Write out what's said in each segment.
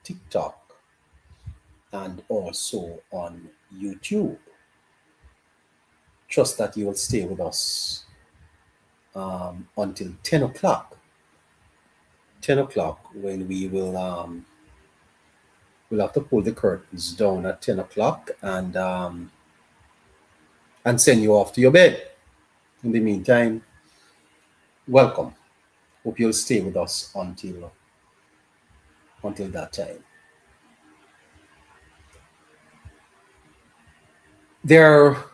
TikTok and also on YouTube. Trust that you will stay with us until 10 o'clock. 10 o'clock, when we will we'll have to pull the curtains down at 10 o'clock and send you off to your bed. In the meantime, welcome. Hope you'll stay with us until that time. There are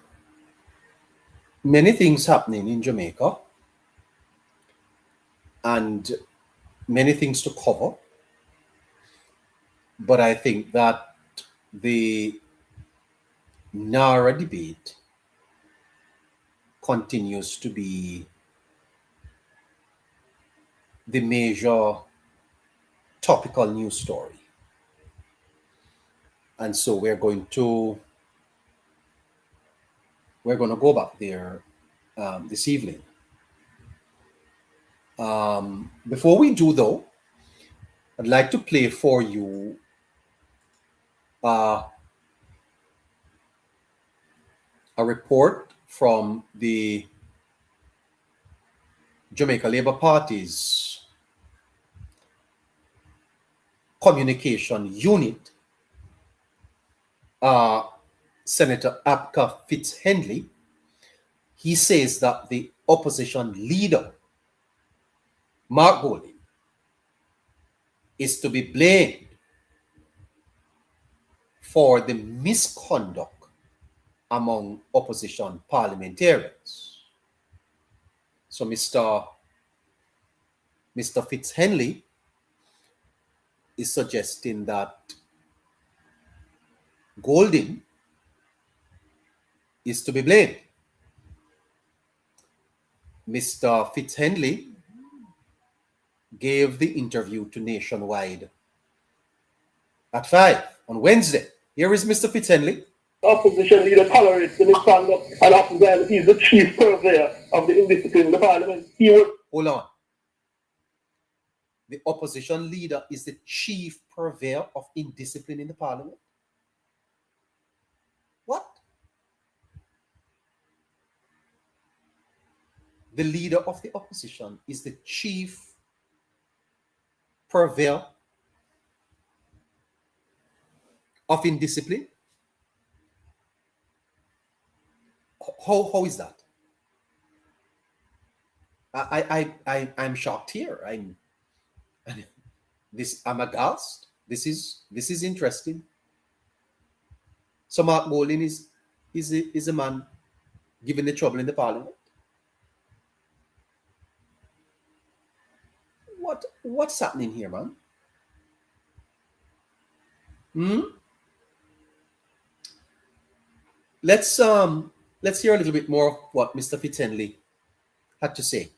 many things happening in Jamaica and many things to cover, but I think that the NARRA debate continues to be the major topical news story. And so we're going to go back there this evening. Before we do, though, I'd like to play for you a report from the Jamaica Labour Party's communication unit. Senator Apka Fitz-Henley, he says that the opposition leader, Mark Golding, is to be blamed for the misconduct among opposition parliamentarians. So Mr. Fitz-Henley is suggesting that Golding is to be blamed. Mr. Fitz-Henley gave the interview to Nationwide at 5 on Wednesday. Here is Mr. Fitz-Henley. Opposition leader tolerates the misconduct and often he's the chief purveyor of the indiscipline in the parliament. He would... Hold on. The opposition leader is the chief purveyor of indiscipline in the parliament? What? The leader of the opposition is the chief purveyor of indiscipline? How is that? I'm shocked here. I'm aghast. This is interesting. So Mark Golding is a man giving the trouble in the parliament. What's happening here, man? Let's hear a little bit more of what Mr. Fitz-Henley had to say.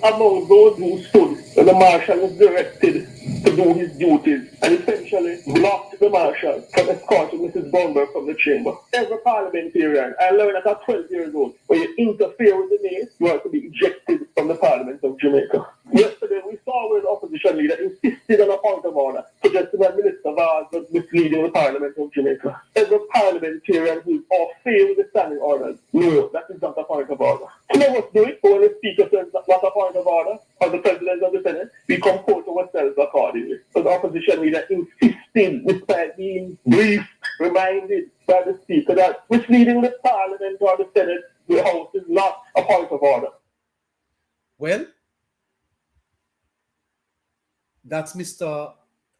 Among those who stood when the marshal was directed to do his duties and essentially blocked the marshal from escorting Mrs. Bunberg from the chamber. Every parliamentarian, I learned at 12 years old, when you interfere with the mace, you are to be ejected from the Parliament of Jamaica. Yesterday, we saw where the opposition leader insisted on a point of order, suggesting that Minister Vaz was misleading the Parliament of Jamaica. Every parliamentarian who is off fail with the standing orders, no, that is not a point of order. Some of us do it, but when the Speaker says that's not a point of order, or the President of the Senate, we comport ourselves accordingly. So the opposition leader insisted, despite being briefed, reminded by the Speaker that misleading the Parliament or the Senate, the House, is not a point of order. Well, that's Mr.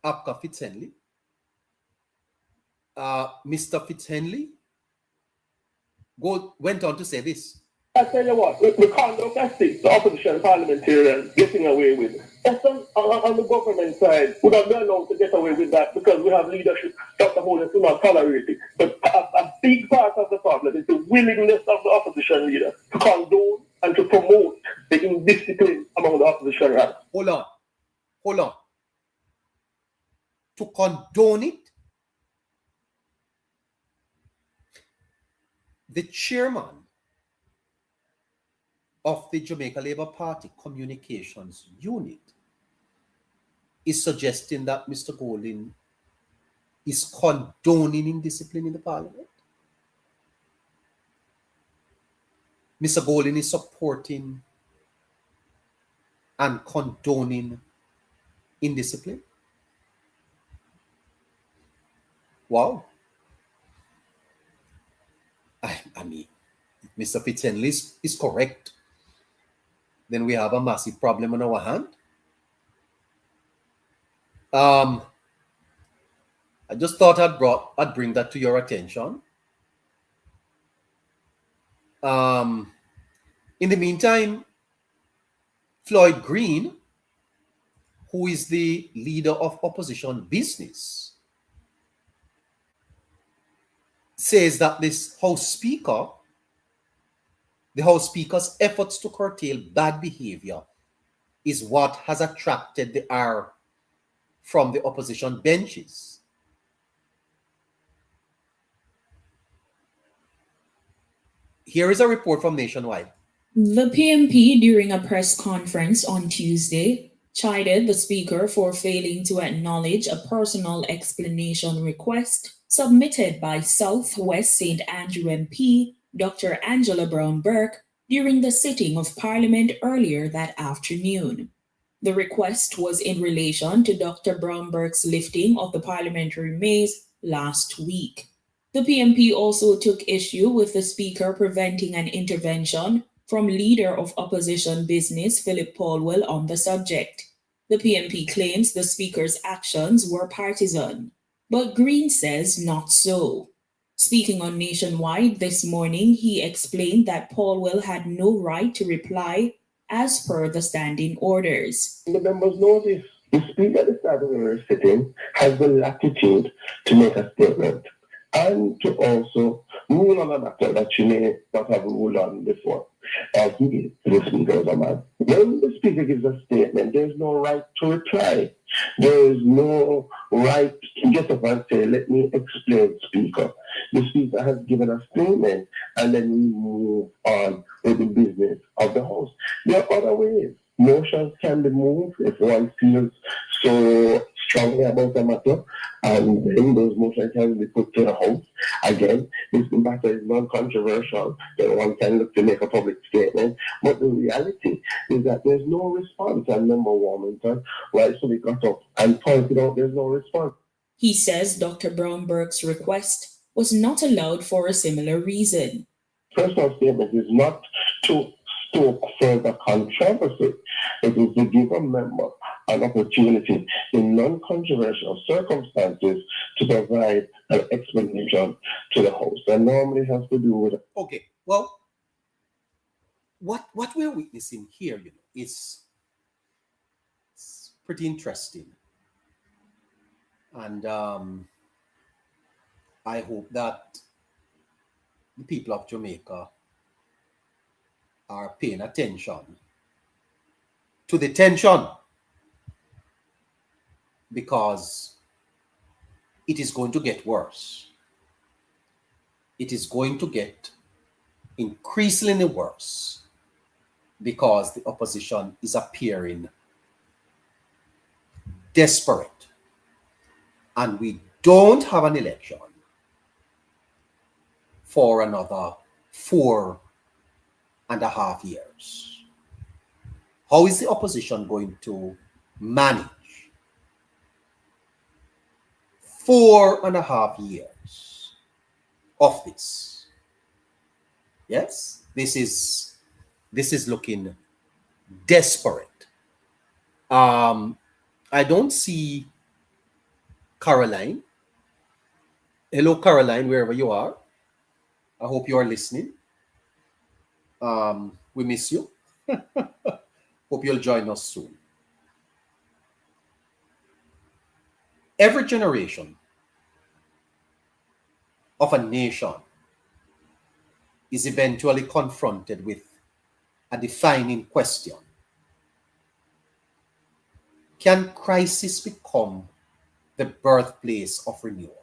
Apka Fitz-Henley. Mr. Fitz-Henley went on to say this. I tell you what, the conduct I see the opposition parliamentarians getting away with. On the government side, we have been allowed to get away with that because we have leadership. Dr. Holness will not tolerate it. But a big part of the problem is the willingness of the opposition leader to condone and to promote the indiscipline among the opposition ranks. Hold on. To condone it, the chairman of the Jamaica Labour Party Communications Unit is suggesting that Mr. Golding is condoning indiscipline in the Parliament. Mr. Golding is supporting and condoning indiscipline. Wow. I mean, if Mr. Fitzhenley is correct, then we have a massive problem on our hand. I just thought I'd bring that to your attention. In the meantime, Floyd Green, who is the leader of opposition business, says that the House Speaker's efforts to curtail bad behavior is what has attracted the ire from the opposition benches. Here is a report from Nationwide. The PMP, during a press conference on Tuesday, chided the Speaker for failing to acknowledge a personal explanation request submitted by Southwest St. Andrew MP Dr. Angela Brown-Burke during the sitting of Parliament earlier that afternoon. The request was in relation to Dr. Brown-Burke's lifting of the parliamentary maze last week. The PMP also took issue with the Speaker preventing an intervention from Leader of Opposition Business Philip Paulwell on the subject. The PMP claims the Speaker's actions were partisan, but Green says not so. Speaking on Nationwide this morning, he explained that Paulwell had no right to reply as per the standing orders. The members notice the Speaker at the start of the sitting has the latitude to make a statement and to also rule on a matter that she may not have ruled on before. As he, the Speaker, is a man. When the Speaker gives a statement, there's no right to reply. There is no right to get up and say, let me explain, Speaker. The Speaker has given a statement, and then we move on with the business of the House. There are other ways. Motions can be moved if one feels so strongly about a matter, and then those motions can be put to the House. Again, this matter is non-controversial, then one can look to make a public statement, but the reality is that there's no response, and Member Warmington rightfully got up and pointed out there's no response. He says Dr. Brown-Burke's request was not allowed for a similar reason. Personal statement is not to stoke further controversy. It is to give a member an opportunity in non-controversial circumstances to provide an explanation to the House. And normally has to do with... Okay, well, what we're witnessing here, is pretty interesting. And I hope that the people of Jamaica are paying attention to the tension, because it is going to get worse. It is going to get increasingly worse because the opposition is appearing desperate, and we don't have an election for another 4.5 years. How is the opposition going to manage 4.5 years of this? Yes, this is looking desperate. I don't see Caroline. Hello, Caroline, wherever you are. I hope you are listening. We miss you. Hope you'll join us soon. Every generation of a nation is eventually confronted with a defining question. Can crisis become the birthplace of renewal?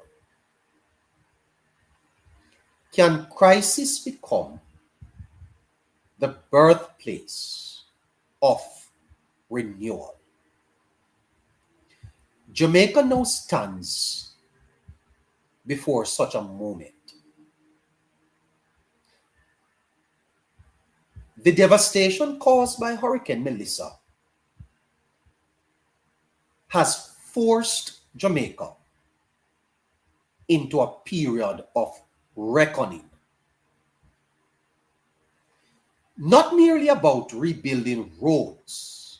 Can crisis become the birthplace of renewal? Jamaica now stands before such a moment. The devastation caused by Hurricane Melissa has forced Jamaica into a period of reckoning. Not merely about rebuilding roads,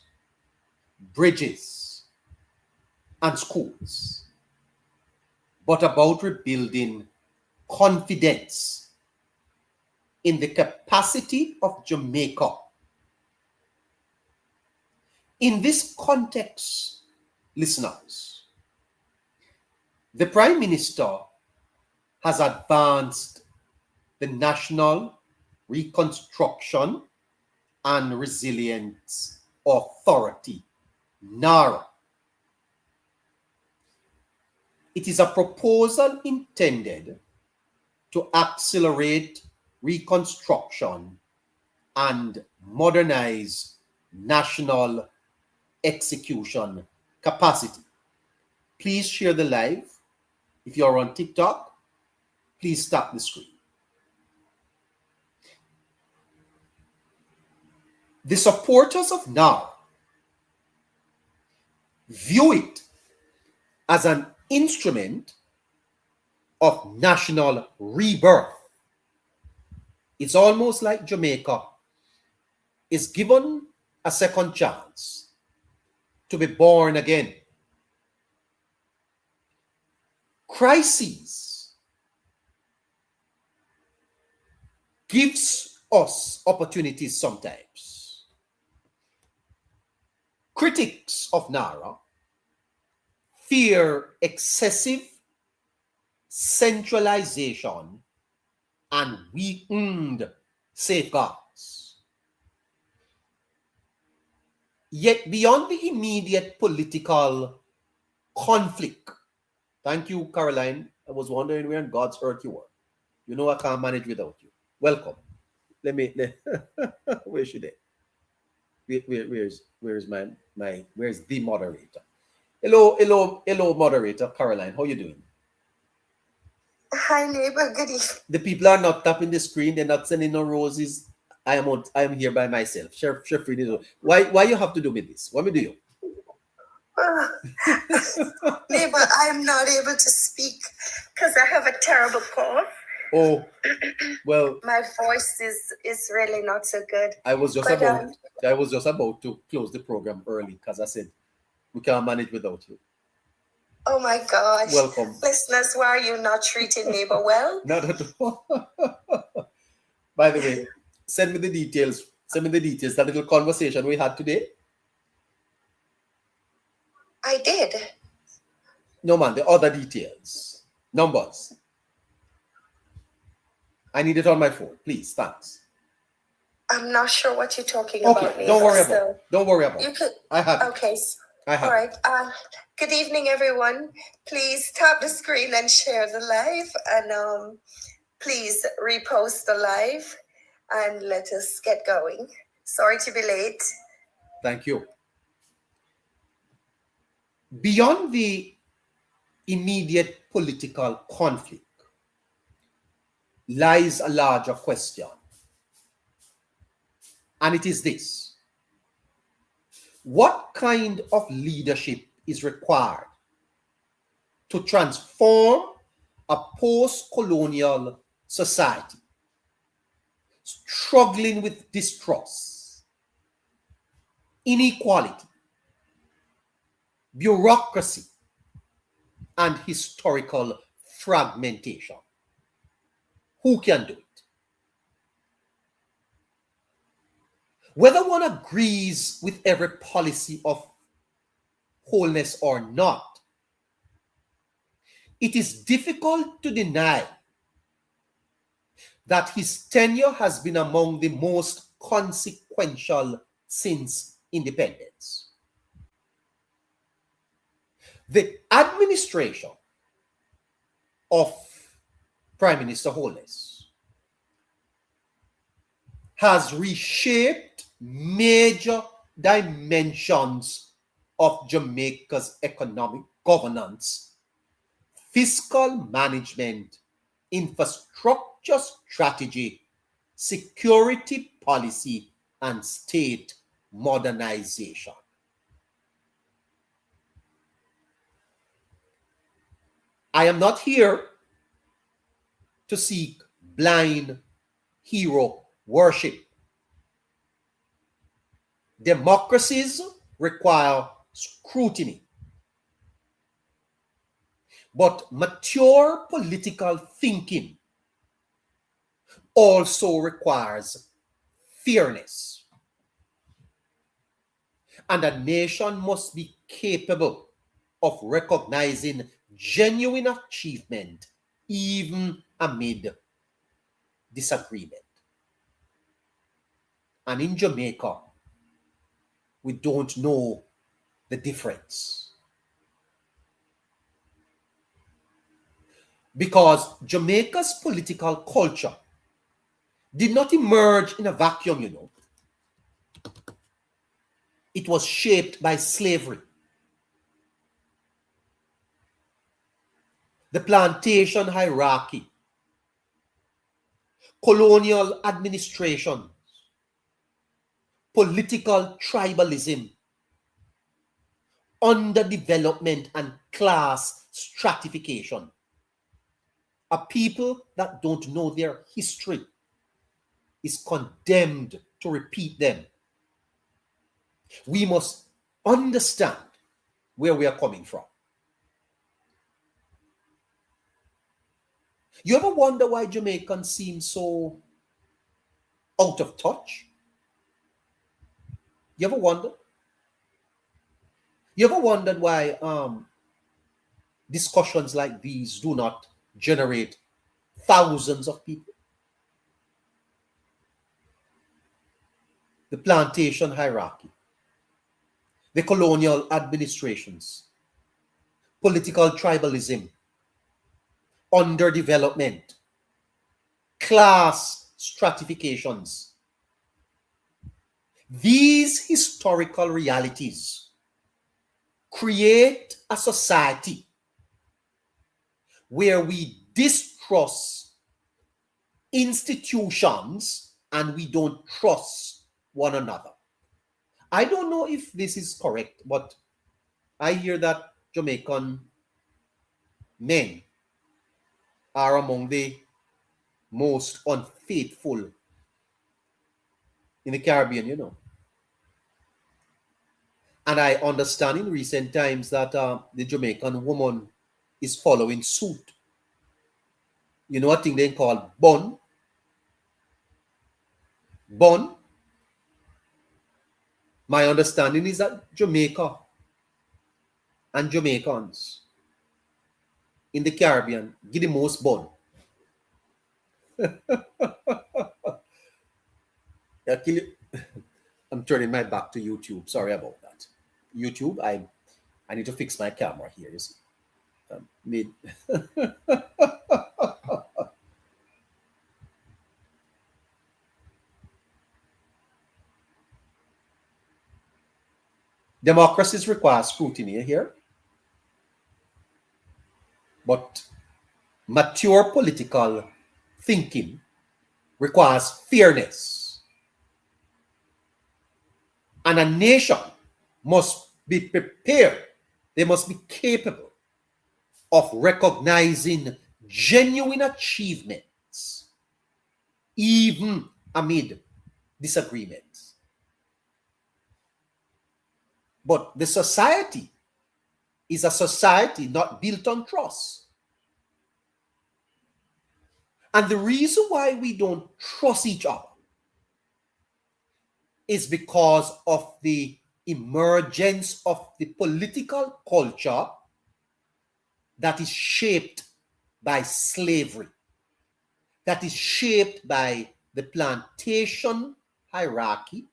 bridges, and schools, but about rebuilding confidence in the capacity of Jamaica. In this context, listeners, the Prime Minister has advanced the National Reconstruction and Resilience Authority, NARRA. It is a proposal intended to accelerate reconstruction and modernize national execution capacity. Please share the live. If you're on TikTok, please tap the screen. The supporters of NARRA view it as an instrument of national rebirth. It's almost like Jamaica is given a second chance to be born again. Crises gives us opportunities sometimes. Critics of NARRA fear excessive centralization and weakened safeguards. Yet beyond the immediate political conflict, thank you, Caroline. I was wondering where on God's earth you were. You know I can't manage without you. Welcome. Where's she there? Where's where's the moderator? Hello, moderator Caroline. How you doing? Hi, neighbor. Good evening. The people are not tapping the screen. They're not sending no roses. I am here by myself. Chef why you have to do with this? What me do you? Neighbor, I am not able to speak because I have a terrible cough. Oh, well. My voice is really not so good. I was just about to close the program early because I said we can't manage without you. Oh my gosh. Welcome. Listeners, why are you not treating neighbor well? Not at all. By the way, send me the details. That little conversation we had today. I did. No, man, the other details. Numbers. I need it on my phone. Please, thanks. I'm not sure what you're talking about. Okay, don't worry about it. You could, I have it. Okay. I have all right. Good evening, everyone. Please tap the screen and share the live. And please repost the live and let us get going. Sorry to be late. Thank you. Beyond the immediate political conflict lies a larger question. And it is this: what kind of leadership is required to transform a post-colonial society struggling with distrust, inequality, bureaucracy, and historical fragmentation? Who can do it? Whether one agrees with every policy of Holness or not, it is difficult to deny that his tenure has been among the most consequential since independence. The administration of Prime Minister Holness has reshaped major dimensions of Jamaica's economic governance, fiscal management, infrastructure strategy, security policy, and state modernization. I am not here to seek blind hero worship. Democracies require scrutiny, but mature political thinking also requires fairness. And a nation must be capable of recognizing genuine achievement even amid disagreement. And in Jamaica, we don't know the difference. Because Jamaica's political culture did not emerge in a vacuum, you know. It was shaped by slavery. The plantation hierarchy, colonial administration, political tribalism, underdevelopment, and class stratification. A people that don't know their history is condemned to repeat them. We must understand where we are coming from. You ever wonder why Jamaicans seem so out of touch? You ever wonder? You ever wondered why discussions like these do not generate thousands of people? The plantation hierarchy, the colonial administrations, political tribalism, underdevelopment, class stratifications. These historical realities create a society where we distrust institutions and we don't trust one another. I don't know if this is correct, but I hear that Jamaican men are among the most unfaithful in the Caribbean, you know. And I understand in recent times that the Jamaican woman is following suit. You know, a thing they call bun. Bun. My understanding is that Jamaica and Jamaicans in the Caribbean give the most bun. I'm turning my back to YouTube. Sorry about that. YouTube, I need to fix my camera here. You see, democracies require scrutiny here, but mature political thinking requires fairness. And a nation must be prepared. They must be capable of recognizing genuine achievements, even amid disagreements. But the society is a society not built on trust. And the reason why we don't trust each other is because of the emergence of the political culture that is shaped by slavery, that is shaped by the plantation hierarchy,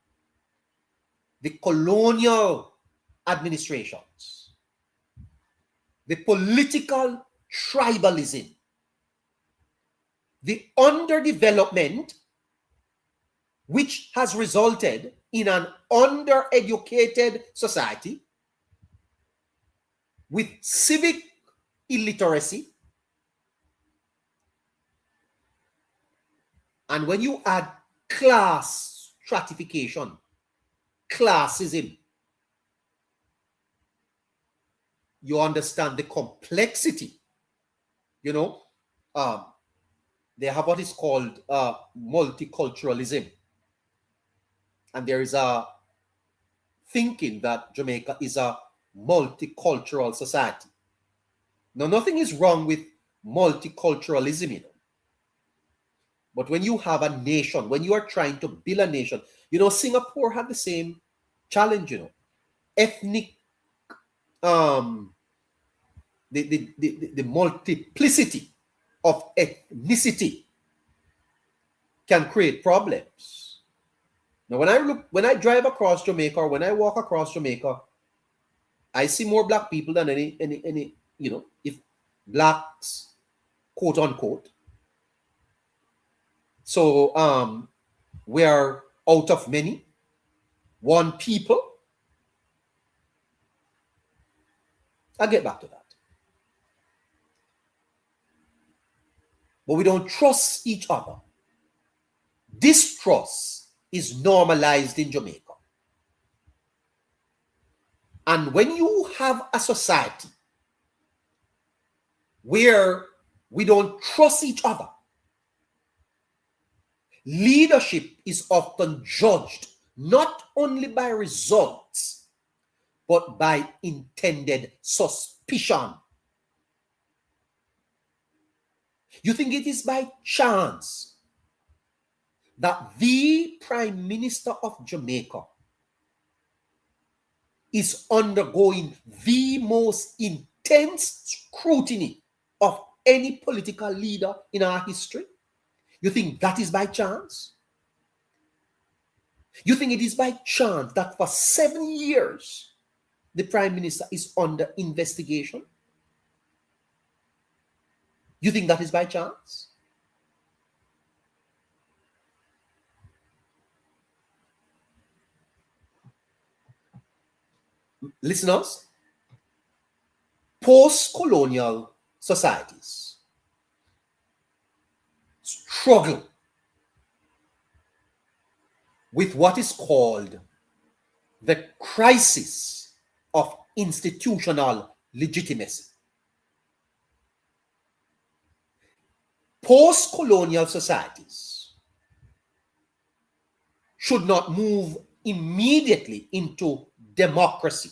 the colonial administrations, the political tribalism, the underdevelopment, which has resulted in an undereducated society, with civic illiteracy, and when you add class stratification, classism, you understand the complexity. You know, they have what is called multiculturalism. And there is a thinking that Jamaica is a multicultural society. Now, nothing is wrong with multiculturalism, you know. But when you have a nation, when you are trying to build a nation, you know, Singapore had the same challenge, you know. Ethnic, the multiplicity of ethnicity can create problems. Now, when I drive across Jamaica or when I walk across Jamaica, I see more black people than any you know, if blacks, quote unquote. So we are out of many, one people. I'll get back to that. But we don't trust each other. Distrust is normalized in Jamaica. And when you have a society where we don't trust each other, leadership is often judged not only by results, but by intended suspicion. You think it is by chance that the Prime Minister of Jamaica is undergoing the most intense scrutiny of any political leader in our history? You think that is by chance? You think it is by chance that for 7 years the Prime Minister is under investigation? You think that is by chance? Listeners, post-colonial societies struggle with what is called the crisis of institutional legitimacy. Post-colonial societies should not move immediately into democracy.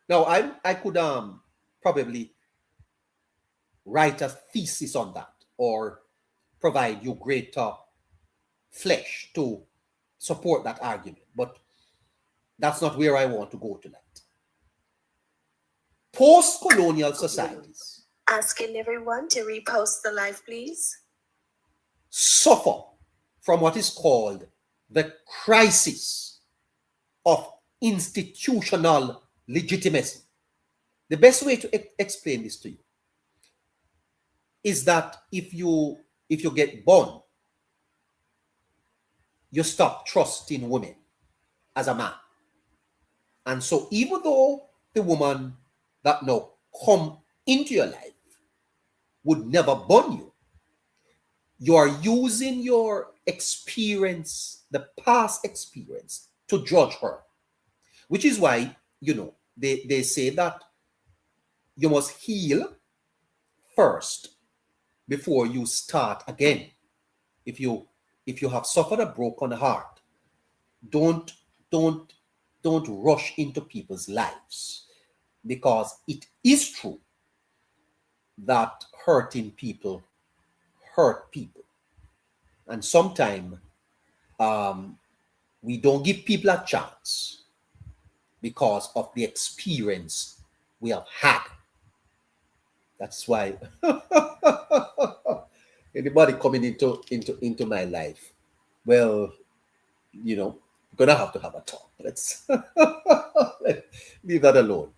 Now, I could probably write a thesis on that or provide you greater flesh to support that argument, but that's not where I want to go tonight. Post-colonial societies, Asking everyone to repost the live, please, suffer from what is called the crisis of institutional legitimacy. The best way to explain this to you is that if you get born, you stop trusting women as a man. And so even though the woman that now come into your life would never born you, you are using your experience, the past experience, to judge her. Which is why, you know, they say that you must heal first before you start again. If you have suffered a broken heart, don't rush into people's lives, because it is true that hurting people hurt people, and sometimes we don't give people a chance because of the experience we have had. That's why anybody coming into my life, well, you know, I'm gonna have to have a talk. Let's leave that alone.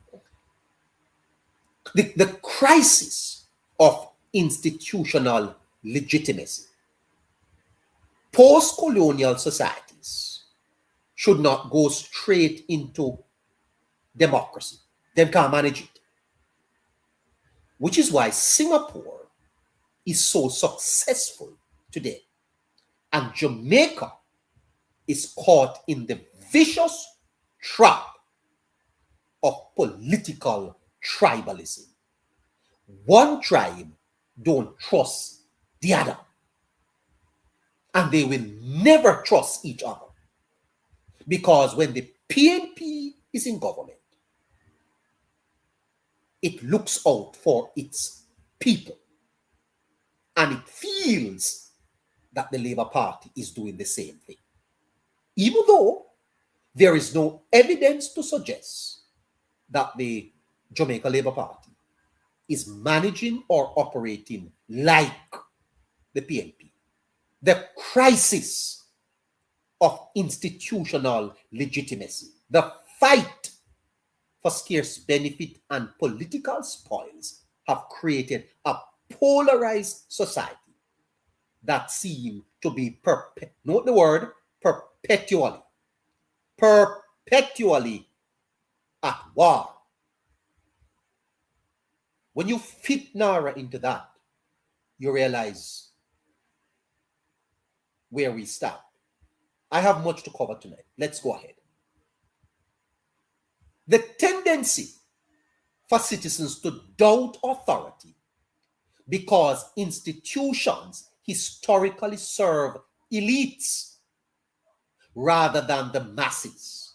The crisis of institutional legitimacy. Post-colonial societies should not go straight into democracy. Them can't manage it. Which is why Singapore is so successful today. And Jamaica is caught in the vicious trap of political tribalism. One tribe don't trust the other. And they will never trust each other. Because when the PNP is in government, it looks out for its people. And it feels that the Labour Party is doing the same thing. Even though there is no evidence to suggest that the Jamaica Labour Party is managing or operating like the PNP. The crisis of institutional legitimacy, the fight for scarce benefit and political spoils have created a polarized society that seem to be note the word perpetually at war. When you fit NARA into that, you realize where we start. I have much to cover tonight. Let's go ahead. The tendency for citizens to doubt authority because institutions historically serve elites rather than the masses.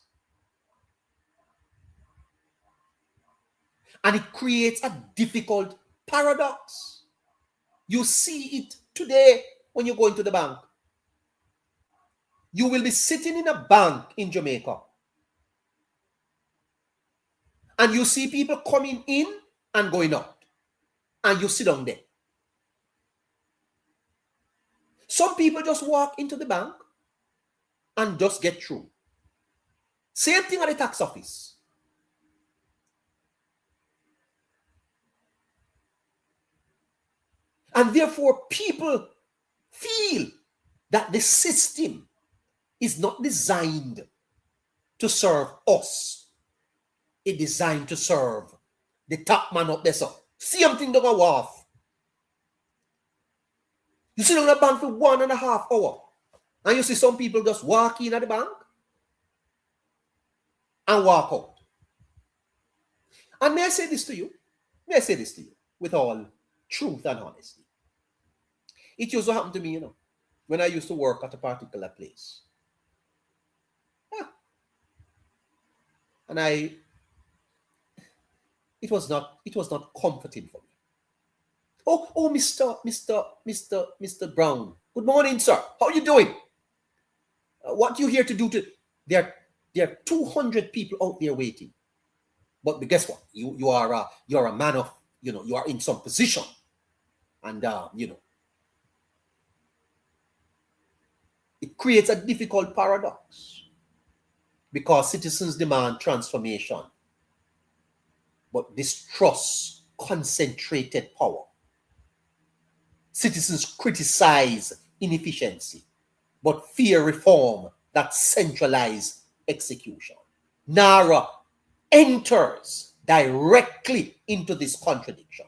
And it creates a difficult paradox. You see it today when you go into the bank. You will be sitting in a bank in Jamaica and you see people coming in and going out, and you sit down there. Some people just walk into the bank and just get through. Same thing at the tax office. And therefore, people feel that the system is not designed to serve us. It's designed to serve the top man up there. So, same thing don't go off. You sit on the bank for 1.5 hours, and you see some people just walk in at the bank and walk out. And may I say this to you? May I say this to you with all truth and honesty? It used to happen to me, when I used to work at a particular place. Yeah. And it was not comforting for me. Oh, Mr. Brown. Good morning, sir. How are you doing? What you here to do? There are 200 people out there waiting. But guess what? You are a man of, you are in some position, and it creates a difficult paradox because citizens demand transformation, but distrust concentrated power. Citizens criticize inefficiency, but fear reform that centralized execution. NARA enters directly into this contradiction.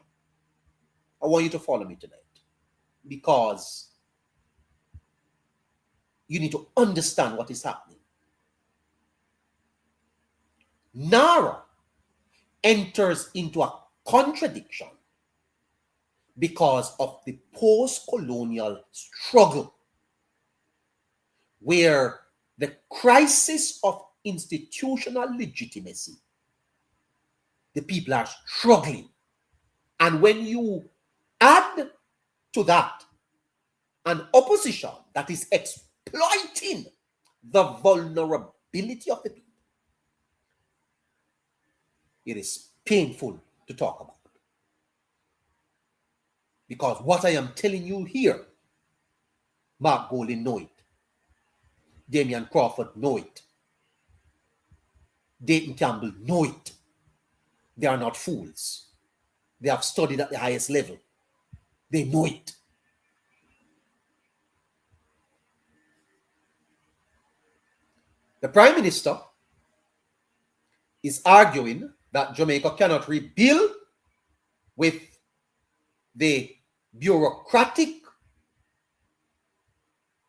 I want you to follow me tonight because you need to understand what is happening. NARA enters into a contradiction because of the post-colonial struggle, where the crisis of institutional legitimacy, the people are struggling. And when you add to that an opposition that is exploiting the vulnerability of the people, it is painful to talk about. Because what I am telling you here, Mark Golding know it. Damian Crawford know it. Dayton Campbell know it. They are not fools. They have studied at the highest level. They know it. The Prime Minister is arguing that Jamaica cannot rebuild with the bureaucratic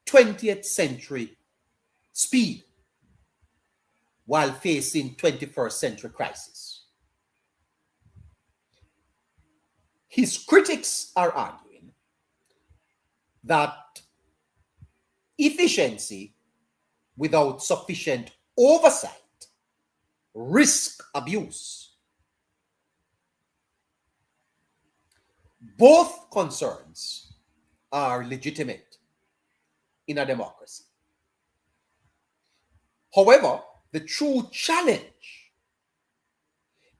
20th century speed while facing 21st century crisis. His critics are arguing that efficiency without sufficient oversight risk abuse. Both concerns are legitimate in a democracy. However, the true challenge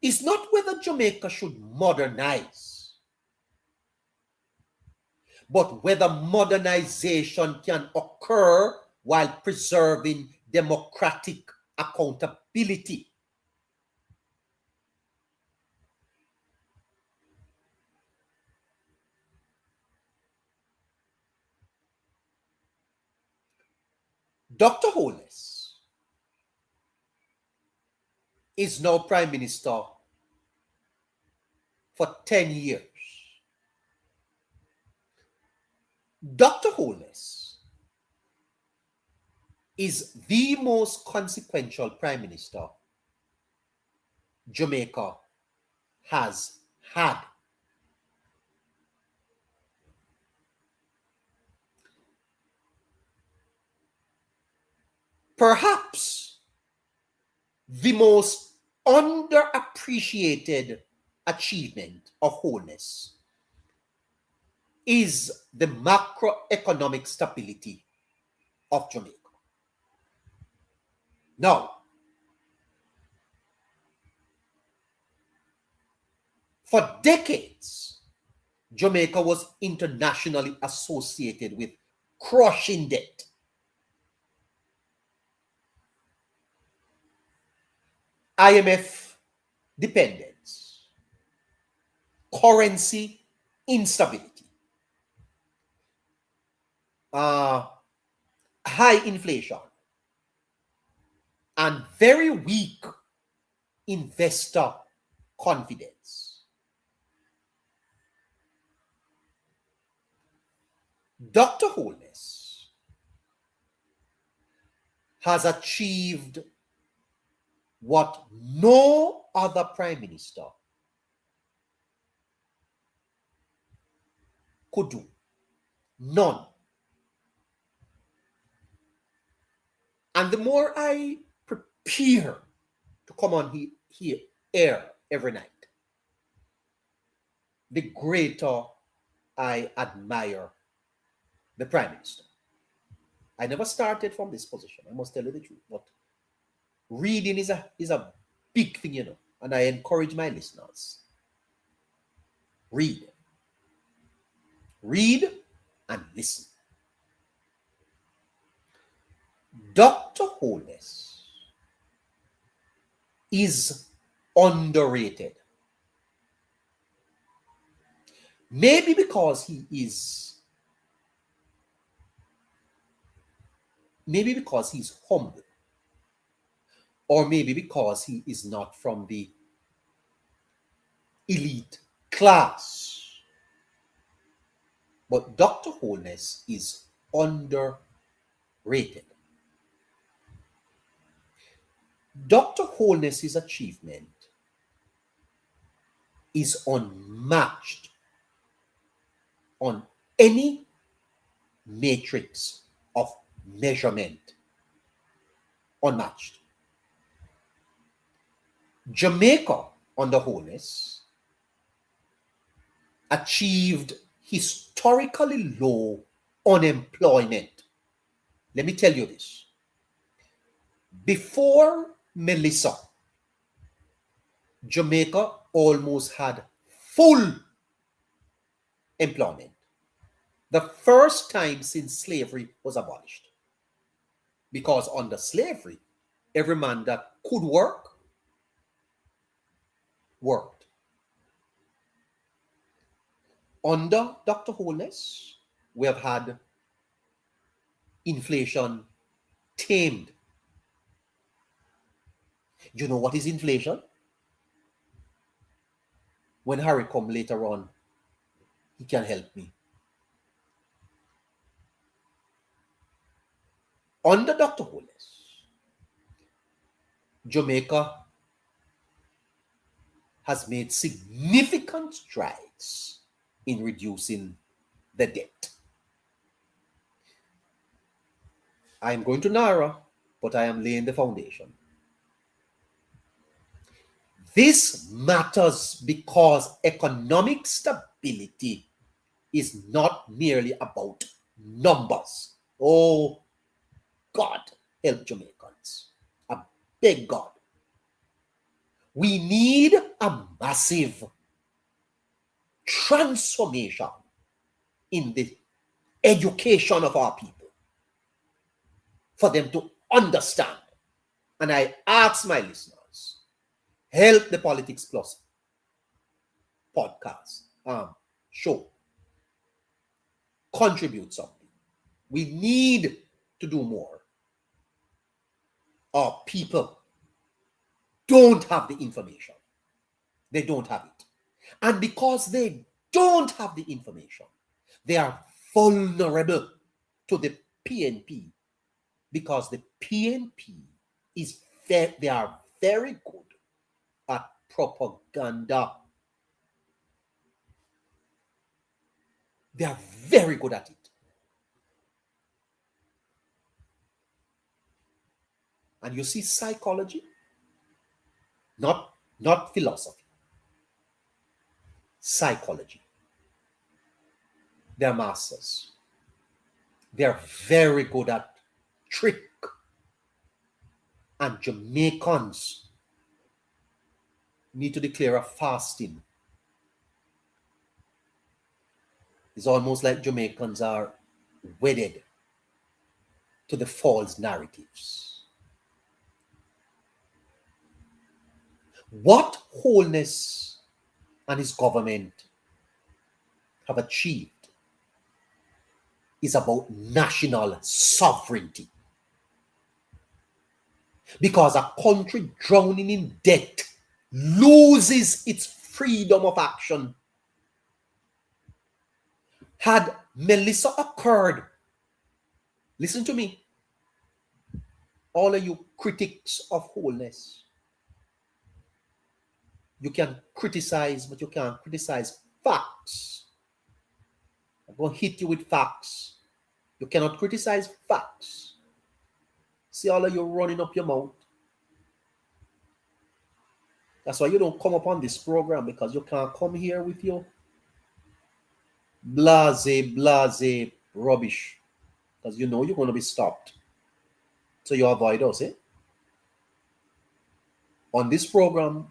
is not whether Jamaica should modernize, but whether modernization can occur while preserving democratic accountability. Dr. Holness is now Prime Minister for 10 years. Dr. Holness is the most consequential Prime Minister Jamaica has had. Perhaps the most underappreciated achievement of Holness is the macroeconomic stability of Jamaica. Now, for decades, Jamaica was internationally associated with crushing debt. IMF dependence, currency instability, high inflation, and very weak investor confidence. Dr. Holness has achieved what no other prime minister could do. None. And the more I prepare to come on here air every night, the greater I admire the prime minister. I never started from this position, I must tell you the truth, but reading is a big thing, you know, and I encourage my listeners. Read and listen. Dr. Holness is underrated. Maybe because he is, maybe because he's humble, or maybe because he is not from the elite class. But Dr. Holness is underrated. Dr. Holness's achievement is unmatched on any matrix of measurement. Unmatched. Jamaica, under Holness, achieved historically low unemployment. Let me tell you this. Before Melissa, Jamaica almost had full employment. The first time since slavery was abolished. Because under slavery, every man that could work, worked. Under Dr. Holness, we have had inflation tamed. You know what is inflation? when Harry come later on, he can help me. Under Dr. Holness, Jamaica has made significant strides in reducing the debt. I am going to NARA, but I am laying the foundation. This matters because economic stability is not merely about numbers. Oh, God, help Jamaicans. I beg God. We need a massive transformation in the education of our people for them to understand. And I ask my listeners, help the Politics Plus podcast show. Contribute something. We need to do more. Our people don't have the information. They don't have it. And because they don't have the information, they are vulnerable to the PNP, because the PNP they are very good at propaganda. They are very good at it. And you see, psychology, not philosophy, psychology. They're masters. They're very good at trick. And Jamaicans need to declare a fasting. It's almost like Jamaicans are wedded to the false narratives. What Holness and his government have achieved is about national sovereignty. Because a country drowning in debt loses its freedom of action. Had Melissa occurred, listen to me, all of you critics of Holness, you can criticize, but you can't criticize facts. I'm going to hit you with facts. You cannot criticize facts. See all of you running up your mouth. That's why you don't come up on this program, because you can't come here with your blase rubbish, because you know you're going to be stopped. So you avoid us, eh? On this program,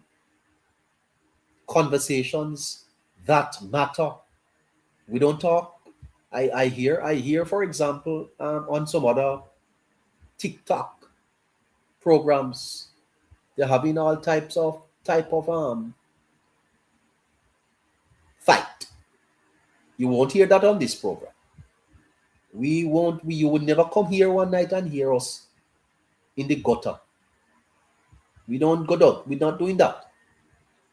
conversations that matter. We don't talk. I hear, for example, on some other TikTok programs, they're having all type of fight. You won't hear that on this program. You would never come here one night and hear us in the gutter. We don't go down. We're not doing that.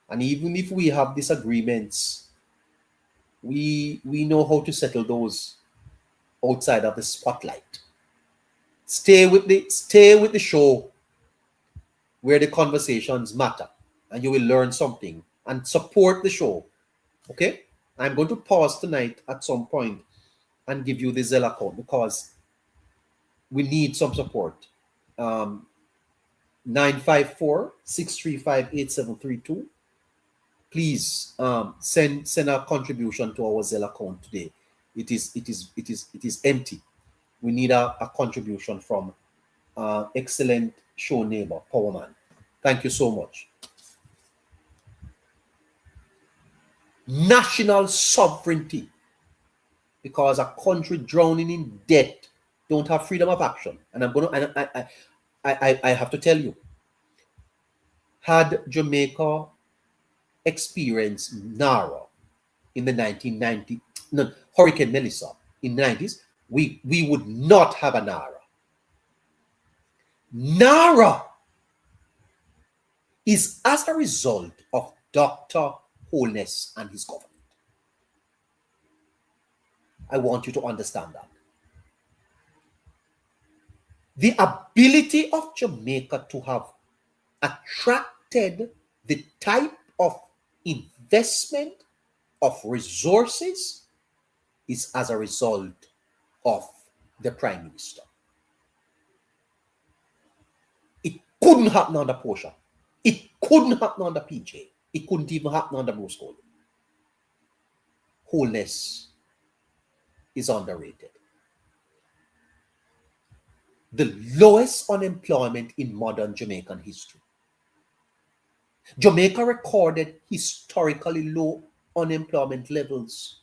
And even if we have disagreements, we know how to settle those outside of the spotlight. Stay with the show where the conversations matter, and you will learn something, and support the show. Okay? I'm going to pause tonight at some point and give you the Zelle account, because we need some support. 954-635-8732. Please send a contribution to our Zelle account today. It is empty. We need a contribution from excellent show neighbor, Powerman. Thank you so much. National sovereignty, because a country drowning in debt don't have freedom of action. And I have to tell you, had Jamaica experienced NARA in the 1990s, no, Hurricane Melissa in the 90s, we would not have a NARA. NARA is as a result of Dr. Holness and his government. I want you to understand that. The ability of Jamaica to have attracted the type of investment of resources is as a result of the Prime Minister. It couldn't happen under Portia. It couldn't happen under PJ. It couldn't even happen under Bruce Cole. Holness is underrated. The lowest unemployment in modern Jamaican history. Jamaica recorded historically low unemployment levels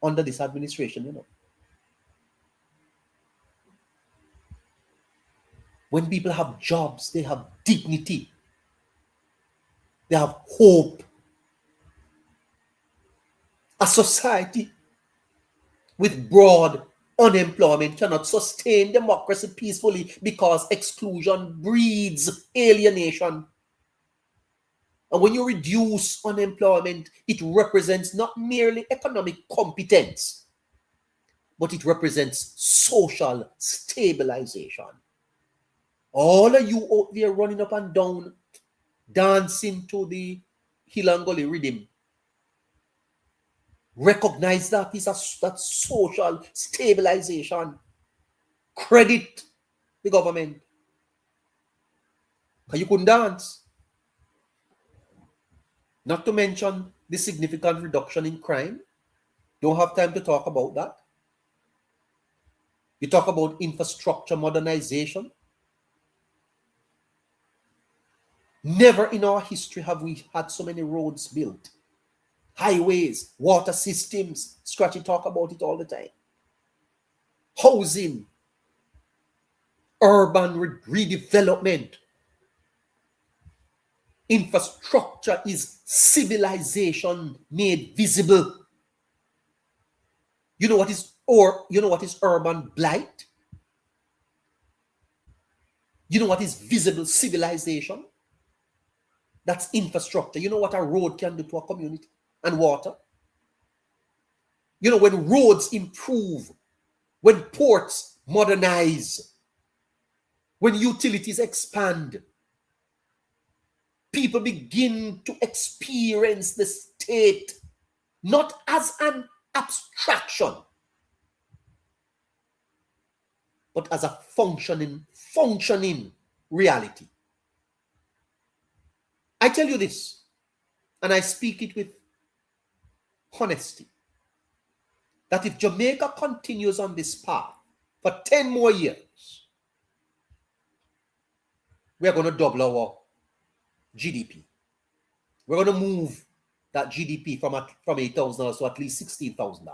under this administration, you know. When people have jobs, they have dignity. They have hope. A society with broad unemployment cannot sustain democracy peacefully because exclusion breeds alienation. And when you reduce unemployment, it represents not merely economic competence, but it represents social stabilization. All of you out there running up and down, dancing to the Hill and Gully rhythm, recognize that is that social stabilization. Credit the government. Because you couldn't dance. Not to mention the significant reduction in crime. Don't have time to talk about that. You talk about infrastructure modernization. Never in our history have we had so many roads built. Highways, water systems. Scratchy talk about it all the time. Housing. Urban redevelopment. Infrastructure is civilization made visible. You know what is urban blight? You know what is visible civilization? That's infrastructure. You know what a road can do to a community? And water. You know, when roads improve, when ports modernize, when utilities expand, people begin to experience the state not as an abstraction, but as a functioning reality. I tell you this, and I speak it with honesty, that if Jamaica continues on this path for 10 more years, we are going to double our GDP. We're going to move that GDP from $8,000 to at least $16,000.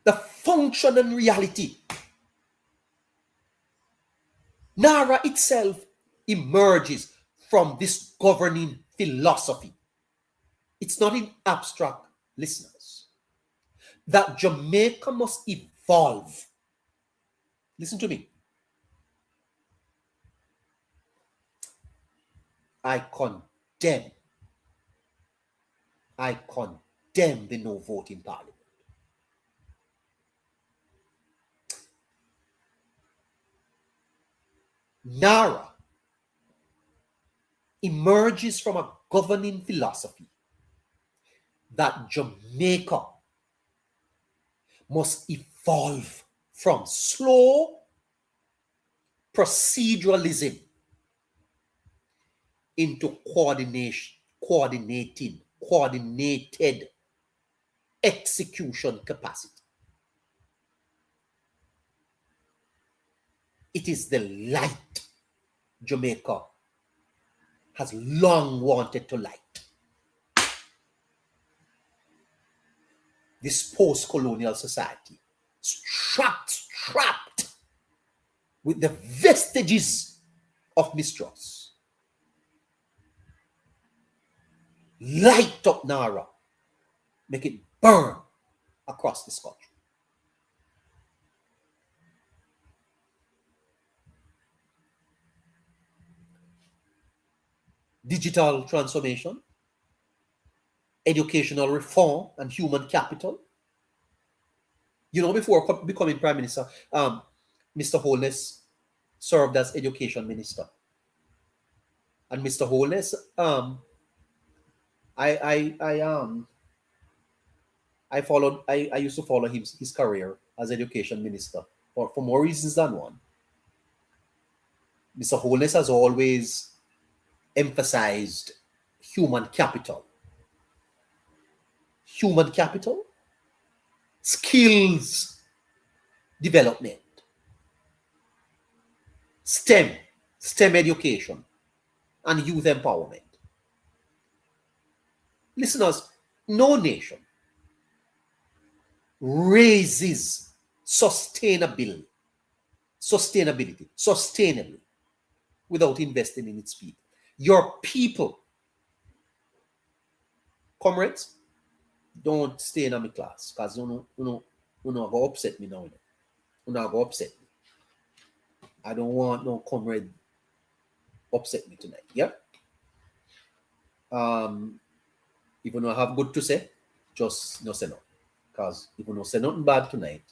The functioning reality. NARA itself emerges from this governing philosophy. It's not in abstract, listeners. That Jamaica must evolve. Listen to me. I condemn the no vote in Parliament. NARA emerges from a governing philosophy that Jamaica must evolve from slow proceduralism into coordinated execution capacity. It is the light Jamaica has long wanted to light. This post-colonial society, strapped with the vestiges of mistrust. Light up NARA, make it burn across this country. digital transformation, educational reform, and human capital. You know, before becoming Prime Minister, Mr. Holness served as Education Minister. And Mr. Holness, I used to follow his career as Education Minister for more reasons than one. Mr. Holness has always emphasized human capital, skills development, STEM education, and youth empowerment. Listeners, no nation raises sustainably without investing in its people. Your people, comrades, don't stay in my class because you know go upset me now. You know go upset me. I don't want no comrade upset me tonight. Yeah. If you don't have good to say, just no say no. Because if you don't say nothing bad tonight,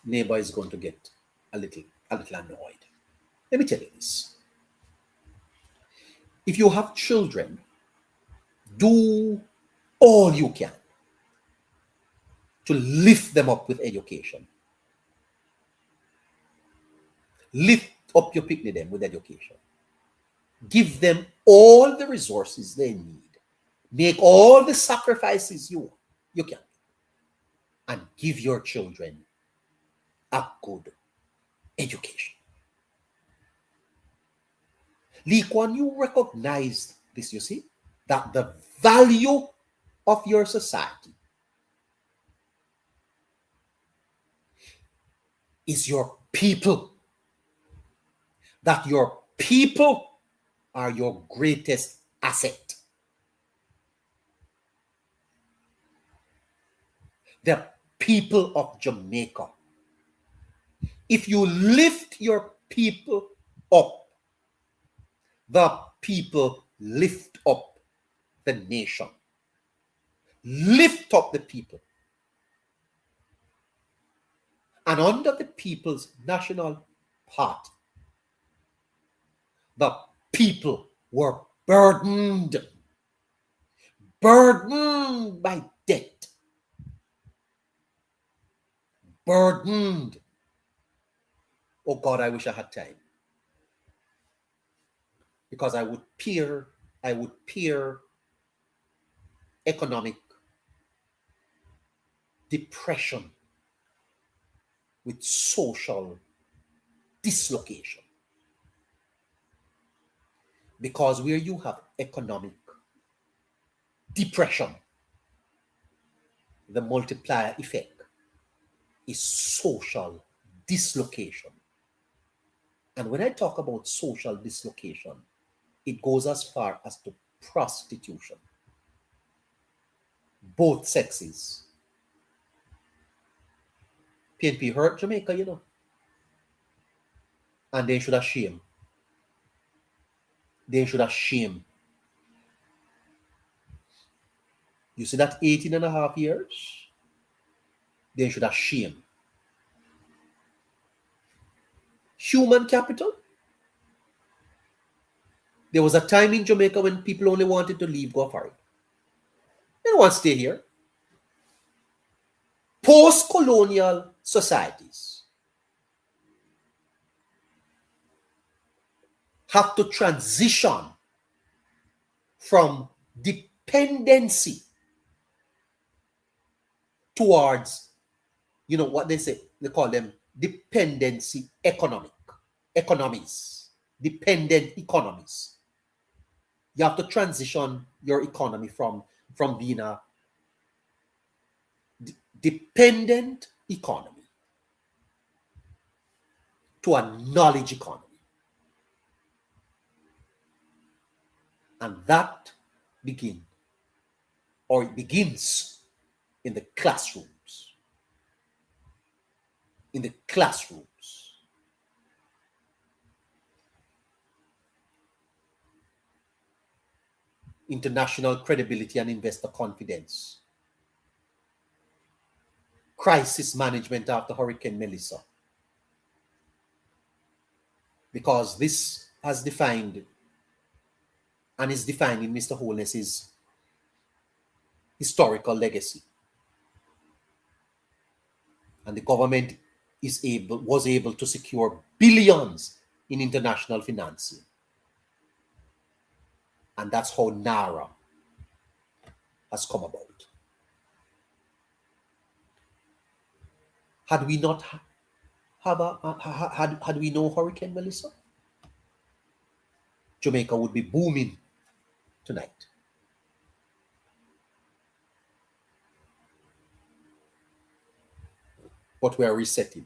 neighbor is going to get a little annoyed. Let me tell you this. If you have children, do all you can to lift them up with education. Lift up your picnic them with education. Give them all the resources they need. Make all the sacrifices you can. And give your children a good education. Lee Kuan Yew recognized this, you see, that the value of your society is your people. That your people are your greatest asset. The people of Jamaica. If you lift your people up, the people lift up the nation. Lift up the people. And under the People's National Party, the people were burdened by debt, burdened. Oh God, I wish I had time, because I would peer economic depression with social dislocation. Because where you have economic depression, the multiplier effect is social dislocation. And when I talk about social dislocation, it goes as far as to prostitution. Both sexes. PNP hurt Jamaica, you know. And they should have shame. They should have shame. You see that 18 and a half years? They should have shame. Human capital? There was a time in Jamaica when people only wanted to leave, go for it. They don't want to stay here. Post-colonial societies have to transition from dependency towards, you know what they say, they call them dependency economies, dependent economies. You have to transition your economy from being a dependent economy to a knowledge economy. And that begins in the classrooms. In the classrooms. international credibility and investor confidence, crisis management after Hurricane Melissa, because this has defined and is defining Mr. Holness's historical legacy. And the government was able to secure billions in international financing. And that's how NARA has come about. Had we not had we no Hurricane Melissa, Jamaica would be booming tonight. But we are resetting.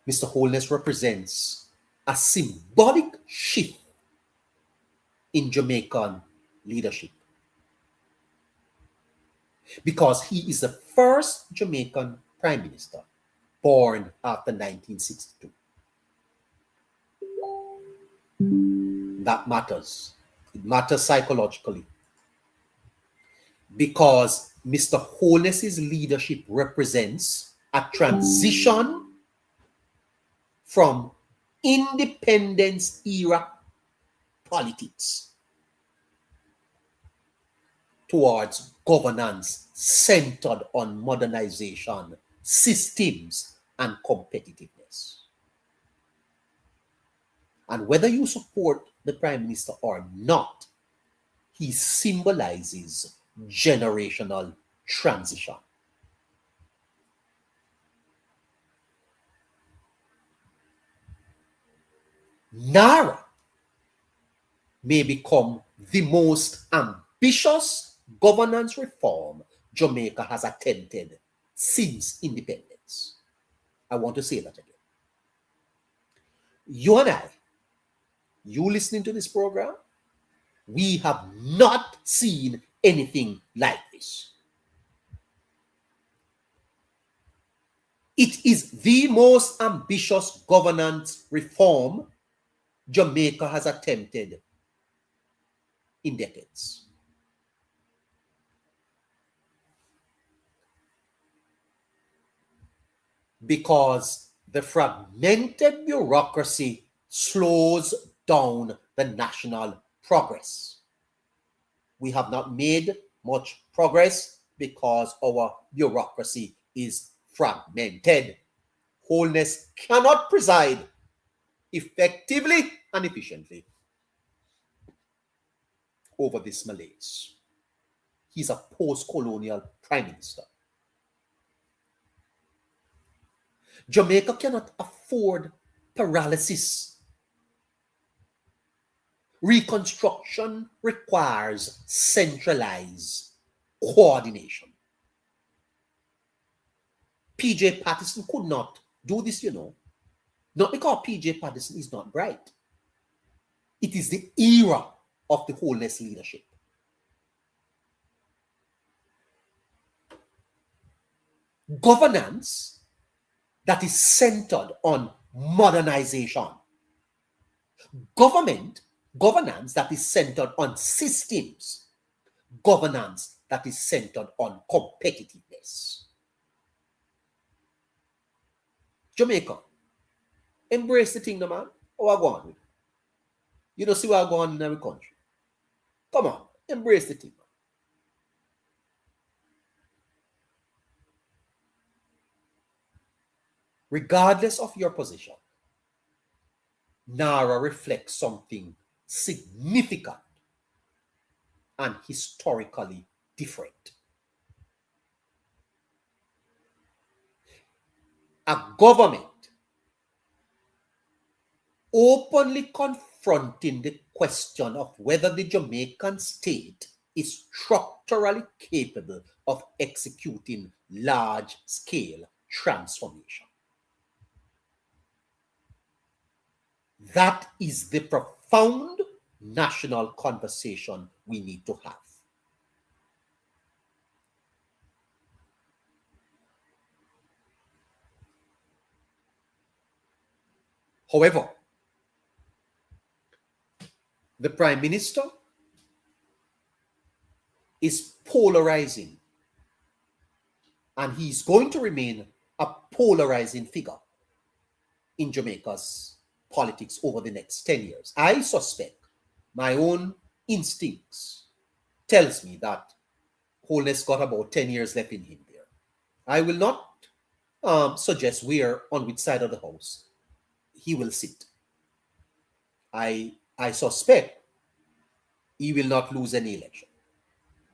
Mr. Holness represents a symbolic shift in Jamaican leadership, because he is the first Jamaican prime minister born after 1962. That matters. It matters psychologically, because Mr. Holness's leadership represents a transition from independence era politics towards governance centered on modernization, systems, and competitiveness. And whether you support the prime minister or not, he symbolizes generational transition. NARA may become the most ambitious governance reform Jamaica has attempted since independence. I want to say that again. You and I, you listening to this program, we have not seen anything like this. It is the most ambitious governance reform Jamaica has attempted in decades. Because the fragmented bureaucracy slows down the national progress. We have not made much progress because our bureaucracy is fragmented. Holness cannot preside effectively and efficiently over this malaise. He's a post-colonial prime minister. Jamaica cannot afford paralysis. Reconstruction requires centralized coordination. PJ Patterson could not do this, not because PJ Patterson is not bright. It is the era of the Holness leadership. Governance that is centered on modernization. Governance that is centered on systems. Governance that is centered on competitiveness. Jamaica, embrace the thing, no man. How I go on with it? You don't see what I go on in every country. Come on, embrace the thing, man. Regardless of your position, NARA reflects something significant and historically different. A government openly confronting the question of whether the Jamaican state is structurally capable of executing large-scale transformation. That is the profound national conversation we need to have. However, The Prime Minister is polarizing, and he's going to remain a polarizing figure in Jamaica's politics over the next 10 years. I suspect, my own instincts tells me that Holness got about 10 years left in him there. I will not suggest where, on which side of the house he will sit. I suspect he will not lose any election.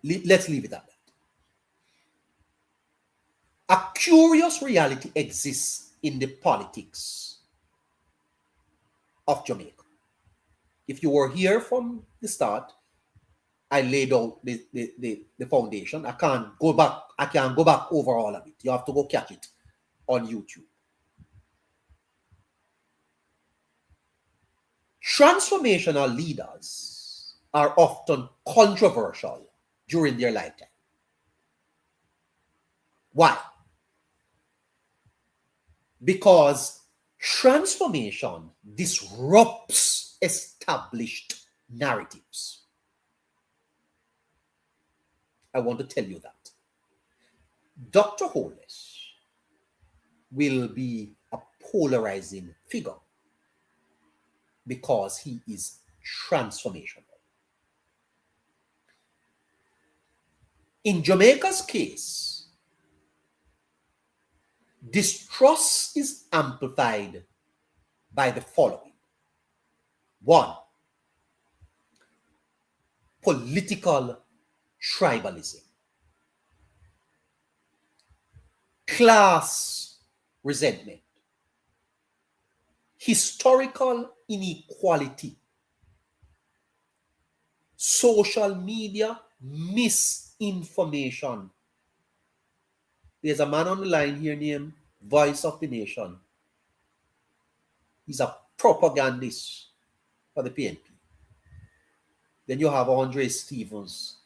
Let's leave it at that. A curious reality exists in the politics of Jamaica. If you were here from the start, I laid out the foundation. I can't go back over all of it. You have to go catch it on YouTube. Transformational leaders are often controversial during their lifetime. Why? Because transformation disrupts established narratives. I want to tell you that. Dr. Holness will be a polarizing figure because he is transformational. In Jamaica's case, distrust is amplified by the following. One, political tribalism, class resentment, historical inequality, social media misinformation. There's a man on the line here named Voice of the Nation. He's a propagandist for the PNP. Then you have Andre Stevens.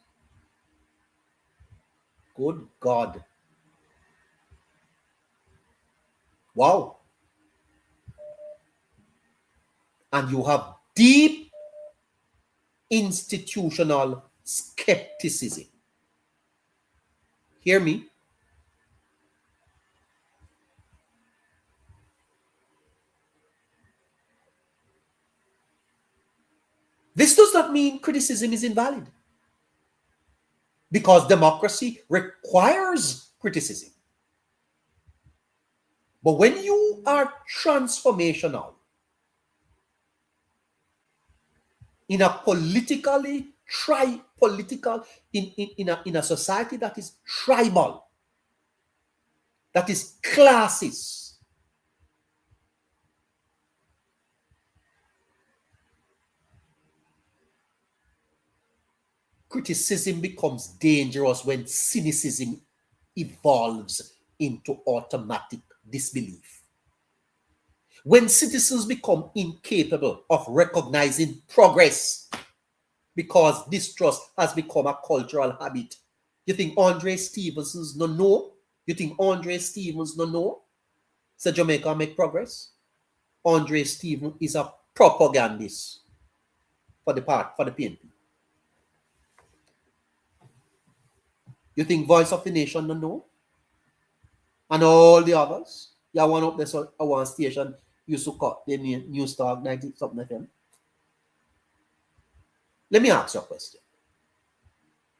Good God. Wow. And you have deep institutional skepticism. Hear me? This does not mean criticism is invalid, because democracy requires criticism. But when you are transformational in a in a society that is tribal, that is classist, criticism becomes dangerous when cynicism evolves into automatic disbelief. When citizens become incapable of recognizing progress because distrust has become a cultural habit. You think Andre Stevens no know? You think Andre Stevens no know? So Jamaica make progress? Andre Stevens is a propagandist for the PNP. You think Voice of the Nation no know? And all the others? Yeah, one up there, so one station used to cut the News Talk 90 something FM. Let me ask you a question.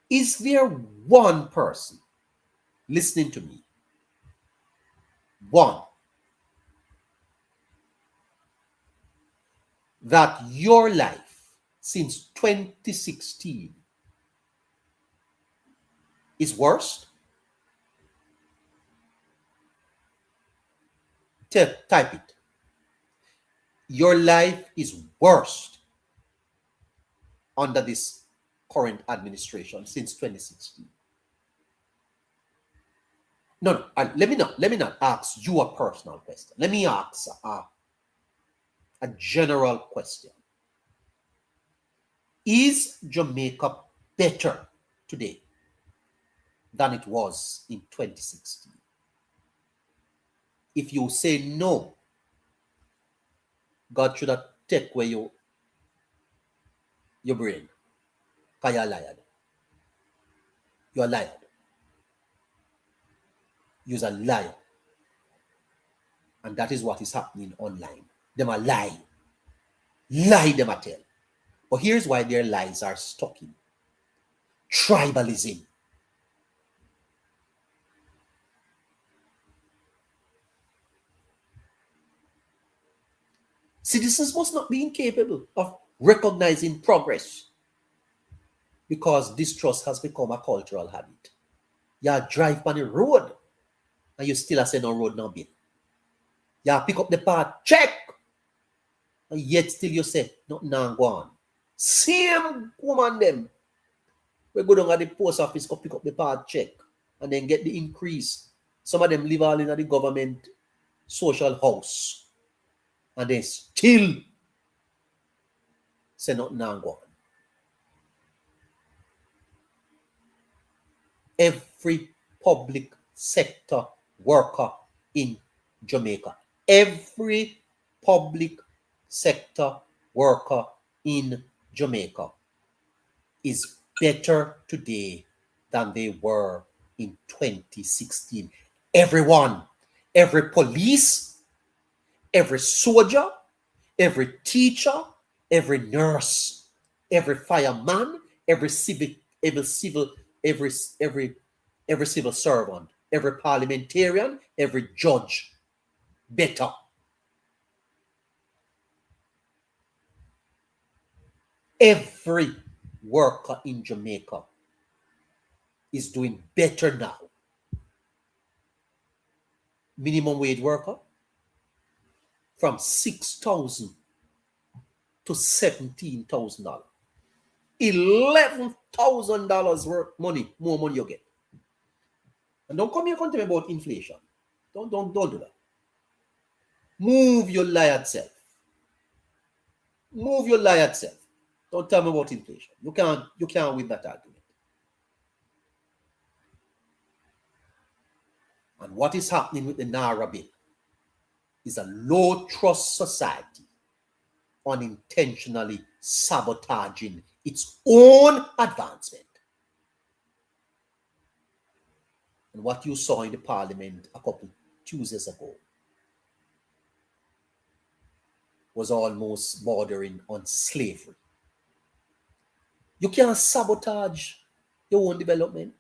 Is there one person listening to me, one, that your life since 2016 is worst? Type it. Your life is worst under this current administration since 2016. No, let me not ask you a personal question. Let me ask a general question. Is Jamaica better today than it was in 2016? If you say no, God should have take away your brain. Because you're liar. You're a liar. You're a liar. And that is what is happening online. Them are lie. Lie them a tell. But here's why their lies are stuck in. Tribalism. Citizens must not be incapable of recognizing progress because distrust has become a cultural habit. You drive on the road and you still say no road, no bill. You pick up the part, check, and yet still you say, nothing now go on. Same woman them. We go down at the post office, go pick up the part, check, and then get the increase. Some of them live all in the government social house. And they still say nothing now go on. Every public sector worker in Jamaica, every public sector worker in Jamaica is better today than they were in 2016. Everyone, every police, every soldier, every teacher, every nurse, every fireman, every civil servant, every parliamentarian, every judge, better. Every worker in Jamaica is doing better now. Minimum wage worker from $6,000 to $17,000. $11,000 worth money, more money you get. And don't come here and tell me about inflation. Don't do that. Move your liar self. Move your liar self. Don't tell me about inflation. You can't win that argument. And what is happening with the NaRRA Bill is a low trust society unintentionally sabotaging its own advancement. And what you saw in the parliament a couple Tuesdays ago was almost bordering on slavery. You can't sabotage your own development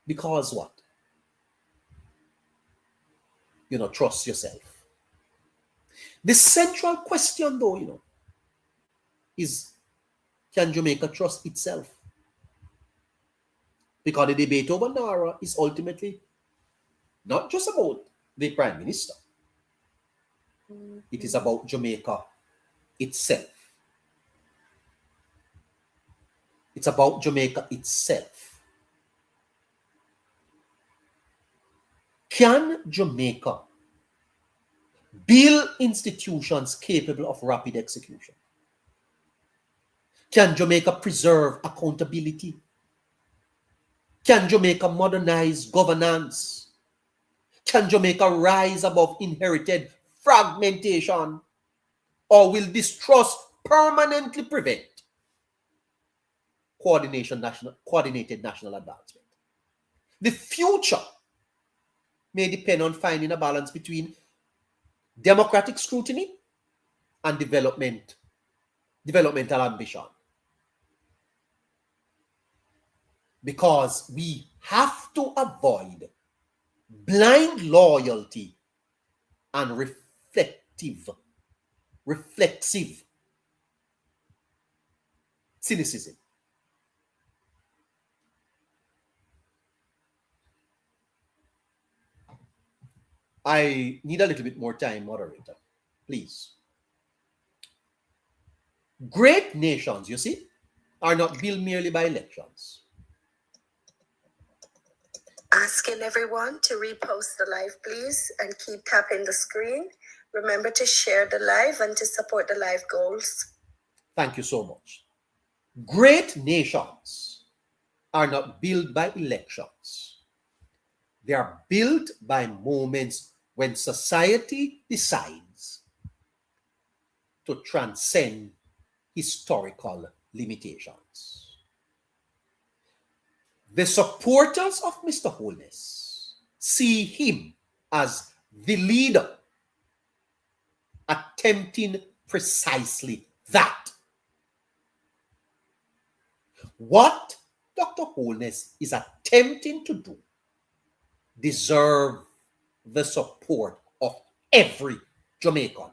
because what? You know, trust yourself. The central question though, is can Jamaica trust itself? Because the debate over NARA is ultimately not just about the Prime Minister. It is about Jamaica itself. It's about Jamaica itself. Can Jamaica build institutions capable of rapid execution? Can Jamaica preserve accountability? Can Jamaica modernize governance? Can Jamaica rise above inherited fragmentation? Or will distrust permanently prevent coordinated national advancement? The future may depend on finding a balance between democratic scrutiny and developmental ambition. Because we have to avoid blind loyalty and reflexive cynicism. I need a little bit more time, moderator, please. Great nations, you see, are not built merely by elections. Asking everyone to repost the live, please, and keep tapping the screen. Remember to share the live and to support the live goals. Thank you so much. Great nations are not built by elections. They are built by moments when society decides to transcend historical limitations. The supporters of Mr. Holness see him as the leader attempting precisely that. What Dr. Holness is attempting to do deserve the support of every Jamaican.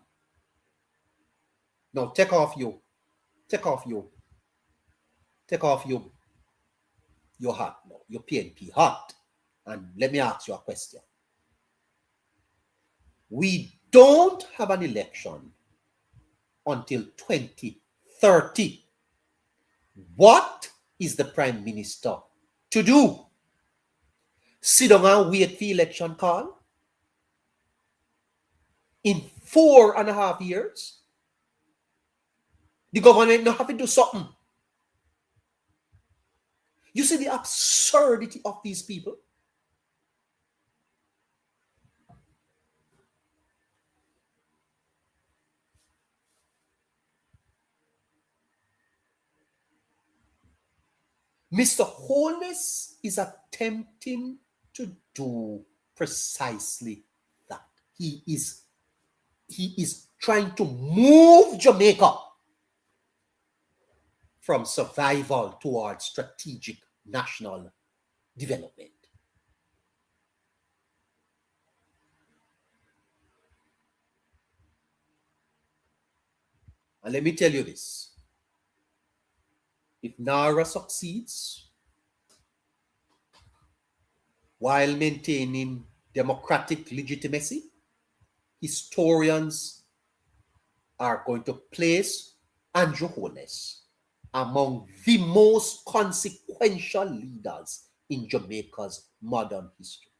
Now take off your hat now, your PNP hat, and let me ask you a question. We don't have an election until 2030. What is the Prime Minister to do? Sit down and wait for election call? In 4.5 years? The government not have to do something. You see the absurdity of these people? Mr. Holness is attempting to do precisely that. He is trying to move Jamaica from survival towards strategic national development. And let me tell you this. If NARRA succeeds while maintaining democratic legitimacy, historians are going to place Andrew Holness among the most consequential leaders in Jamaica's modern history.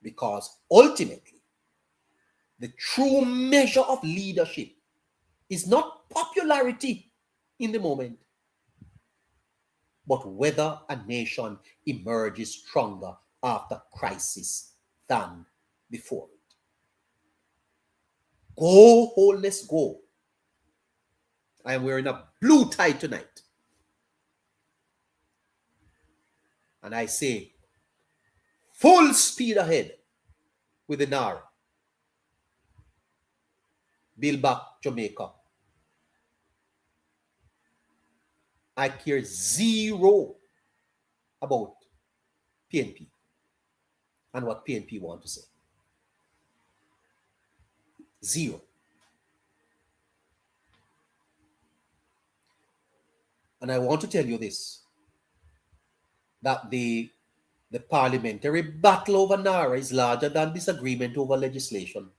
Because ultimately, the true measure of leadership is not popularity in the moment, but whether a nation emerges stronger after crisis than before it. Go, Holness, go. I am wearing a blue tie tonight. And I say, full speed ahead with the NARA. Build back Jamaica. I care zero about PNP and what PNP want to say. Zero. And I want to tell you this, that the parliamentary battle over NARA is larger than disagreement over legislation.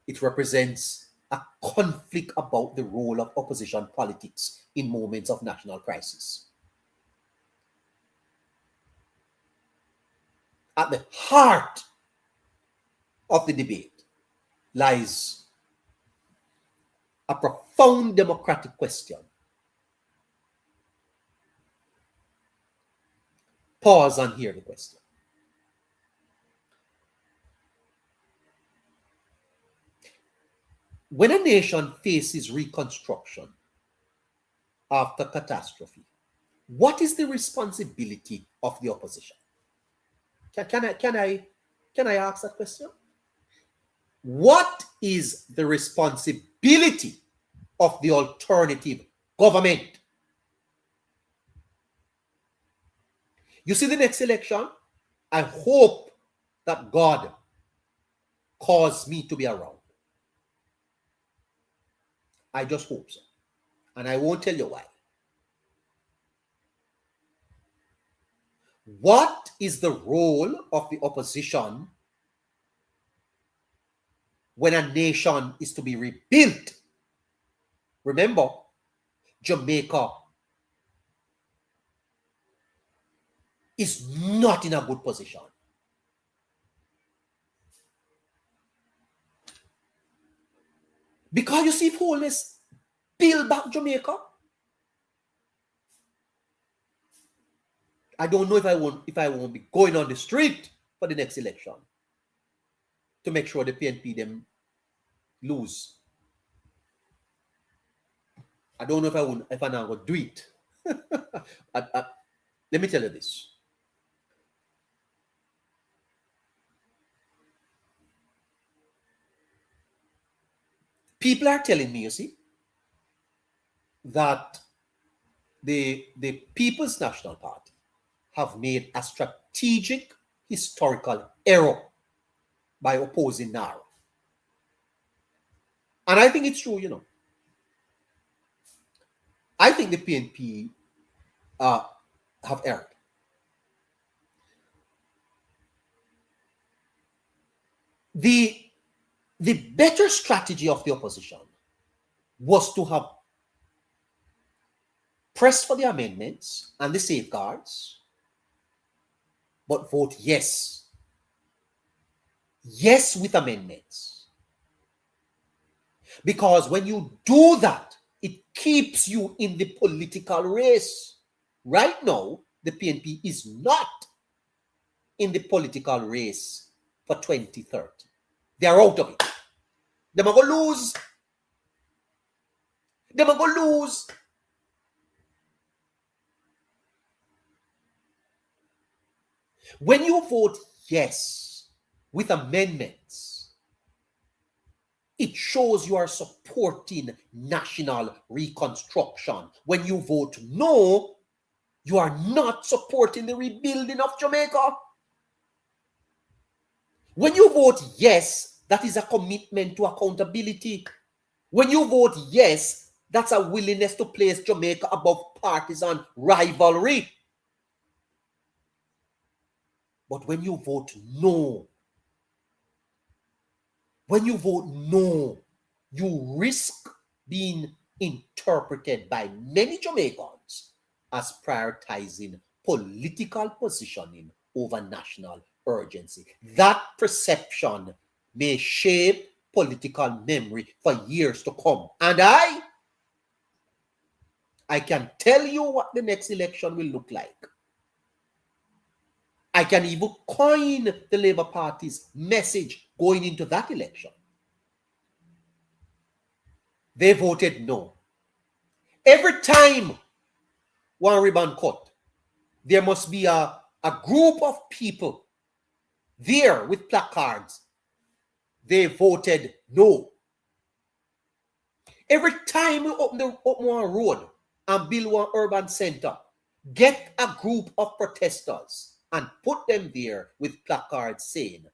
It represents a conflict about the role of opposition politics in moments of national crisis. At the heart of the debate lies a profound democratic question. Pause and hear the question. When a nation faces reconstruction after catastrophe, what is the responsibility of the opposition? Can I ask that question? What is the responsibility of the alternative government? You see the next election? I hope that God caused me to be around. I just hope so. And I won't tell you why. What is the role of the opposition when a nation is to be rebuilt? Remember, Jamaica is not in a good position. Because you see, if Holness build back Jamaica, I don't know if I won't be going on the street for the next election to make sure the PNP them lose. I don't know if I now would do it. Let me tell you this. People are telling me, you see, that the People's National Party have made a strategic historical error by opposing NARA. And I think it's true, you know. I think the PNP have erred. The better strategy of the opposition was to have pressed for the amendments and the safeguards, but vote yes. Yes with amendments. Because when you do that, it keeps you in the political race. Right now, the PNP is not in the political race for 2030. They are out of it. They're going to lose. They're going to lose. When you vote yes with amendments, it shows you are supporting national reconstruction. When you vote no, you are not supporting the rebuilding of Jamaica. When you vote yes, that is a commitment to accountability. When you vote yes, that's a willingness to place Jamaica above partisan rivalry. But when you vote no, you risk being interpreted by many Jamaicans as prioritizing political positioning over national urgency. That perception may shape political memory for years to come. And I can tell you what the next election will look like. I can even coin the Labour Party's message going into that election. They voted no. Every time one ribbon cut, there must be a group of people there with placards. They voted no. Every time we open one road and build one urban center, get a group of protesters and put them there with placards saying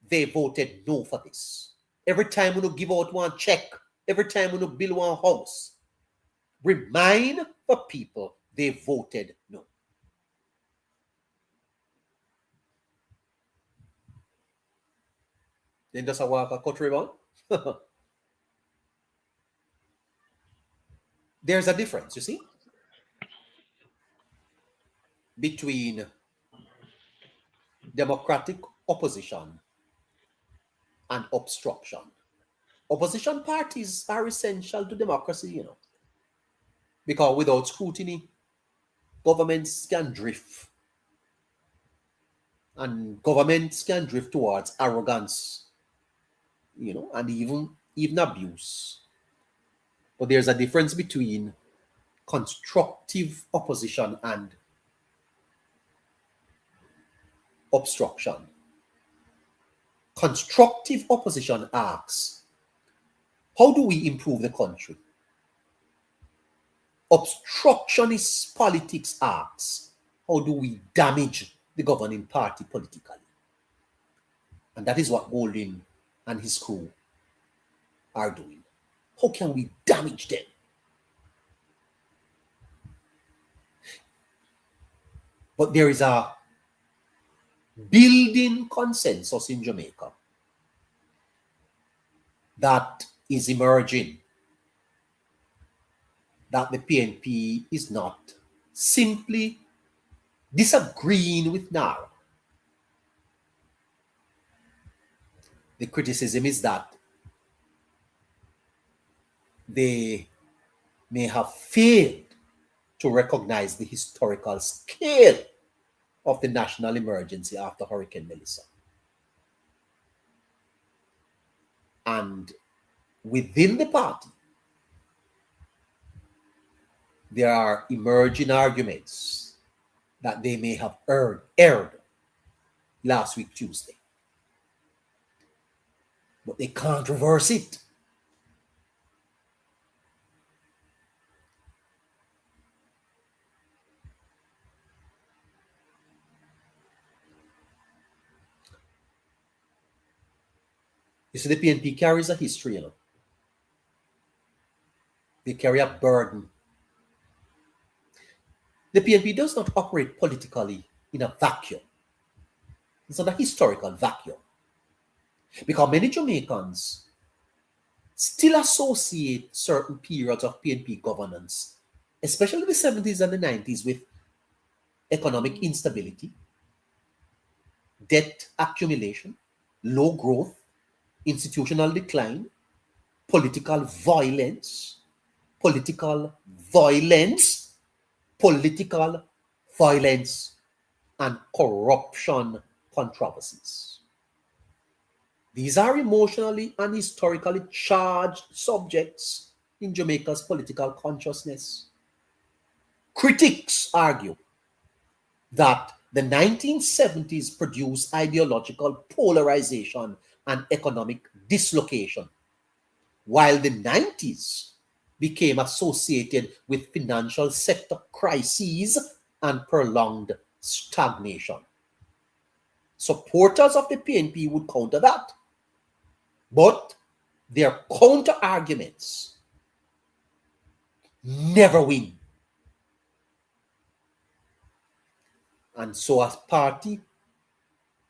they voted no for this. Every time we give out one check, every time we build one house, remind the people they voted no. Then does a work a cut ribbon? There's a difference, you see, between democratic opposition and obstruction. Opposition parties are essential to democracy, you know, because without scrutiny, governments can drift. And governments can drift towards arrogance, you know, and even abuse. But there's a difference between constructive opposition and obstruction. Constructive opposition asks, how do we improve the country? Obstructionist politics asks, how do we damage the governing party politically? And that is what Golding and his crew are doing. How can we damage them? But there is a building consensus in Jamaica that is emerging that the PNP is not simply disagreeing with NARA. The criticism is that they may have failed to recognize the historical scale of the national emergency after Hurricane Melissa. And within the party, there are emerging arguments that they may have erred last week, Tuesday. But they can't reverse it. You see, the PNP carries a history, you know. They carry a burden. The PNP does not operate politically in a vacuum. It's not a historical vacuum. Because many Jamaicans still associate certain periods of PNP governance, especially the 70s and the 90s, with economic instability, debt accumulation, low growth, institutional decline, political violence, and corruption controversies. These are emotionally and historically charged subjects in Jamaica's political consciousness. Critics argue that the 1970s produced ideological polarization and economic dislocation, while the 90s became associated with financial sector crises and prolonged stagnation. Supporters of the PNP would counter that, but their counter arguments never win. And so, as party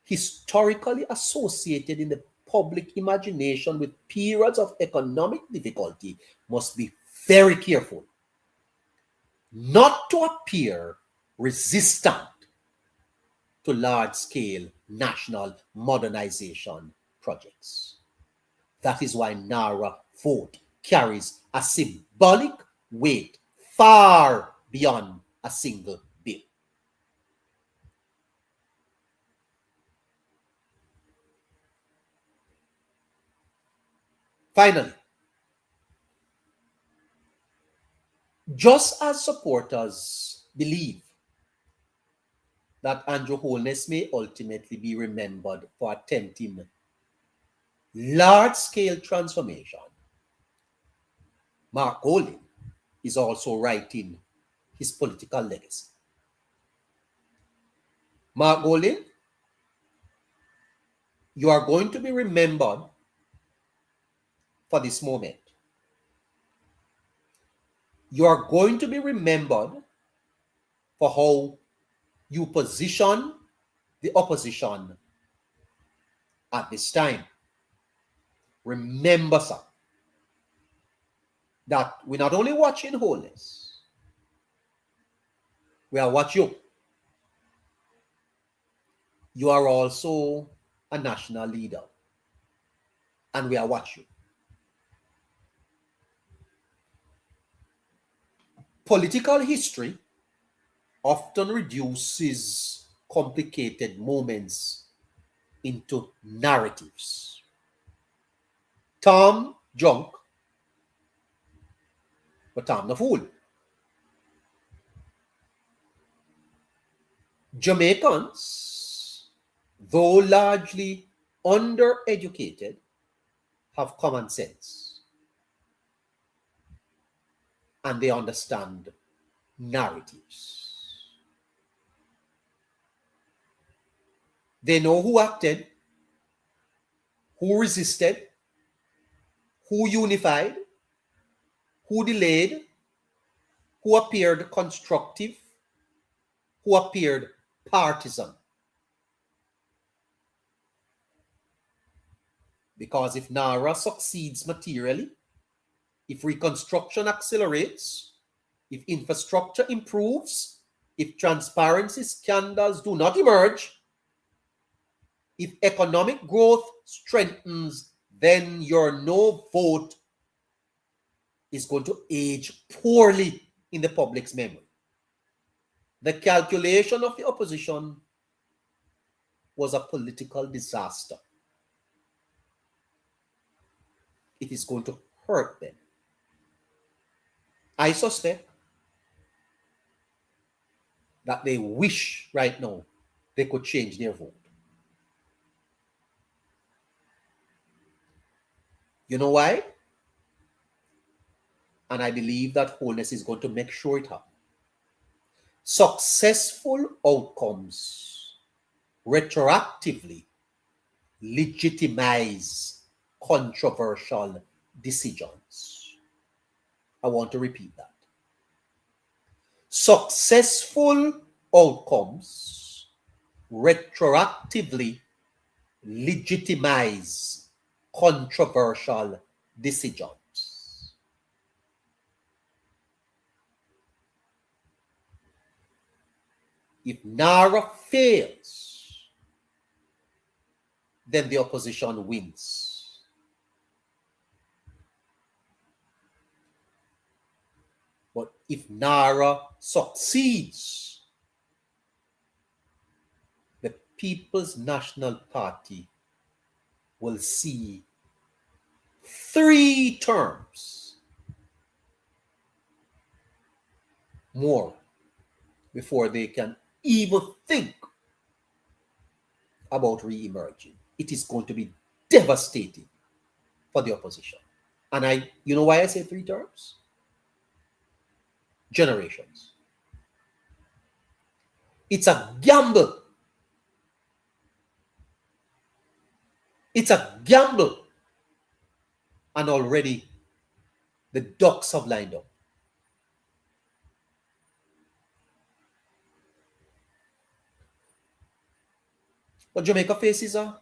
historically associated in the public imagination with periods of economic difficulty, must be very careful not to appear resistant to large-scale national modernization projects. That is why NARRA vote carries a symbolic weight far beyond a single bill. Finally, just as supporters believe that Andrew Holness may ultimately be remembered for attempting large-scale transformation, Mark Golding is also writing his political legacy. Mark Golding, you are going to be remembered for this moment. You are going to be remembered for how you position the opposition at this time. Remember, sir, that we're not only watching Holness, we are watching you. You are also a national leader, and we are watching you. Political history often reduces complicated moments into narratives. Tom drunk, but Tom the fool. Jamaicans, though largely undereducated, have common sense, and they understand narratives. They know who acted, who resisted, who unified, who delayed, who appeared constructive, who appeared partisan. Because if NARA succeeds materially, if Reconstruction accelerates, if infrastructure improves, if transparency scandals do not emerge, if economic growth strengthens, then your no vote is going to age poorly in the public's memory. The calculation of the opposition was a political disaster. It is going to hurt them. I suspect that they wish right now they could change their vote. You know why? And I believe that Holness is going to make sure it happens. Successful outcomes retroactively legitimize controversial decisions. I want to repeat that. Successful outcomes retroactively legitimize controversial decisions. If NARRA fails, then the opposition wins. But if NARRA succeeds, the People's National Party will see 3 terms more before they can even think about re-emerging. It is going to be devastating for the opposition. And you know why I say 3 terms? Generations. It's a gamble. It's a gamble. And already the ducks have lined up. But Jamaica faces a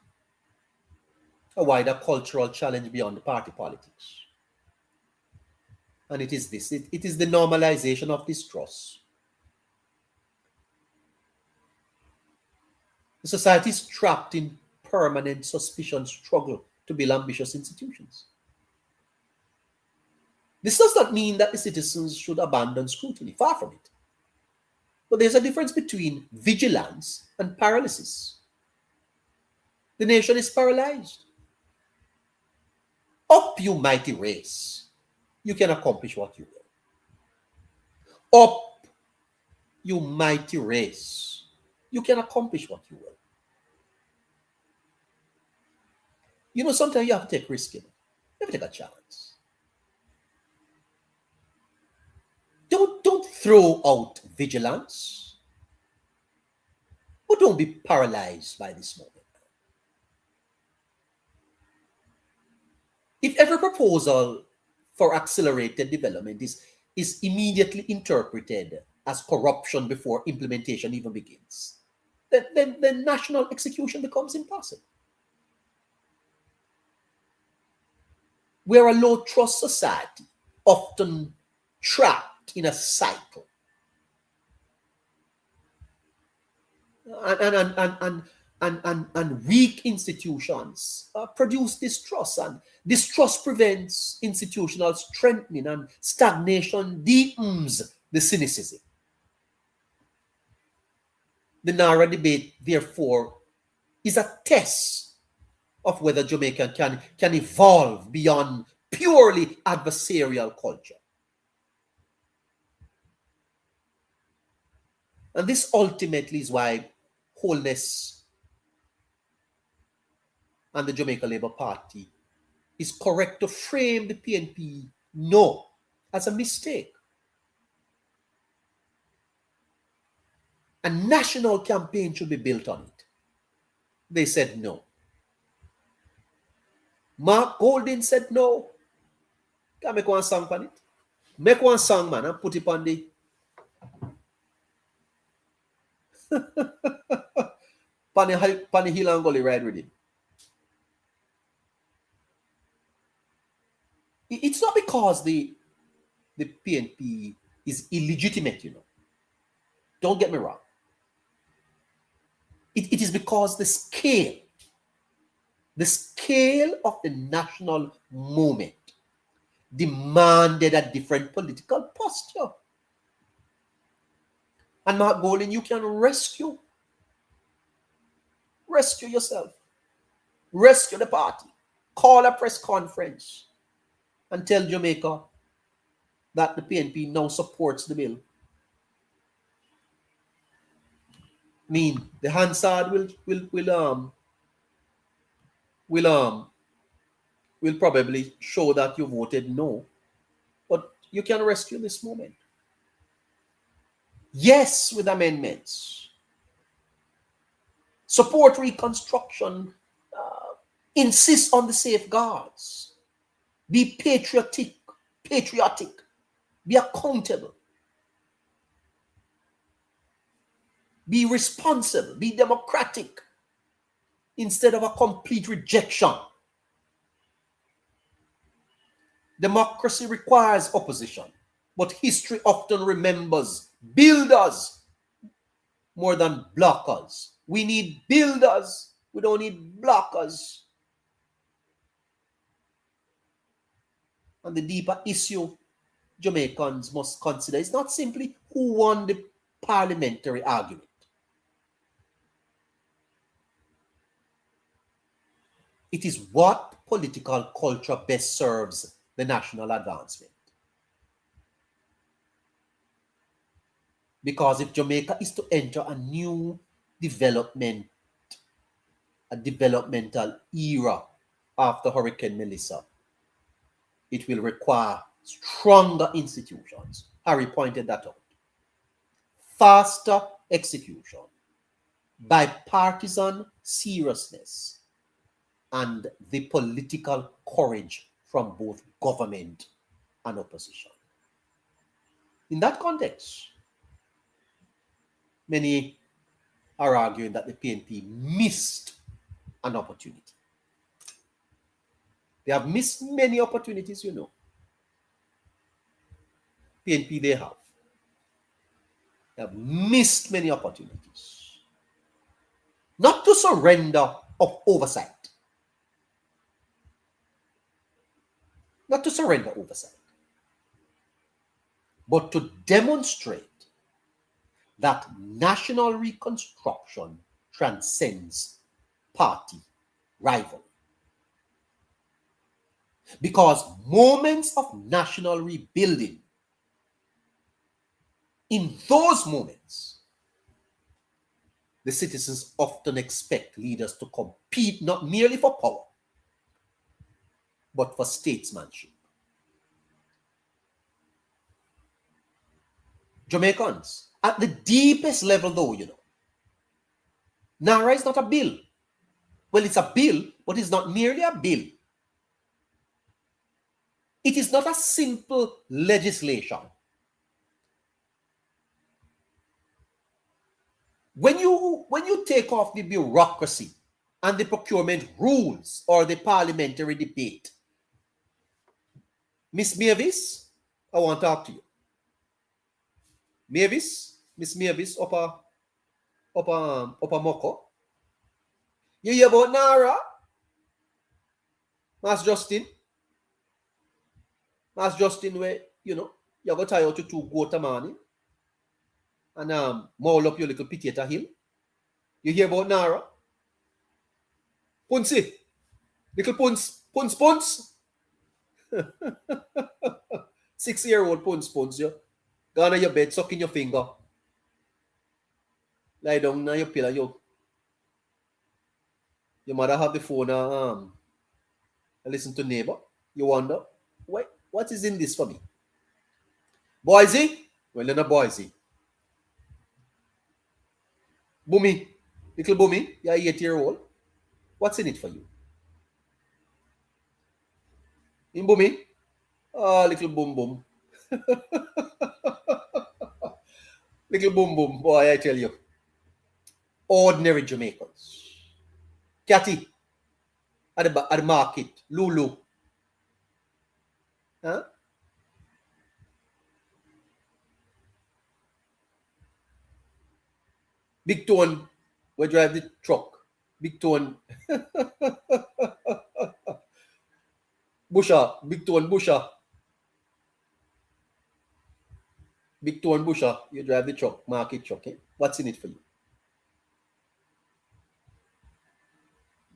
wider cultural challenge beyond party politics. And it is this. It is the normalization of distrust. The society is trapped in permanent suspicion struggle to build ambitious institutions. This does not mean that the citizens should abandon scrutiny. Far from it. But there's a difference between vigilance and paralysis. The nation is paralyzed. Up, you mighty race. You can accomplish what you will. Up, you mighty race. You can accomplish what you will. You know, sometimes you have to take risk. You have to take a chance. Don't throw out vigilance. But don't be paralyzed by this moment. If every proposal for accelerated development is immediately interpreted as corruption before implementation even begins, then national execution becomes impossible. We are a low-trust society, often trapped in a cycle. And weak institutions produce distrust, and distrust prevents institutional strengthening, and stagnation deepens the cynicism. The NARRA debate, therefore, is a test of whether Jamaica can evolve beyond purely adversarial culture. And this ultimately is why Holness and the Jamaica Labour Party is correct to frame the PNP no as a mistake. A national campaign should be built on it. They said no. Mark Golding said no. Can I make one song on it? Make one song, man, and put it on the Pani Hill and Gully ride with him. It's not because the PNP is illegitimate, you know. Don't get me wrong. It is because the scale of the national movement demanded a different political posture. And Mark Golding, you can rescue yourself, rescue the party, call a press conference and tell Jamaica that the PNP now supports the bill. I mean, the Hansard will probably show that you voted no, but you can rescue this moment. Yes, with amendments. Support Reconstruction. Insist on the safeguards. Be patriotic. Be accountable. Be responsible. Be democratic. Instead of a complete rejection. Democracy requires opposition, but history often remembers builders more than blockers. We need builders. We don't need blockers. And the deeper issue Jamaicans must consider is not simply who won the parliamentary argument. It is what political culture best serves the national advancement. Because if Jamaica is to enter a new developmental era after Hurricane Melissa, it will require stronger institutions. Harry pointed that out. Faster execution, bipartisan seriousness, and the political courage from both government and opposition. In that context, many are arguing that the PNP missed an opportunity. They have missed many opportunities, you know. PNP, they have. They have missed many opportunities. Not to surrender of oversight. Not to surrender oversight. But to demonstrate that national reconstruction transcends party rivalry. Because moments of national rebuilding, in those moments, the citizens often expect leaders to compete not merely for power, but for statesmanship. Jamaicans, at the deepest level though, you know, NARRA is not a bill. Well, it's a bill, but it's not merely a bill. It is not a simple legislation. When you take off the bureaucracy and the procurement rules or the parliamentary debate, Miss Mavis, I want to talk to you. Miss Mavis, upper Moko. You hear about NARA? Mass Justin, where, you know, you go tie out your 2 goat a morning and maul up your little potato hill. You hear about NARA? Punsi. Little Puns. 6-year-old Puns, you. Gone on your bed, sucking your finger. Lie down on your pillow, you. Your mother have the phone and listen to neighbor. You wonder, what is in this for me? Boise? Well, you're not Boise. Boomy. Little Boomy, you're 8-year-old. What's in it for you? In Boomy? Ah, little boom. Little boom, boy, I tell you. Ordinary Jamaicans. Catty, at the market, Lulu. Huh? Big Tone, we drive the truck. Big Tone. Busha, Big Tone Busha. Big Tone Busha, you drive the truck, market truck. Eh? What's in it for you?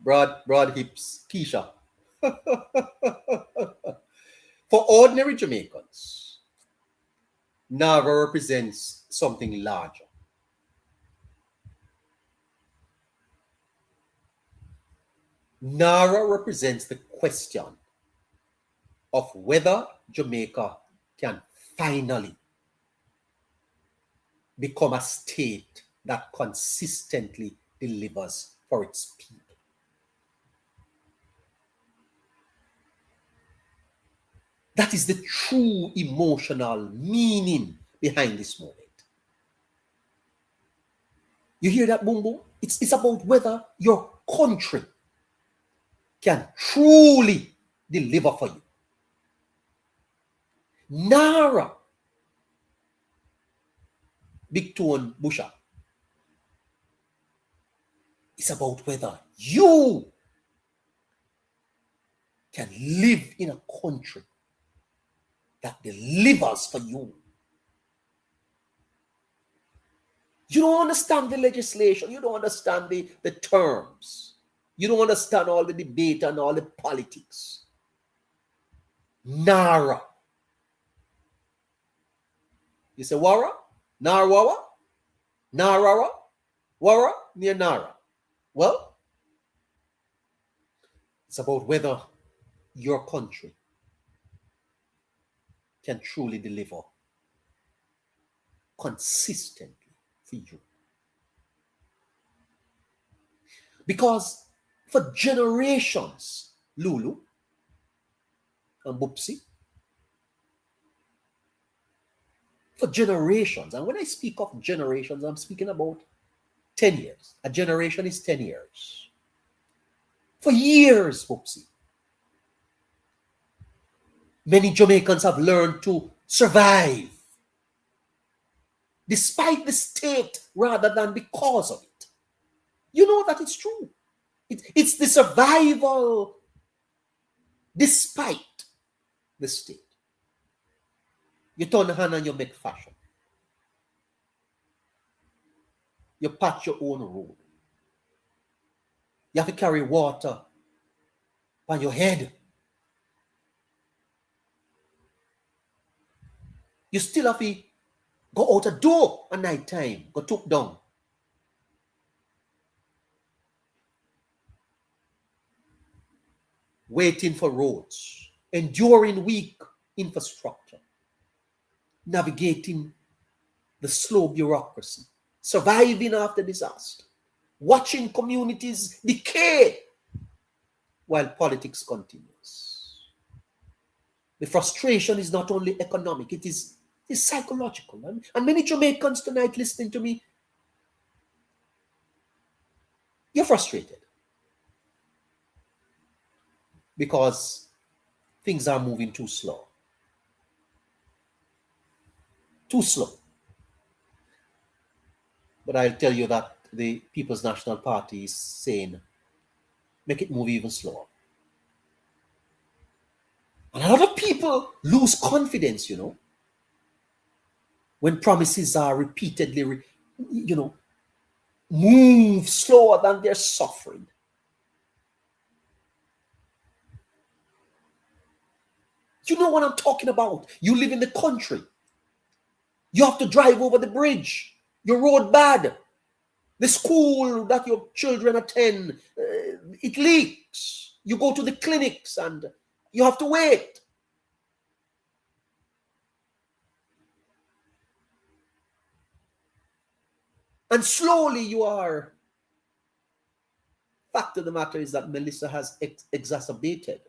Broad hips, Keisha. For ordinary Jamaicans, NARRA represents something larger. NARA represents the question of whether Jamaica can finally become a state that consistently delivers for its people. That is the true emotional meaning behind this moment. You hear that, boom, boom? It's about whether your country can truly deliver for you. NARA, Big Tone Busha, it's about whether you can live in a country that delivers for you. You don't understand the legislation. You don't understand the terms. You don't understand all the debate and all the politics. NARA. You say Wara? NARWAWA? NARRA? Wara? Near NARA. Well, it's about whether your country can truly deliver consistently for you. Because for generations, Lulu and Bupsi, for generations, and when I speak of generations, I'm speaking about 10 years. A generation is 10 years. For years, Bupsi, many Jamaicans have learned to survive despite the state rather than because of it. You know that it's true. It's the survival despite the state. You turn the hand and you make fashion. You patch your own road. You have to carry water on your head. You still have to go out a door at night time, go took down. Waiting for roads, enduring weak infrastructure, navigating the slow bureaucracy, surviving after disaster, watching communities decay while politics continues. The frustration is not only economic, it is psychological. And many Jamaicans tonight listening to me, you're frustrated because things are moving too slow. Too slow. But I'll tell you that the People's National Party is saying, make it move even slower. And a lot of people lose confidence, when promises are repeatedly, move slower than they're suffering. You know what I'm talking about. You live in the country. You have to drive over the bridge. Your road bad. The school that your children attend, it leaks. You go to the clinics and you have to wait. And slowly you are. Fact of the matter is that Melissa has exacerbated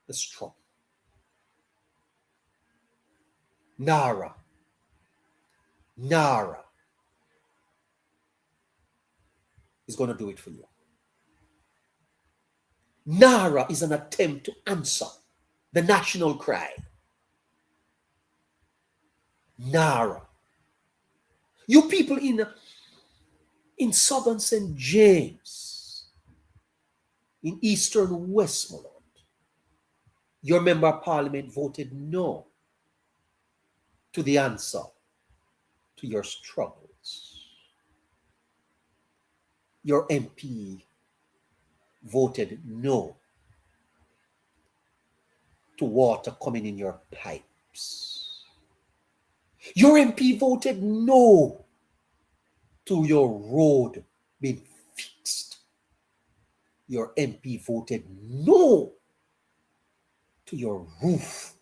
the struggle. NARA is going to do it for you. NARA is an attempt to answer the national cry. NARA. You people in southern St. James, in eastern Westmoreland, your member of parliament voted no to the answer to your struggles. Your MP voted no to water coming in your pipes. Your MP voted no to your road being fixed. Your MP voted no to your roof.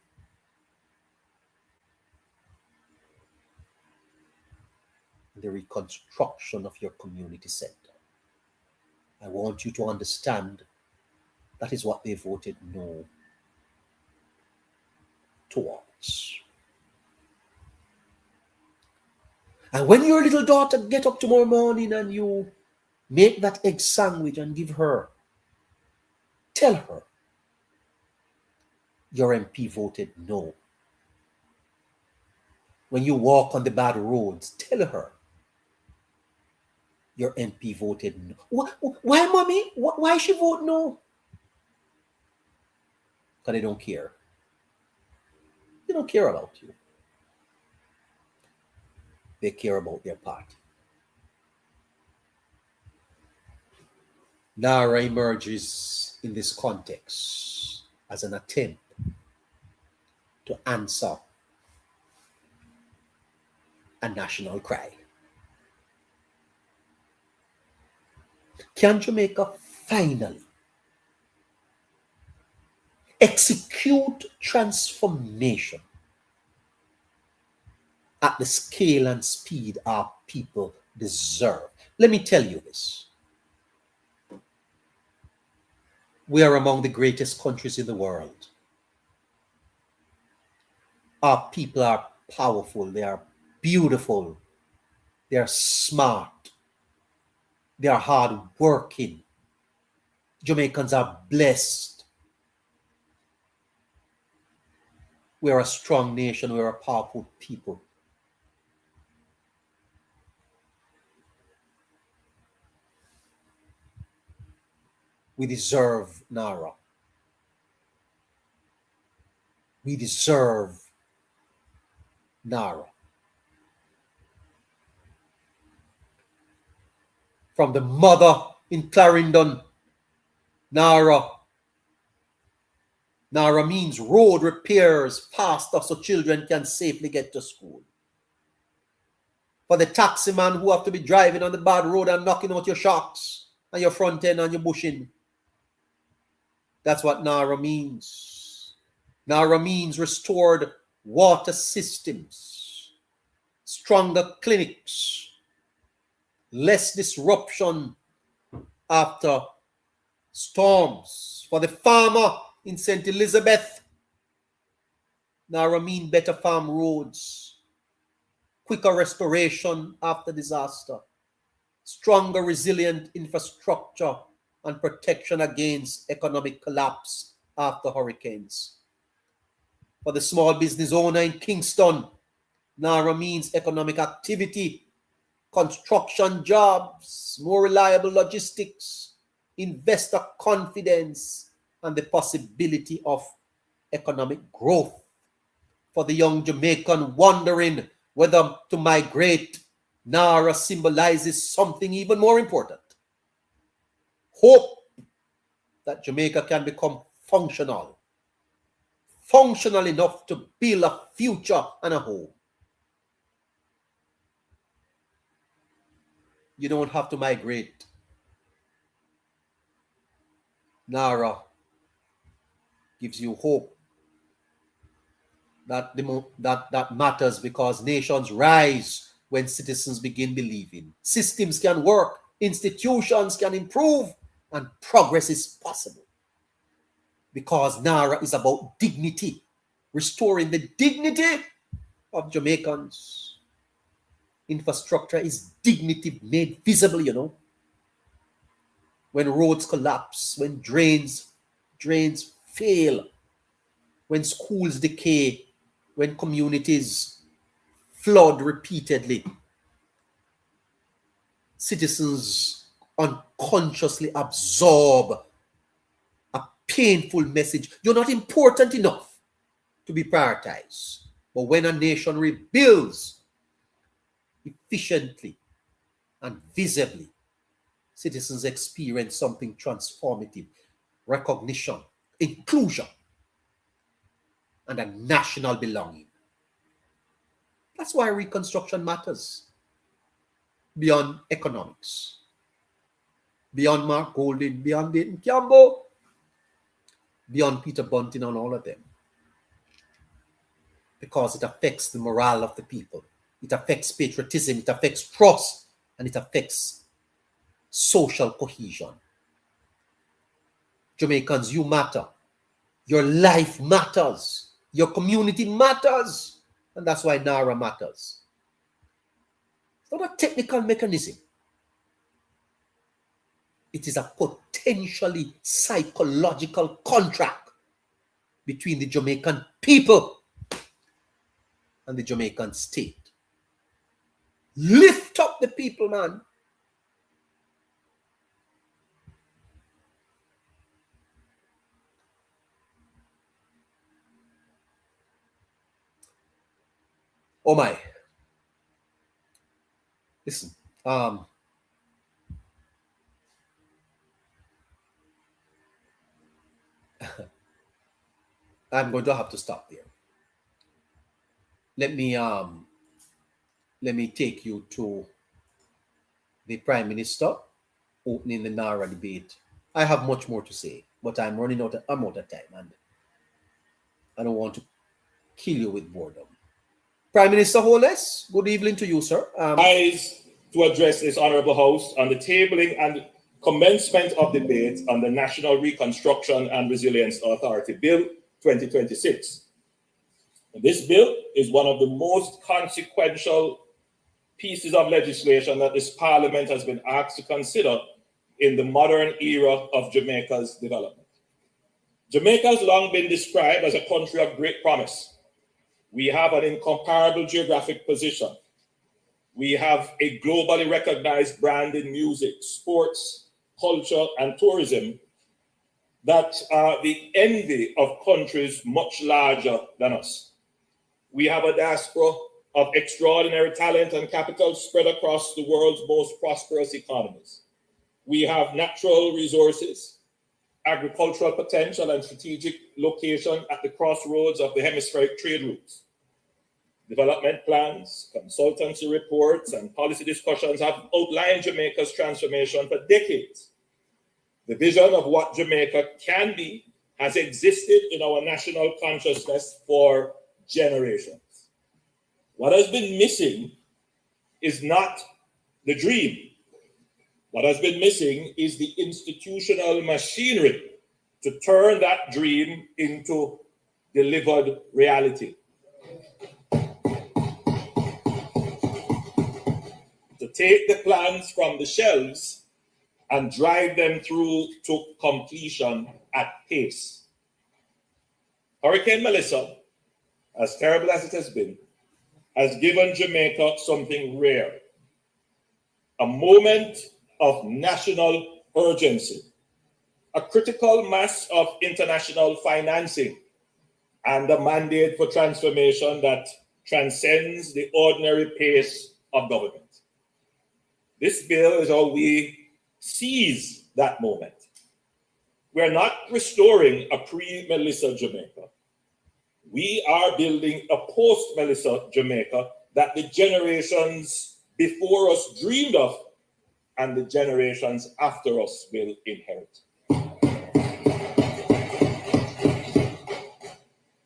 The reconstruction of your community center. I want you to understand that is what they voted no towards. And when your little daughter get up tomorrow morning and you make that egg sandwich and give her, tell her your MP voted no. When you walk on the bad roads, tell her your MP voted no. Why, mommy? Why she vote no? Because they don't care. They don't care about you. They care about their party. NARA emerges in this context as an attempt to answer a national cry. Can Jamaica finally execute transformation at the scale and speed our people deserve? Let me tell you this. We are among the greatest countries in the world. Our people are powerful, they are beautiful, they are smart, they are hardworking. Jamaicans are blessed. We are a strong nation, we are a powerful people. We deserve NARA. We deserve NARA. From the mother in Clarendon, NARA. NARA means road repairs faster so children can safely get to school. For the taxi man who have to be driving on the bad road and knocking out your shocks and your front end and your bushing. That's what NARA means. NARA means restored water systems, stronger clinics, less disruption after storms. For the farmer in St. Elizabeth, NARA means better farm roads, quicker restoration after disaster, stronger resilient infrastructure and protection against economic collapse after hurricanes. For the small business owner in Kingston, NARA means economic activity, construction jobs, more reliable logistics, investor confidence, and the possibility of economic growth. For the young Jamaican wondering whether to migrate, NARA symbolizes something even more important. Hope that Jamaica can become functional enough to build a future and a home. You don't have to migrate. NARA gives you hope that matters, because nations rise when citizens begin believing. Systems can work, institutions can improve, and progress is possible. Because NARA is about dignity, restoring the dignity of Jamaicans. Infrastructure is dignity made visible, you know. When roads collapse, when drains fail, when schools decay, when communities flood repeatedly, citizens unconsciously absorb a painful message. You're not important enough to be prioritized. But when a nation rebuilds efficiently and visibly, citizens experience something transformative: recognition, inclusion, and a national belonging. That's why Reconstruction matters beyond economics. beyond Mark Golding, beyond Dayton Campbell, beyond Peter Bunting and all of them. Because it affects the morale of the people. It affects patriotism, it affects trust, and it affects social cohesion. Jamaicans, you matter. Your life matters. Your community matters. And that's why NARA matters. It's not a technical mechanism. It is a potentially psychological contract between the Jamaican people and the Jamaican state. Lift up the people, man. Oh my. Listen, I'm going to have to stop there. Let me take you to the Prime Minister opening the NARRA debate. I have much more to say, but I'm out of time, and I don't want to kill you with boredom. Prime Minister Holness, good evening to you, sir. To address this honourable House on the tabling and commencement of debate on the National Reconstruction and Resilience Authority Bill 2026. This bill is one of the most consequential pieces of legislation that this Parliament has been asked to consider in the modern era of Jamaica's development. Jamaica has long been described as a country of great promise. We have an incomparable geographic position. We have a globally recognized brand in music, sports, culture, and tourism that are the envy of countries much larger than us. We have a diaspora of extraordinary talent and capital spread across the world's most prosperous economies. We have natural resources, agricultural potential, and strategic location at the crossroads of the hemispheric trade routes. Development plans, consultancy reports, and policy discussions have outlined Jamaica's transformation for decades. The vision of what Jamaica can be has existed in our national consciousness for generations. What has been missing is not the dream. What has been missing is the institutional machinery to turn that dream into delivered reality. To take the plans from the shelves and drive them through to completion at pace. Hurricane Melissa, as terrible as it has been, has given Jamaica something rare, a moment of national urgency, a critical mass of international financing, and a mandate for transformation that transcends the ordinary pace of government. This bill is how we seize that moment. We're not restoring a pre-Melissa Jamaica. We are building a post-Melissa Jamaica that the generations before us dreamed of and the generations after us will inherit.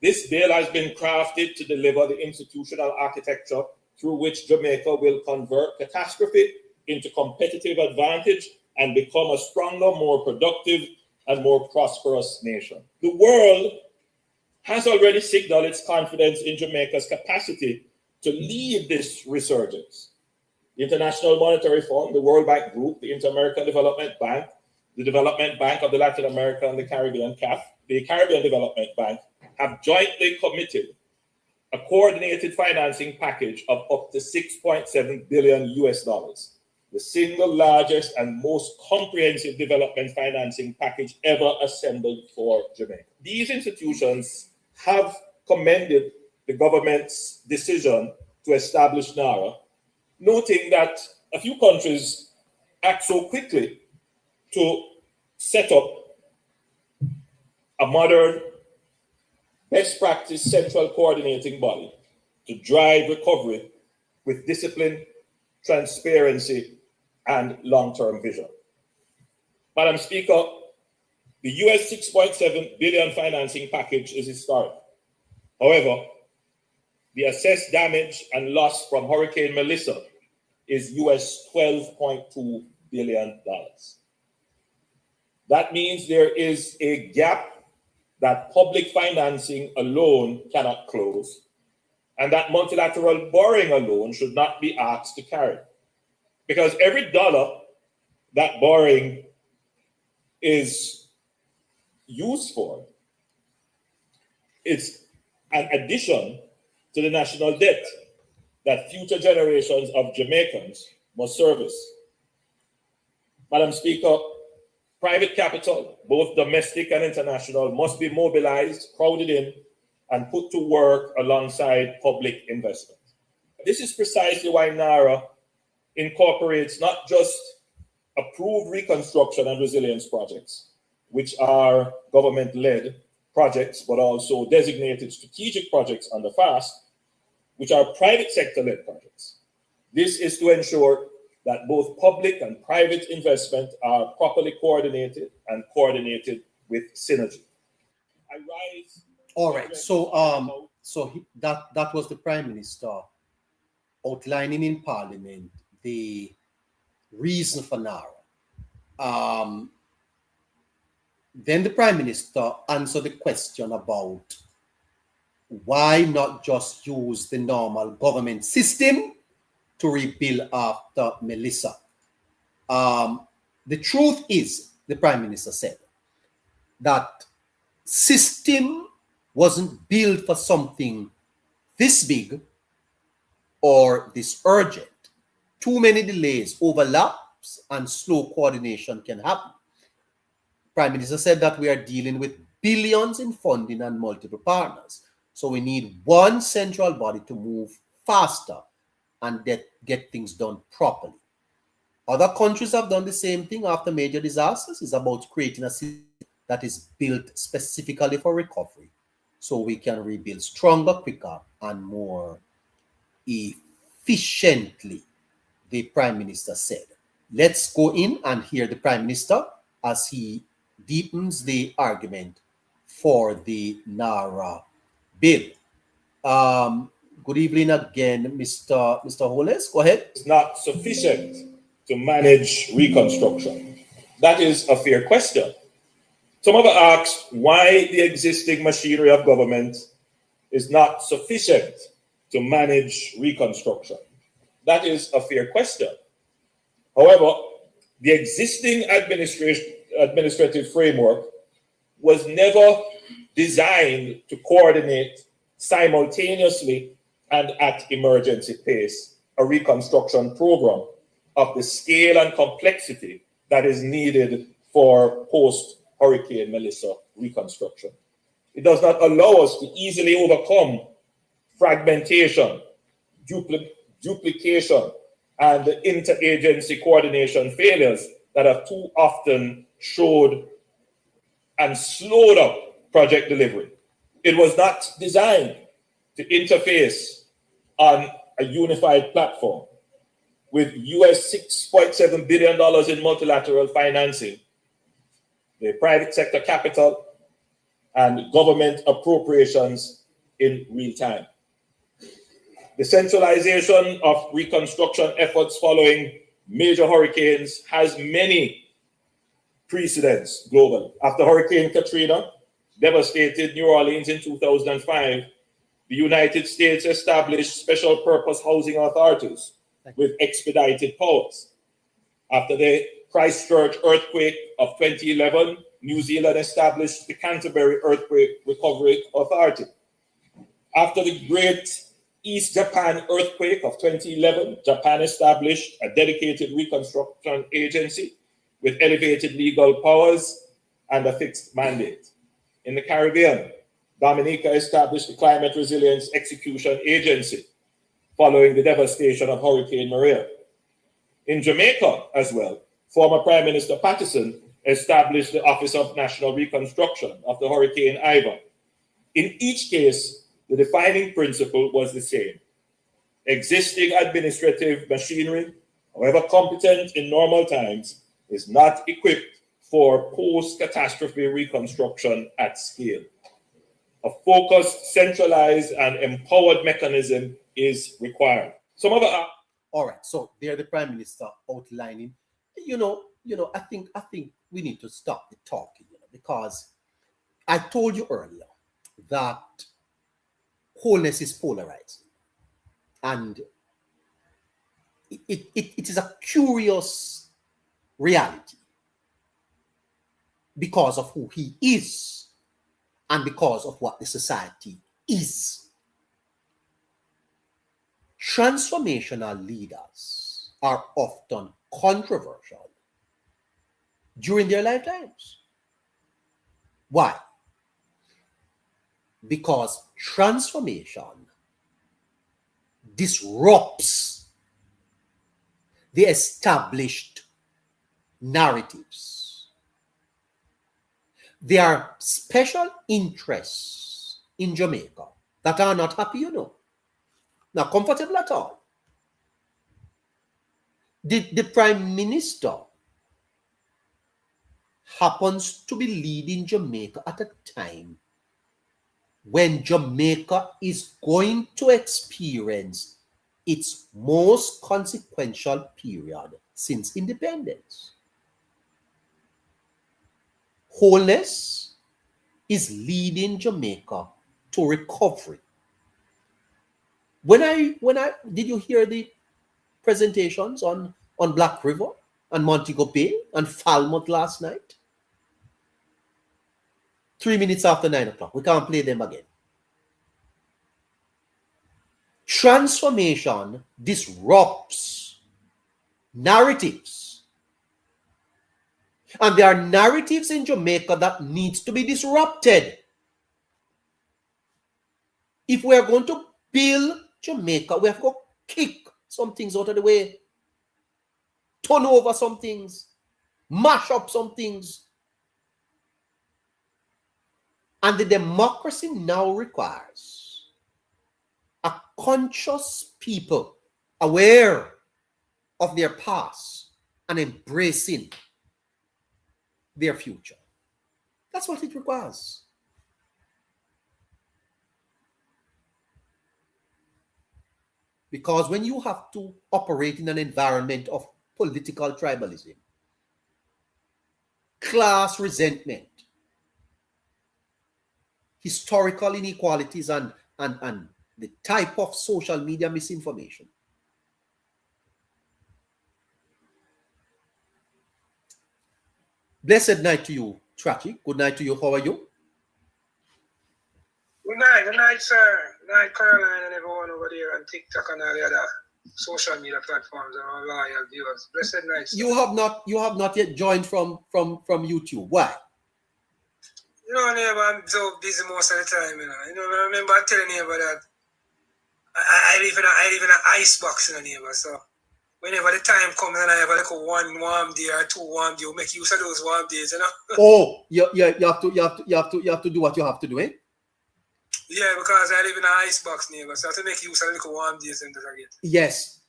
This bill has been crafted to deliver the institutional architecture through which Jamaica will convert catastrophe into competitive advantage and become a stronger, more productive, and more prosperous nation. The world has already signaled its confidence in Jamaica's capacity to lead this resurgence. The International Monetary Fund, the World Bank Group, the Inter-American Development Bank, the Development Bank of the Latin America and the Caribbean, CAF, the Caribbean Development Bank, have jointly committed a coordinated financing package of up to $6.7 billion US, the single largest and most comprehensive development financing package ever assembled for Jamaica. These institutions have commended the government's decision to establish NARA, noting that a few countries act so quickly to set up a modern, best practice central coordinating body to drive recovery with discipline, transparency, and long-term vision. Madam Speaker, the US $6.7 billion financing package is historic. However, the assessed damage and loss from Hurricane Melissa is US $12.2 billion. That means there is a gap that public financing alone cannot close, and that multilateral borrowing alone should not be asked to carry. Because every dollar that borrowing is used for, it's an addition to the national debt that future generations of Jamaicans must service. Madam Speaker, private capital, both domestic and international, must be mobilized, crowded in, and put to work alongside public investment. This is precisely why NARA incorporates not just approved reconstruction and resilience projects, which are government-led projects, but also designated strategic projects under FAST, which are private sector-led projects. This is to ensure that both public and private investment are properly coordinated and coordinated with synergy. I rise. All right. That was the Prime Minister outlining in Parliament the reason for NARA. Then the Prime Minister answered the question about why not just use the normal government system to rebuild after Melissa. The truth is, the Prime Minister said, that system wasn't built for something this big or this urgent. Too many delays, overlaps, and slow coordination can happen. Prime Minister said that we are dealing with billions in funding and multiple partners. So we need one central body to move faster and get things done properly. Other countries have done the same thing after major disasters. It's about creating a system that is built specifically for recovery so we can rebuild stronger, quicker, and more efficiently, the Prime Minister said. Let's go in and hear the Prime Minister as he deepens the argument for the NaRRA Bill. Good evening again, Mr. Holness. Go ahead. It's not sufficient to manage reconstruction. That is a fair question. Some have asked why the existing machinery of government is not sufficient to manage reconstruction. That is a fair question. However, the existing administrative framework was never designed to coordinate simultaneously and at emergency pace a reconstruction program of the scale and complexity that is needed for post-Hurricane Melissa reconstruction. It does not allow us to easily overcome fragmentation, duplication, and the interagency coordination failures that have too often showed and slowed up project delivery. It was not designed to interface on a unified platform. With US $6.7 billion in multilateral financing, the private sector capital, and government appropriations in real time. The centralization of reconstruction efforts following major hurricanes has many precedents globally. After Hurricane Katrina devastated New Orleans in 2005, the United States established special purpose housing authorities with expedited powers. After the Christchurch earthquake of 2011, New Zealand established the Canterbury Earthquake Recovery Authority. After the Great East Japan earthquake of 2011, Japan established a dedicated reconstruction agency with elevated legal powers and a fixed mandate. In the Caribbean, Dominica established the Climate Resilience Execution Agency following the devastation of Hurricane Maria. In Jamaica as well, former Prime Minister Patterson established the Office of National Reconstruction after Hurricane Ivan. In each case, the defining principle was the same. Existing administrative machinery, however competent in normal times, is not equipped for post-catastrophe reconstruction at scale. A focused, centralized, and empowered mechanism is required. Some of the all right, so there the Prime Minister outlining, I think we need to stop the talking, because I told you earlier that Holness is polarizing, and it is a curious reality because of who he is and because of what the society is. Transformational leaders are often controversial during their lifetimes. Why? Because transformation disrupts the established narratives. There are special interests in Jamaica that are not happy, not comfortable at all. The Prime Minister happens to be leading Jamaica at a time when Jamaica is going to experience its most consequential period since independence. Holness is leading Jamaica to recovery. When I did you hear the presentations on Black River and Montego Bay and Falmouth last night? 3 minutes after 9 o'clock. We can't play them again. Transformation disrupts narratives. And there are narratives in Jamaica that needs to be disrupted. If we are going to build Jamaica, we have to kick some things out of the way, turn over some things, mash up some things. And the democracy now requires a conscious people aware of their past and embracing their future. That's what it requires. Because when you have to operate in an environment of political tribalism, class resentment, historical inequalities, and the type of social media misinformation, blessed night to you, Trachi. Good night to you. How are you? Good night, sir. Good night, Caroline, and everyone over there on TikTok and all the other social media platforms and our loyal viewers. Blessed night, sir. You have not yet joined from YouTube. Why? Neighbor, I'm so busy most of the time, I remember telling you about that. I live in an ice box, neighbor. So whenever the time comes and I have like one warm day or two warm days, make use of those warm days, Oh, you have to do what you have to do, eh? Yeah, because I live in an ice box, neighbor, so I have to make use of little warm days and that I get. Yes.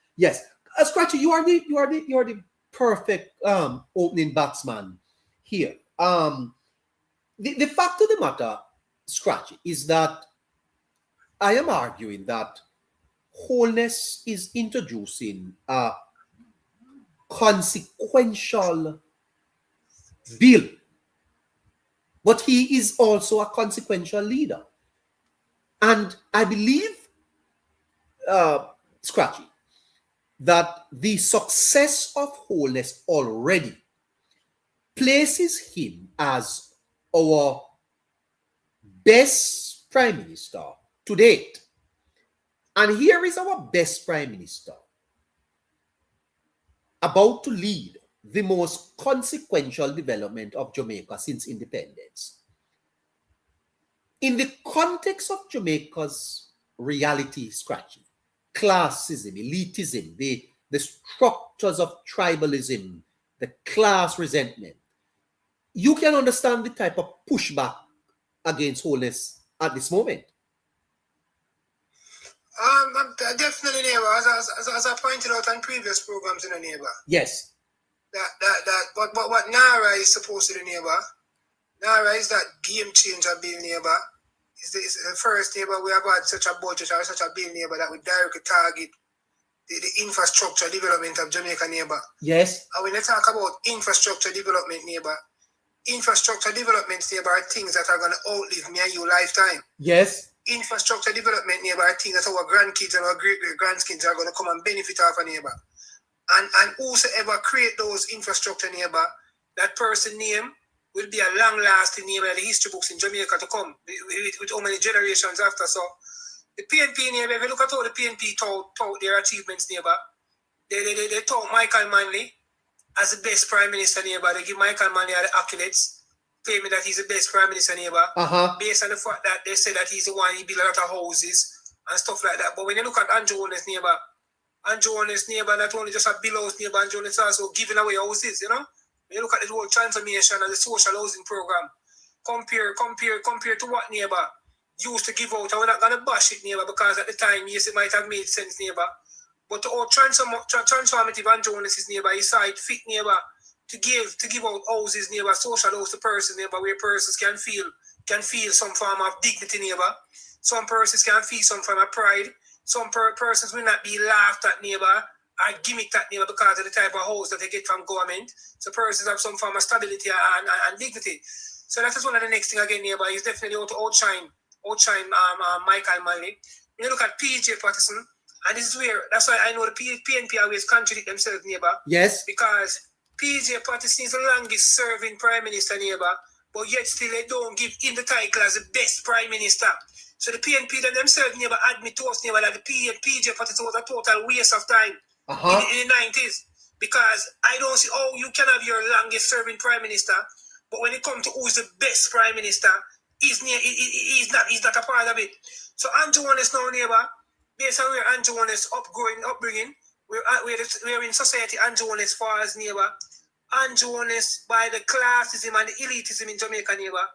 Scratchy, you are the perfect opening batsman here. The fact of the matter, Scratchy, is that I am arguing that Holness is introducing a consequential bill, but he is also a consequential leader. And I believe, Scratchy, that the success of Holness already places him as our best Prime Minister to date. And here is our best Prime Minister about to lead the most consequential development of Jamaica since independence. In the context of Jamaica's reality, Scratchy, classism, elitism, the structures of tribalism, the class resentment, you can understand the type of pushback against Holness at this moment. Definitely, neighbor, as I pointed out on previous programs in the neighbor. Yes. what NARA is supposed to do, neighbor. NARA is that game changer bill, neighbor. It's the first, neighbor, we have had such a budget or such a bill, neighbor, that we directly target the infrastructure development of Jamaica, neighbor. Yes. And when they talk about infrastructure development, neighbor, infrastructure development, neighbor, are things that are going to outlive me and you lifetime. Yes. Infrastructure development, neighbor, are things that our grandkids and our great-great-grandkids are going to come and benefit off, neighbor. And whosoever create those infrastructure, neighbor, that person name will be a long-lasting name in the history books in Jamaica to come with how many generations after. So the PNP, neighbor, if you look at all the PNP tout their achievements, neighbor, they tout Michael Manley as the best prime minister, neighbor. They give Michael Manley the accolades, claiming that he's the best prime minister, neighbor, based on the fact that they say that he's the one, he built a lot of houses and stuff like that. But when you look at Andrew Holness, neighbor, Andrew Holness, neighbor, not only just a bill house, neighbor, Andrew Holness also giving away houses, you know. When you look at the whole transformation of the social housing program, compare to what, neighbor, used to give out. And we're not going to bash it, neighbor, because at the time, yes, it might have made sense, neighbor. But to all transformative Andrew Holness, neighbor, he saw it fit, neighbor, to give out houses, neighbor, social house to persons, neighbor, where persons can feel some form of dignity, neighbor. Some persons can feel some form of pride. Some persons will not be laughed at, neighbor, or gimmicked at, neighbor, because of the type of house that they get from government. So persons have some form of stability and dignity. So that is one of the next thing again, neighbor, is definitely how to outshine Michael Manley. When you look at PJ Patterson, and this is where, that's why I know the PNP always contradict themselves, neighbor. Yes. Because PJ Patterson is the longest serving prime minister, neighbor, but yet still they don't give him the title as the best prime minister. So the PNP themselves never admit to us, neighbor, that the PJ Patterson was a total waste of time in the 90s. Because I don't see how you can have your longest serving prime minister, but when it comes to who's the best prime minister, he's not a part of it. So Andrew Holness now, neighbor, based on where Andrew Holness upbringing, we're in society, Andrew Holness far as neighbor. Andrew Holness by the classism and the elitism in Jamaica, neighbor.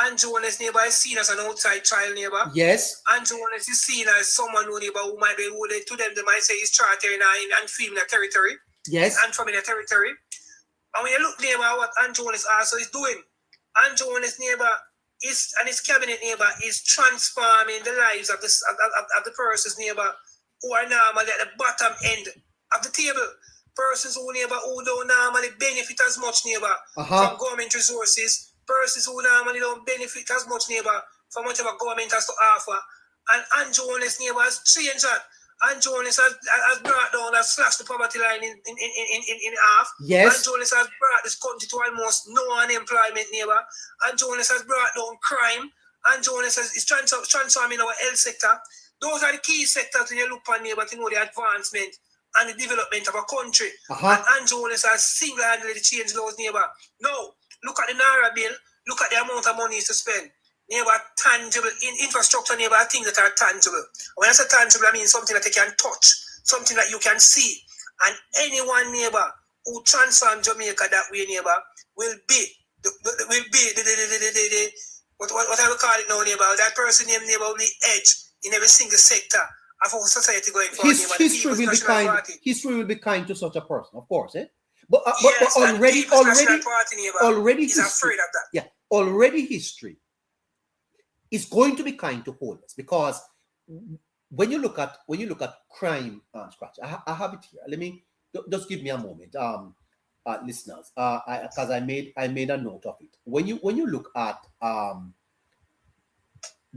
Andrew Holness, neighbor, is seen as an outside child, neighbor. Yes. Andrew Holness is seen as someone who, neighbor, who might be, to them, they might say he's chartering and filming a territory. Yes. And from in a territory. And when you look, neighbor, what Andrew Holness also is doing, Andrew Holness, neighbor, and his cabinet, neighbor, is transforming the lives of the persons, neighbor, who are normally at the bottom end of the table. Persons who, neighbor, who don't normally benefit as much, neighbor, from government resources. Persons who normally don't benefit as much, neighbor, from whatever government has to offer. And Andrew Holness, neighbor, has changed that. Andrew Holness has brought down, has slashed the poverty line in half. Yes. Andrew Holness has brought this country to almost no unemployment, neighbor. Andrew Holness has brought down crime. Andrew Holness is transforming our health sector. Those are the key sectors when you look on, neighbor, to know the advancement and the development of a country. And Andrew Holness has single-handedly changed those, neighbor. Now, look at the NaRRA Bill. Look at the amount of money to spend. Neighbor, tangible infrastructure, neighbor, things that are tangible. When I say tangible, I mean something that you can touch, something that you can see. And anyone, neighbor, who transform Jamaica that way, neighbor, will be what I will call it now, neighbor. That person named, neighbor, will be edge in every single sector of our society going forward. History will be kind to such a person, of course, eh? But already he's afraid of that. Yeah, already history is going to be kind to Holness, because when you look at crime, Scratch, I have it here. Let me just give me a moment, listeners, because I made a note of it. When you look at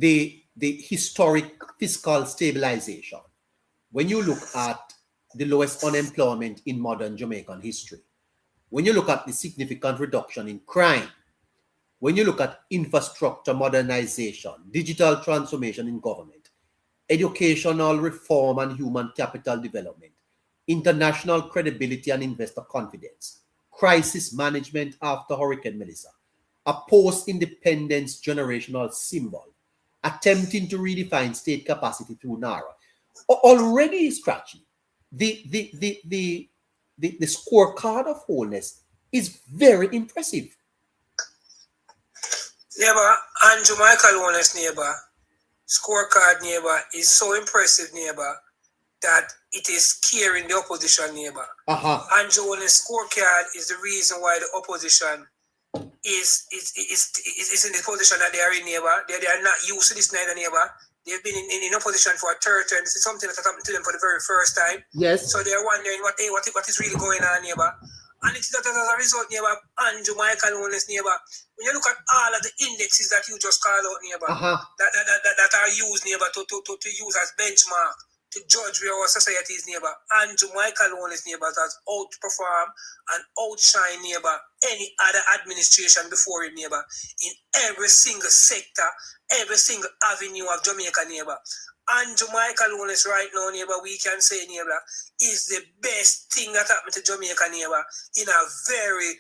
the historic fiscal stabilization, when you look at the lowest unemployment in modern Jamaican history, when you look at the significant reduction in crime, when you look at infrastructure modernization, digital transformation in government, educational reform and human capital development, international credibility and investor confidence, crisis management after Hurricane Melissa, a post-independence generational symbol, attempting to redefine state capacity through NARA, already Scratchy. The scorecard of Holness is very impressive. Neighbor, Andrew Michael Holness, neighbor, scorecard, neighbor, is so impressive, neighbor, that it is scaring the opposition neighbor. Andrew Holness' scorecard is the reason why the opposition is in the position that they are in, neighbor. They are not used to this neither, neighbor. They've been in opposition for a third term. This is something that has happened to them for the very first time. Yes. So they're wondering what is really going on, neighbor. And it's that as a result, neighbor, Andrew Michael Holness, neighbor, when you look at all of the indexes that you just called out, neighbor, that are used, neighbor, to use as benchmark to judge where our society is, neighbor, Andrew Michael Holness, neighbor, has outperformed and outshine, neighbor, any other administration before him, neighbor, in every single sector, every single avenue of Jamaica, neighbor. Andrew Michael Holness right now, neighbor, we can say, neighbor, is the best thing that happened to Jamaica, neighbor, in a very,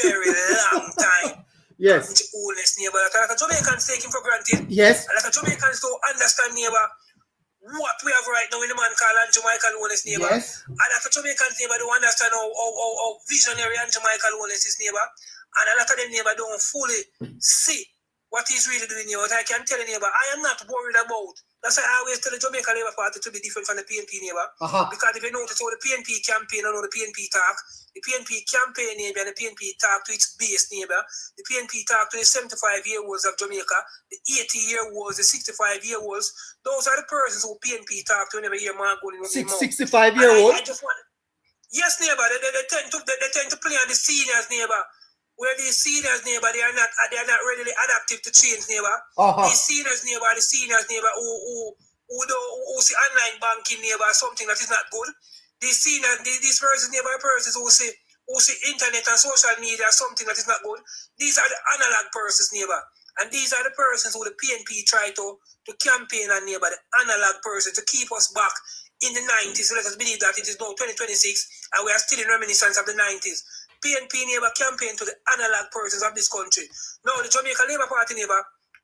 very long time. Yes. Holness, neighbor, that Jamaicans take him for granted. Yes. And that Jamaicans don't understand, neighbor, what we have right now in the man called Andrew Michael Holness, neighbor. Yes. And that Jamaicans, neighbor, don't understand how visionary Andrew Michael Holness is, neighbor. And a lot of them, neighbor, don't fully see what he's really doing, neighbor. I can tell you, neighbor, I am not worried about. That's why I always tell the Jamaica Labour Party to be different from the PNP, neighbor. Because if you notice how the PNP campaign and how the PNP talk, the PNP campaign, neighbor, and the PNP talk to its base, neighbor. The PNP talk to the 75-year-olds of Jamaica, the 80-year-olds, the 65-year-olds. Those are the persons who PNP talk to whenever you hear Mark going in the mouth. 65-year-olds? I just want. Yes, neighbor. They tend to play on the seniors, neighbor. Where these seniors, neighbor, they are not readily adaptive to change, neighbor. These seniors, neighbor, who see online banking, neighbor, something that is not good. These seniors, these persons, neighbor, persons who see internet and social media, something that is not good. These are the analog persons, neighbor. And these are the persons who the PNP try to campaign on, neighbor, the analog person, to keep us back in the 90s. Let us believe that it is now 2026 and we are still in reminiscence of the 90s. PNP neighbor campaign to the analog persons of this country. Now, the Jamaica Labour Party neighbor,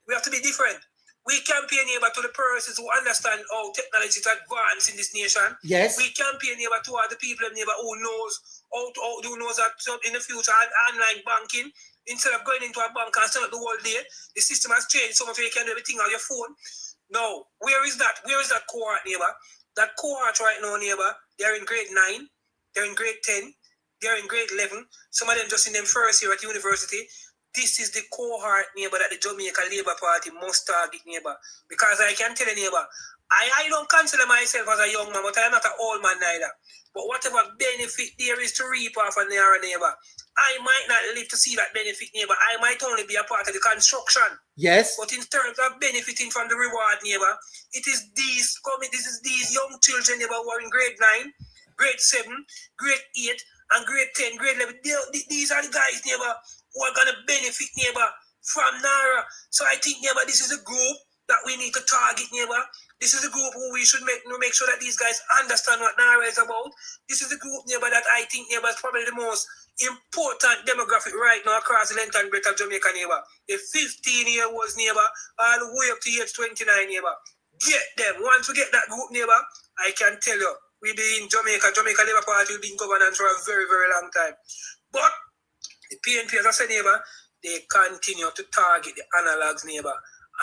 we have to be different. We campaign neighbor to the persons who understand how technology is advanced in this nation. Yes. We campaign neighbor to all the people neighbor who knows that in the future online banking, instead of going into a bank and stand up the whole day, the system has changed. Some of you can do everything on your phone. No, where is that? Where is that cohort neighbor? That cohort right now neighbor, they're in grade 9, they're in grade 10. They're in grade 11. Some of them just in them first year at university. This is the cohort, neighbor, that the Jamaica Labour Party must target, neighbor. Because I can tell you, neighbor, I don't consider myself as a young man, but I'm not an old man neither. But whatever benefit there is to reap off of NARA, neighbor, I might not live to see that benefit, neighbor. I might only be a part of the construction. Yes. But in terms of benefiting from the reward, neighbor, it is these young children, neighbor, who are in grade 9, grade 7, grade 8, and grade 10, grade 11, these are the guys, neighbor, who are going to benefit, neighbor, from NARA. So I think, neighbor, this is a group that we need to target, neighbor. This is a group who we should make sure that these guys understand what NARA is about. This is a group, neighbor, that I think, neighbor, is probably the most important demographic right now across the length and breadth of Jamaica, neighbor. The 15-year-olds, neighbor, all the way up to age 29, neighbor. Get them. Once we get that group, neighbor, I can tell you, we'll be in Jamaica Labour Party will be in governance for a very, very long time. But the PNP, as I said, neighbor, they continue to target the analogs, neighbor.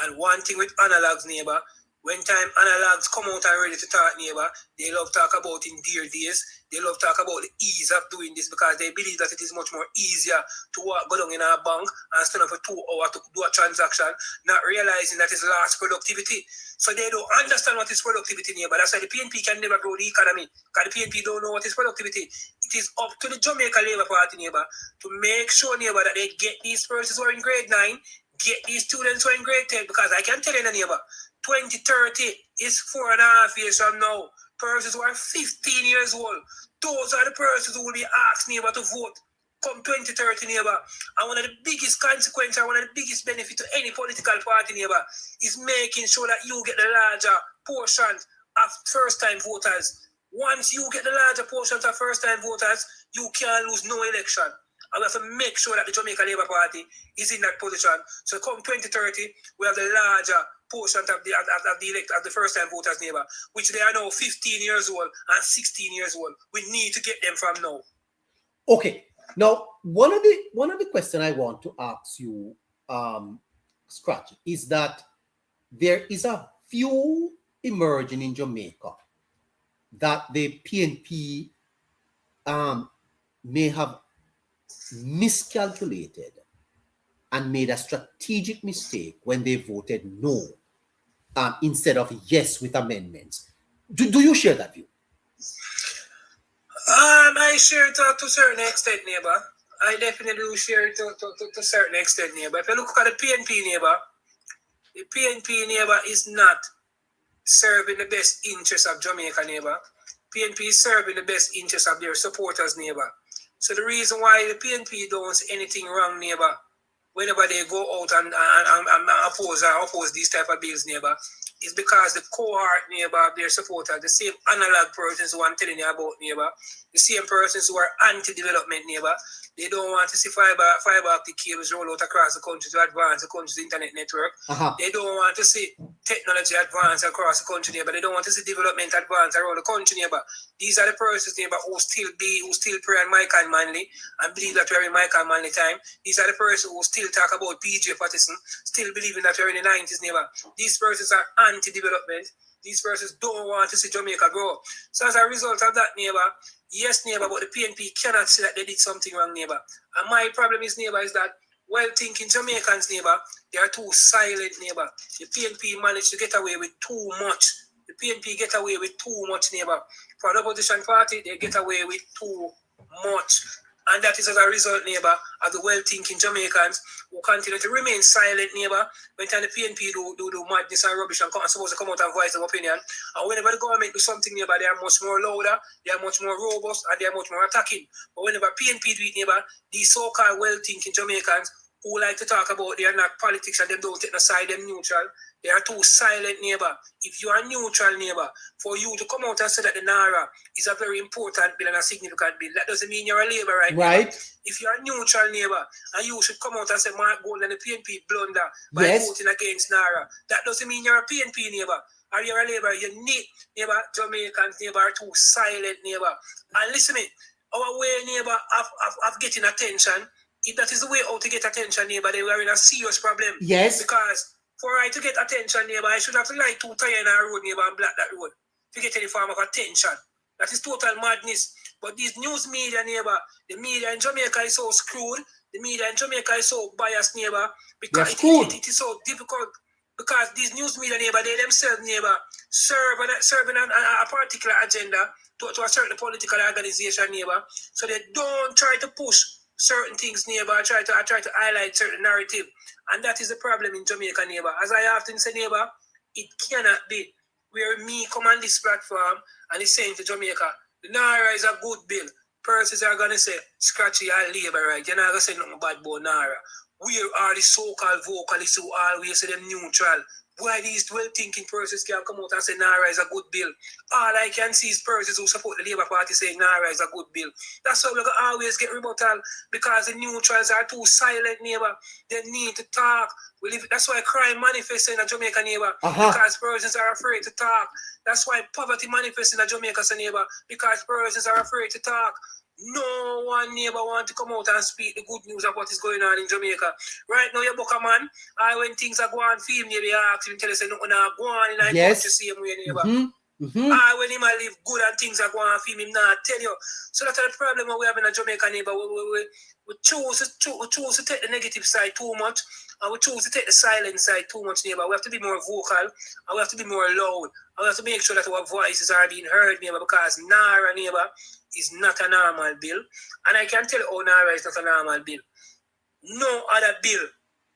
And one thing with analogs, neighbor, when time analogs come out and ready to talk, neighbor, they love talk about in dear days. They love talk about the ease of doing this because they believe that it is much more easier to go down in a bank and stand up for 2 hours to do a transaction, not realizing that it's lost productivity. So they don't understand what is productivity, neighbor. That's why the PNP can never grow the economy because the PNP don't know what is productivity. It is up to the Jamaica Labour Party, neighbor, to make sure, neighbor, that they get these persons who are in grade 9, get these students who are in grade 10, because I can tell you, neighbor, 2030 is 4.5 years from now. Persons who are 15 years old, those are the persons who will be asked, neighbor, to vote come 2030, neighbor. And one of the biggest consequences, one of the biggest benefits to any political party, neighbor, is making sure that you get the larger portion of first-time voters. Once you get the larger portions of first-time voters, you can't lose no election. And we have to make sure that the Jamaica Labour Party is in that position. So come 2030, we have the larger portion of the first-time voters, neighbor, which they are now 15 years old and 16 years old. We need to get them from now. Okay. Now, one of the questions I want to ask you, Scratch, is that there is a few emerging in Jamaica that the PNP may have miscalculated and made a strategic mistake when they voted no instead of yes with amendments. Do you share that view? I share it to a certain extent, neighbor. I definitely do share it to a certain extent, neighbor. If you look at the PNP, neighbor, the PNP, neighbor, is not serving the best interests of Jamaica, neighbor. PNP is serving the best interests of their supporters, neighbor. So the reason why the PNP don't see anything wrong, neighbor, whenever they go out and oppose these type of bills, neighbor, is because the cohort, neighbor, of their supporters, the same analog persons who I'm telling you about, neighbor, the same persons who are anti-development, neighbor, they don't want to see fiber optic cables roll out across the country to advance the country's internet network. They don't want to see technology advance across the country, neighbor. They don't want to see development advance around the country, neighbor. These are the persons, neighbor, who still pray on Mike and Manley and believe that we're in Mike and Manley time. These are the persons who still talk about PJ Patterson, still believing that we're in the 90s, neighbor. These persons are anti-development. These persons don't want to see Jamaica grow. So as a result of that, neighbor, yes, neighbor, but the PNP cannot say that they did something wrong, neighbor. And my problem is, neighbor, is that well-thinking Jamaicans, neighbor, they are too silent, neighbor. The PNP managed to get away with too much. The PNP get away with too much, neighbor. For the opposition party, they get away with too much. And that is as a result, neighbor, of the well-thinking Jamaicans who continue to remain silent, neighbor, when the PNP do madness and rubbish and supposed to come out and voice their opinion. And whenever the government do something, neighbor, they are much more louder, they are much more robust, and they are much more attacking. But whenever PNP do it, neighbor, these so-called well-thinking Jamaicans who like to talk about they are not politics and they don't take no side, them neutral, they are too silent, neighbor. If you are neutral, neighbor, for you to come out and say that the NARA is a very important bill and a significant bill, that doesn't mean you're a Labour, right? Right. If you are neutral, neighbor, and you should come out and say Mark Gold and the PNP blunder by voting against NARA, that doesn't mean you're a PNP, neighbor. Or you're a Labour, you need, neighbor, Jamaicans, neighbor, are too silent, neighbor. And listen me, our way, neighbor, of getting attention, if that is the way out to get attention, neighbor, then we are in a serious problem. Yes. Because for I to get attention, neighbor, I should have to light 2 tires in our road, neighbor, and block that road to get any form of attention. That is total madness. But these news media, neighbor, the media in Jamaica is so screwed. The media in Jamaica is so biased, neighbor, because it is so difficult. Because these news media, neighbor, they themselves, neighbor, serving a particular agenda to a certain political organization, neighbor. So they don't try to push certain things, neighbor. I try to highlight certain narrative. And that is the problem in Jamaica, neighbor. As I often say, neighbor, it cannot be where me come on this platform and is saying to Jamaica, the NARA is a good bill. Persons are going to say, scratchy our labor, right? You're not going to say nothing bad about NARA. Where are the so-called vocalists who always say them neutral? Why these well-thinking persons can come out and say NARA is a good bill? All I can see is persons who support the Labour Party saying NARA is a good bill. That's why we're going to always get rebuttal, because the neutrals are too silent, neighbor. They need to talk. That's why crime manifests in a Jamaica, neighbor, because persons are afraid to talk. That's why poverty manifests in a Jamaica, neighbor, because persons are afraid to talk. No one neighbor want to come out and speak the good news of what is going on in Jamaica. Right now, you're a man. When things are going for him, you ask him, tell us nothing are going in the country, same way, neighbor. When him live good and things are going for him not tell you. So that's the problem we have in a Jamaica, neighbor. We choose to take the negative side too much, and we choose to take the silent side too much, neighbor. We have to be more vocal, and we have to be more loud, and we have to make sure that our voices are being heard, neighbor, because NARA, neighbor, is not a normal bill. And I can tell you how NARA is not a normal bill. No other bill,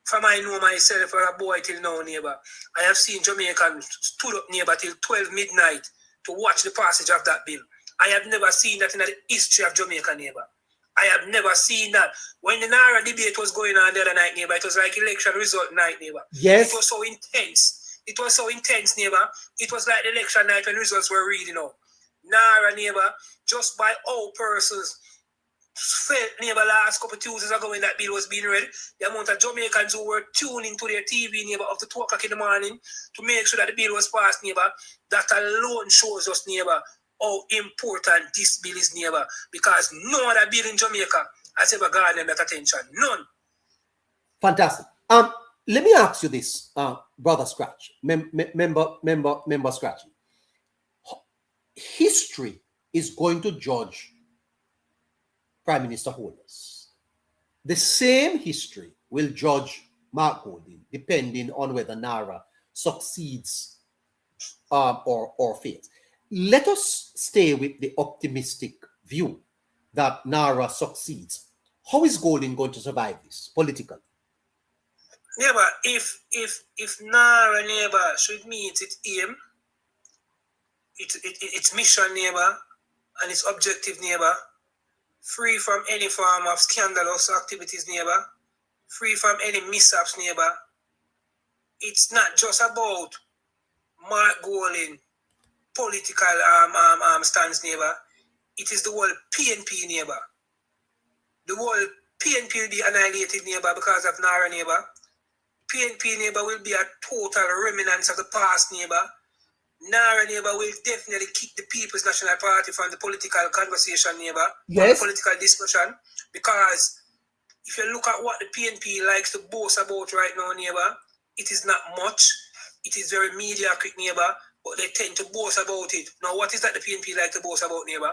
from I know myself or a boy till now, neighbor, I have seen Jamaicans stood up, neighbor, till 12 midnight to watch the passage of that bill. I have never seen that in the history of Jamaica, neighbor. I have never seen that. When the NARA debate was going on the other night, neighbor, it was like election result night, neighbor. Yes. It was so intense. It was so intense, neighbor. It was like the election night when results were reading out. NARA, neighbor, just by all persons felt, neighbor, last couple of Tuesdays ago when that bill was being read, the amount of Jamaicans who were tuning to their TV, neighbor, up to 2 o'clock in the morning to make sure that the bill was passed, neighbor, that alone shows us, neighbor, how important this bill is, neighbor, because no other bill in Jamaica has ever garnered that attention. None. Fantastic. Let me ask you this, Brother Scratch, member Scratchy. history is going to judge Prime Minister Holness. The same history will judge Mark Golding, depending on whether NARRA succeeds or fails. Let us stay with the optimistic view that NARRA succeeds. How is Golding going to survive this politically? Yeah, but if NARRA neighbor should meet its aim, its mission neighbor, and its objective neighbor, free from any form of scandalous activities neighbor, free from any mishaps neighbor, it's not just about Mark Golding political stance neighbor, it is the whole PNP neighbor. The whole PNP will be annihilated neighbor because of NARRA neighbor. PNP neighbor will be a total remnant of the past neighbor. NARRA neighbor will definitely kick the People's National Party from the political conversation neighbor, from the political discussion, because if you look at what the PNP likes to boast about right now neighbor, it is not much. It is very mediocre neighbor, but they tend to boast about it. Now what is that the PNP like to boast about neighbor?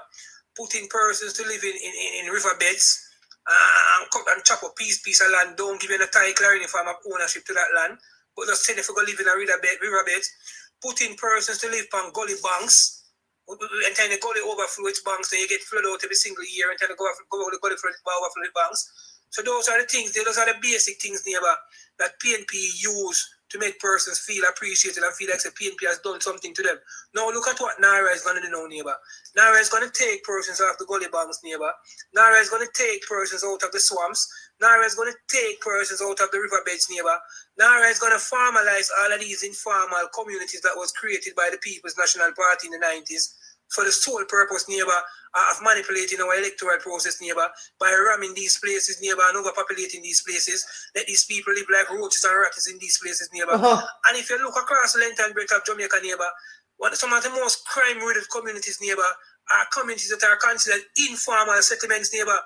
Putting persons to live in riverbeds, and chop a piece of land, don't give you a title or any form of ownership to that land, but just send it for go live in a riverbed, putting persons to live on gully banks, and then the gully overflow its banks, then you get flood out every single year, and then go over the gully overflow its banks. So those are the things, those are the basic things, neighbor, that PNP use to make persons feel appreciated and feel like the PNP has done something to them. Now look at what NARRA is going to do now, neighbor. NARRA is going to take persons off the gully banks, neighbor. NARRA is going to take persons out of the swamps. NARRA is going to take persons out of the riverbeds, neighbor. NARRA is going to formalize all of these informal communities that was created by the People's National Party in the 90s for the sole purpose, neighbor, of manipulating our electoral process, neighbor, by ramming these places, neighbor, and overpopulating these places. Let these people live like roaches and rats in these places, neighbor. And if you look across the length and breadth of Jamaica, neighbor, some of the most crime-riddled communities, neighbor, are communities that are considered informal settlements, neighbor.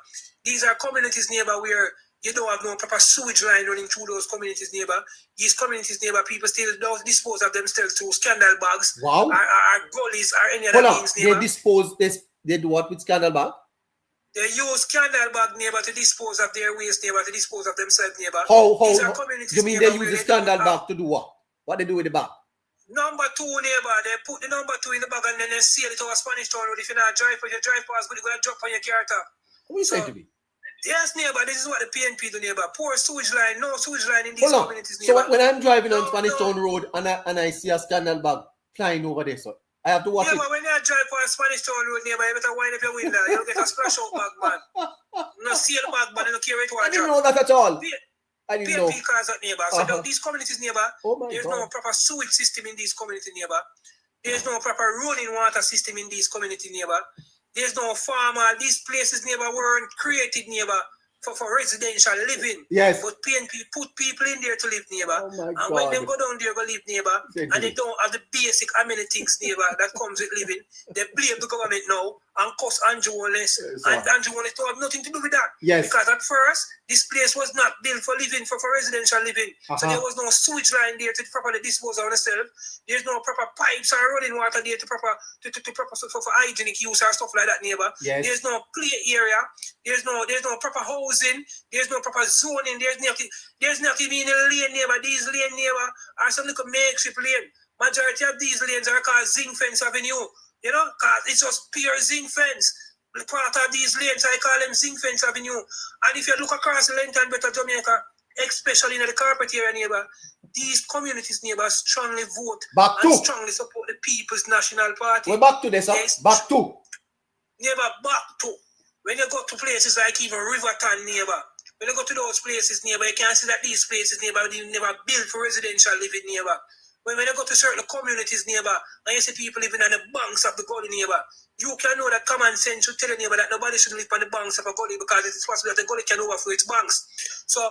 These are communities, neighbor, where you don't have no proper sewage line running through those communities, neighbor. These communities, neighbor, people still don't dispose of themselves through scandal bags, or gullies, or any other things, neighbor. They do what with scandal bag? They use scandal bag, neighbor, to dispose of their waste, neighbor, to dispose of themselves, neighbor. These are communities, you mean they use the scandal bag to do what? What they do with the bag? Number 2, neighbor, they put the number 2 in the bag and then they seal it over Spanish Town Road. If you're not drive past, but you're going to drop on your car top. What are you saying to me? Yes, neighbor, this is what the PNP do, neighbor. Poor sewage line, no sewage line in these communities, neighbor. So when I'm driving on Spanish Town Road and I see a scandal bag flying over there, so I have to watch it. Yeah, but when you drive past Spanish Town Road, neighbor, you better wind up your window. You'll get a splash out bag, man. No seal bag, man, you don't care it water. I didn't know that at all. I didn't know. PNP cars out, neighbor. So these communities, neighbor, there's no proper sewage system in these communities, neighbor. There's no proper running water system in these communities, neighbor. There's no farmer. These places, neighbor, weren't created, neighbor, for residential living. Yes. But PNP put people in there to live, neighbor. Oh my and God. when they go down there, go live, neighbor, and they don't have the basic amenities, neighbor, that comes with living, they blame the government now and cost Andrew Holness. And Andrew Holness don't have nothing to do with that. Yes. Because at first, this place was not built for living, for residential living. So there was no sewage line there to properly dispose of yourself. There's no proper pipes or running water there to proper for hygienic use or stuff like that, neighbor. Yes. There's no play area. There's no proper housing. There's no proper zoning. There's not even a lane, neighbor. These lane, neighbor, are some little makeshift lane. Majority of these lanes are called zinc fence avenue. You know, because it's just pure zinc fence. The part of these lanes, I call them zinc fence avenue. And if you look across the length and breadth of Jamaica, especially in the carpet area, neighbor, these communities, neighbor, strongly vote and strongly support the People's National Party. We're back to this, back to. Neighbor, back to. When you go to places like even Riverton, neighbor, when you go to those places, neighbor, you can see that these places, neighbor, they never built for residential living, neighbor. When you go to certain communities, neighbor, and you see people living on the banks of the gully, neighbor, you can know that common sense should tell you, neighbor, that nobody should live on the banks of a gully because it is possible that the gully can overflow its banks. So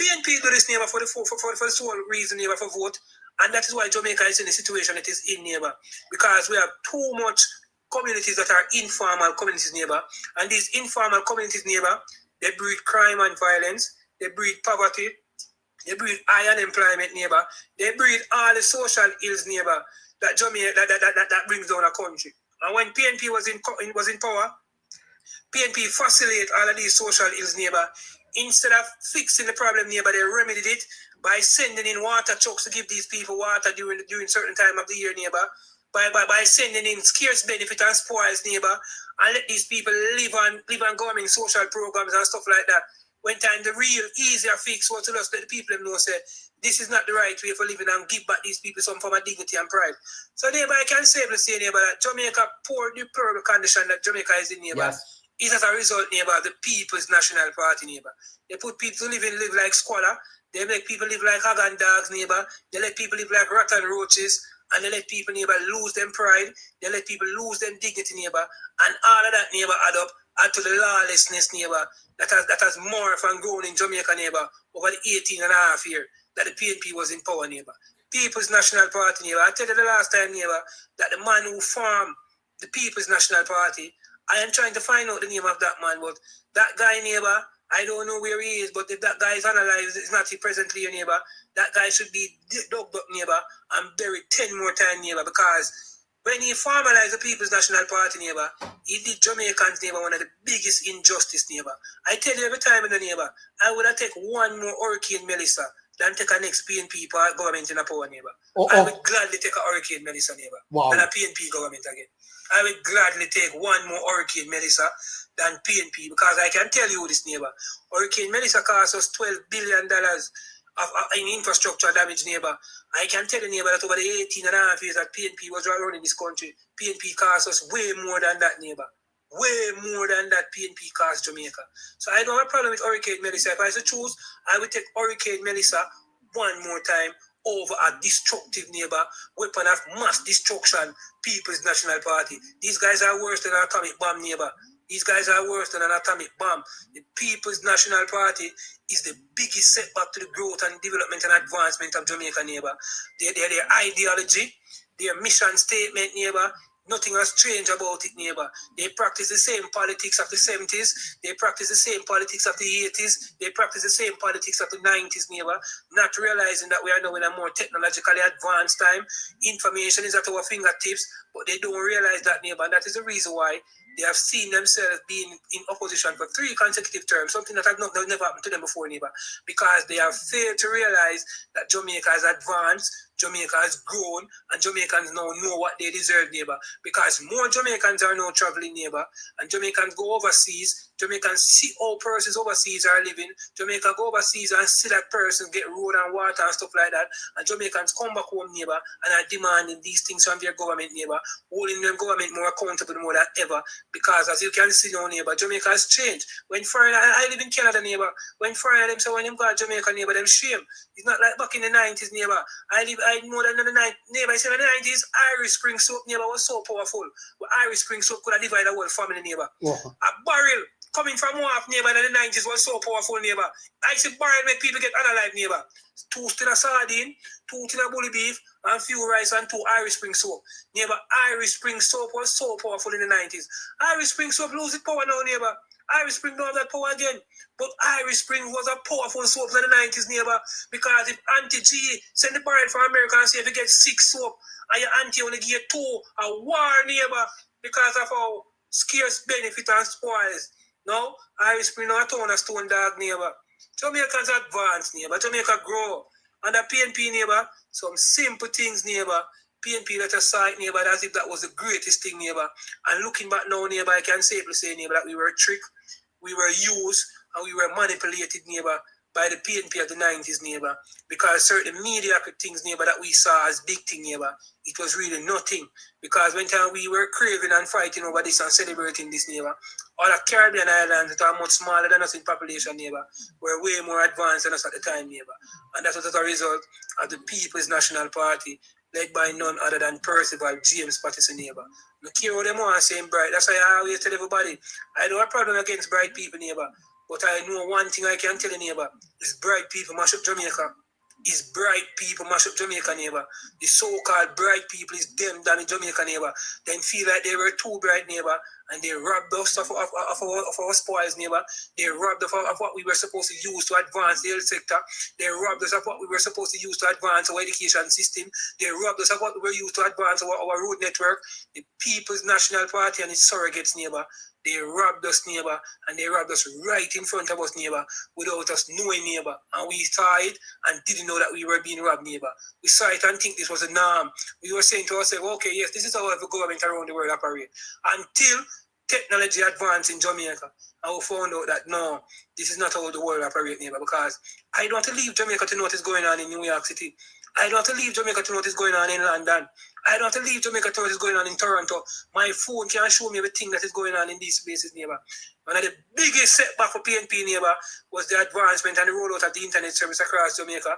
PNP do this, neighbor, for the sole reason, neighbor, for vote. And that is why Jamaica is in the situation it is in, neighbor. Because we have too much communities that are informal communities, neighbor. And these informal communities, neighbor, they breed crime and violence. They breed poverty. They breed high unemployment, neighbor. They breed all the social ills, neighbor, that Jamaica that brings down a country. And when PNP was in power, PNP facilitate all of these social ills, neighbor. Instead of fixing the problem, neighbor, they remedied it by sending in water trucks to give these people water during certain time of the year, neighbor. By sending in scarce benefit and spoils, neighbor, and let these people live on government social programs and stuff like that. When time the real easier fix was to just let the people know say this is not the right way for living and give back these people some form of dignity and pride. So neighbor, I can safely say, neighbor, that Jamaica poor the deplorable condition that Jamaica is in, neighbor. Yes. Is as a result, neighbor, of the People's National Party, neighbor. They put people to live like squalor. They make people live like hog and dogs, neighbor. They let people live like rat and roaches. And they let people, neighbor, lose them pride. They let people lose them dignity, neighbor. And all of that, neighbor, add to the lawlessness, neighbor, that has morphed and grown in Jamaica, neighbor, over the 18 and a half year that the PNP was in power, neighbor. People's National Party, neighbor. I tell you the last time, neighbor, that the man who formed the People's National Party, I am trying to find out the name of that man, but that guy, neighbor, I don't know where he is, but if that guy is analyzed, it's not presently your neighbor, that guy should be dug up, neighbor, and buried 10 more times, neighbor, because when he formalized the People's National Party, neighbor, he did Jamaicans, neighbor, one of the biggest injustice, neighbor. I tell you every time in the neighbor, I would have taken one more Hurricane Melissa than take a next PNP government in a power, neighbor. I would gladly take a Hurricane Melissa, neighbor, than a PNP government again. I would gladly take one more Hurricane Melissa than PNP, because I can tell you this, neighbor. Hurricane Melissa cost us $12 billion in infrastructure damage, neighbor. I can tell you, neighbor, that over the 18 and a half years that PNP was running this country, PNP cost us way more than that, neighbor. Way more than that PNP cost Jamaica. So I don't have a problem with Hurricane Melissa. If I was to choose, I would take Hurricane Melissa one more time over a destructive, neighbor, weapon of mass destruction, People's National Party. These guys are worse than an atomic bomb, neighbor. These guys are worse than an atomic bomb. The People's National Party is the biggest setback to the growth and development and advancement of Jamaica, neighbor. Their ideology, their mission statement, neighbor, nothing has changed about it, neighbor. They practice the same politics of the 70s. They practice the same politics of the 80s. They practice the same politics of the 90s, neighbor. Not realizing that we are now in a more technologically advanced time. Information is at our fingertips, but they don't realize that, neighbor. And that is the reason why they have seen themselves being in opposition for 3 consecutive terms, something that never happened to them before, neighbor. Because they have failed to realize that Jamaica has advanced, Jamaica has grown, and Jamaicans now know what they deserve, neighbor. Because more Jamaicans are now traveling, neighbor, and Jamaicans go overseas. Jamaicans see how persons overseas are living. Jamaica go overseas and see that person get road and water and stuff like that. And Jamaicans come back home, neighbor, and are demanding these things from their government, neighbor, holding their government more accountable more than ever. Because as you can see now, neighbor, Jamaica has changed. When foreign, I live in Canada, neighbor. When foreign them say when them got Jamaica, neighbor, them shame. It's not like back in the 90s, neighbor. I know that in the 90s, neighbor, I said in the 90s, Irish Spring soap, neighbor, was so powerful. But Irish Spring soap could have divided the whole family, neighbor. A barrel coming from Wharf, neighbor, in the 90s was so powerful, neighbor. I see barrel make people get unalive, neighbor. 2 tin of sardine, 2 tin of bully beef, and few rice and 2 Irish Spring soap. Neighbor, Irish Spring soap was so powerful in the 90s. Irish Spring soap loses power now, neighbor. Irish Spring don't have that power again. But Irish Spring was a powerful soap in the 90s, neighbor. Because if Auntie G send the barrel from America and say if you get 6 soap, and your auntie only get 2, a war, neighbor, because of how scarce benefit and spoils. No, Irish Spring not a town of stone dog, neighbor. Jamaicans advance, neighbor. Jamaica grow. And the PNP, neighbor, some simple things, neighbor. PNP let us sight, neighbor, as if that was the greatest thing, neighbor. And looking back now, neighbor, I can safely say, neighbor, that we were tricked, we were used, and we were manipulated, neighbor, by the PNP of the 90s, neighbor. Because certain mediocre things, neighbor, that we saw as big thing, neighbor, it was really nothing. Because when time we were craving and fighting over this and celebrating this, neighbor, all the Caribbean islands that are much smaller than us in population, neighbor, were way more advanced than us at the time, neighbor. And that was as a result of the People's National Party, led by none other than Percival James Patterson, neighbor. Look here what them want to say bright. That's why I always tell everybody, I don't have a problem against bright people, neighbor. But I know one thing I can tell you, neighbor, is bright people mash up Jamaica. is bright people mash up Jamaica neighbor. The so-called bright people is them than the Jamaica neighbor. Then feel like they were too bright neighbor and they robbed us of our spoils neighbor. They robbed us of what we were supposed to use to advance the health sector. They robbed us of what we were supposed to use to advance our education system. They robbed us of what we were used to advance our road network. The People's National Party and its surrogates neighbor. They robbed us neighbor and they robbed us right in front of us neighbor without us knowing neighbor. And we saw it and didn't know that we were being robbed neighbor. We saw it and think this was a norm. We were saying to ourselves, okay, yes, this is how every government around the world operate. Until technology advanced in Jamaica. And we found out that no, this is not how the world operates neighbor, because I don't want to leave Jamaica to know what is going on in New York City. I don't want to leave Jamaica to know what is going on in London. I don't want to leave Jamaica to know what is going on in Toronto. My phone can show me everything that is going on in these places, neighbor. One of the biggest setback for PNP, neighbor, was the advancement and the rollout of the internet service across Jamaica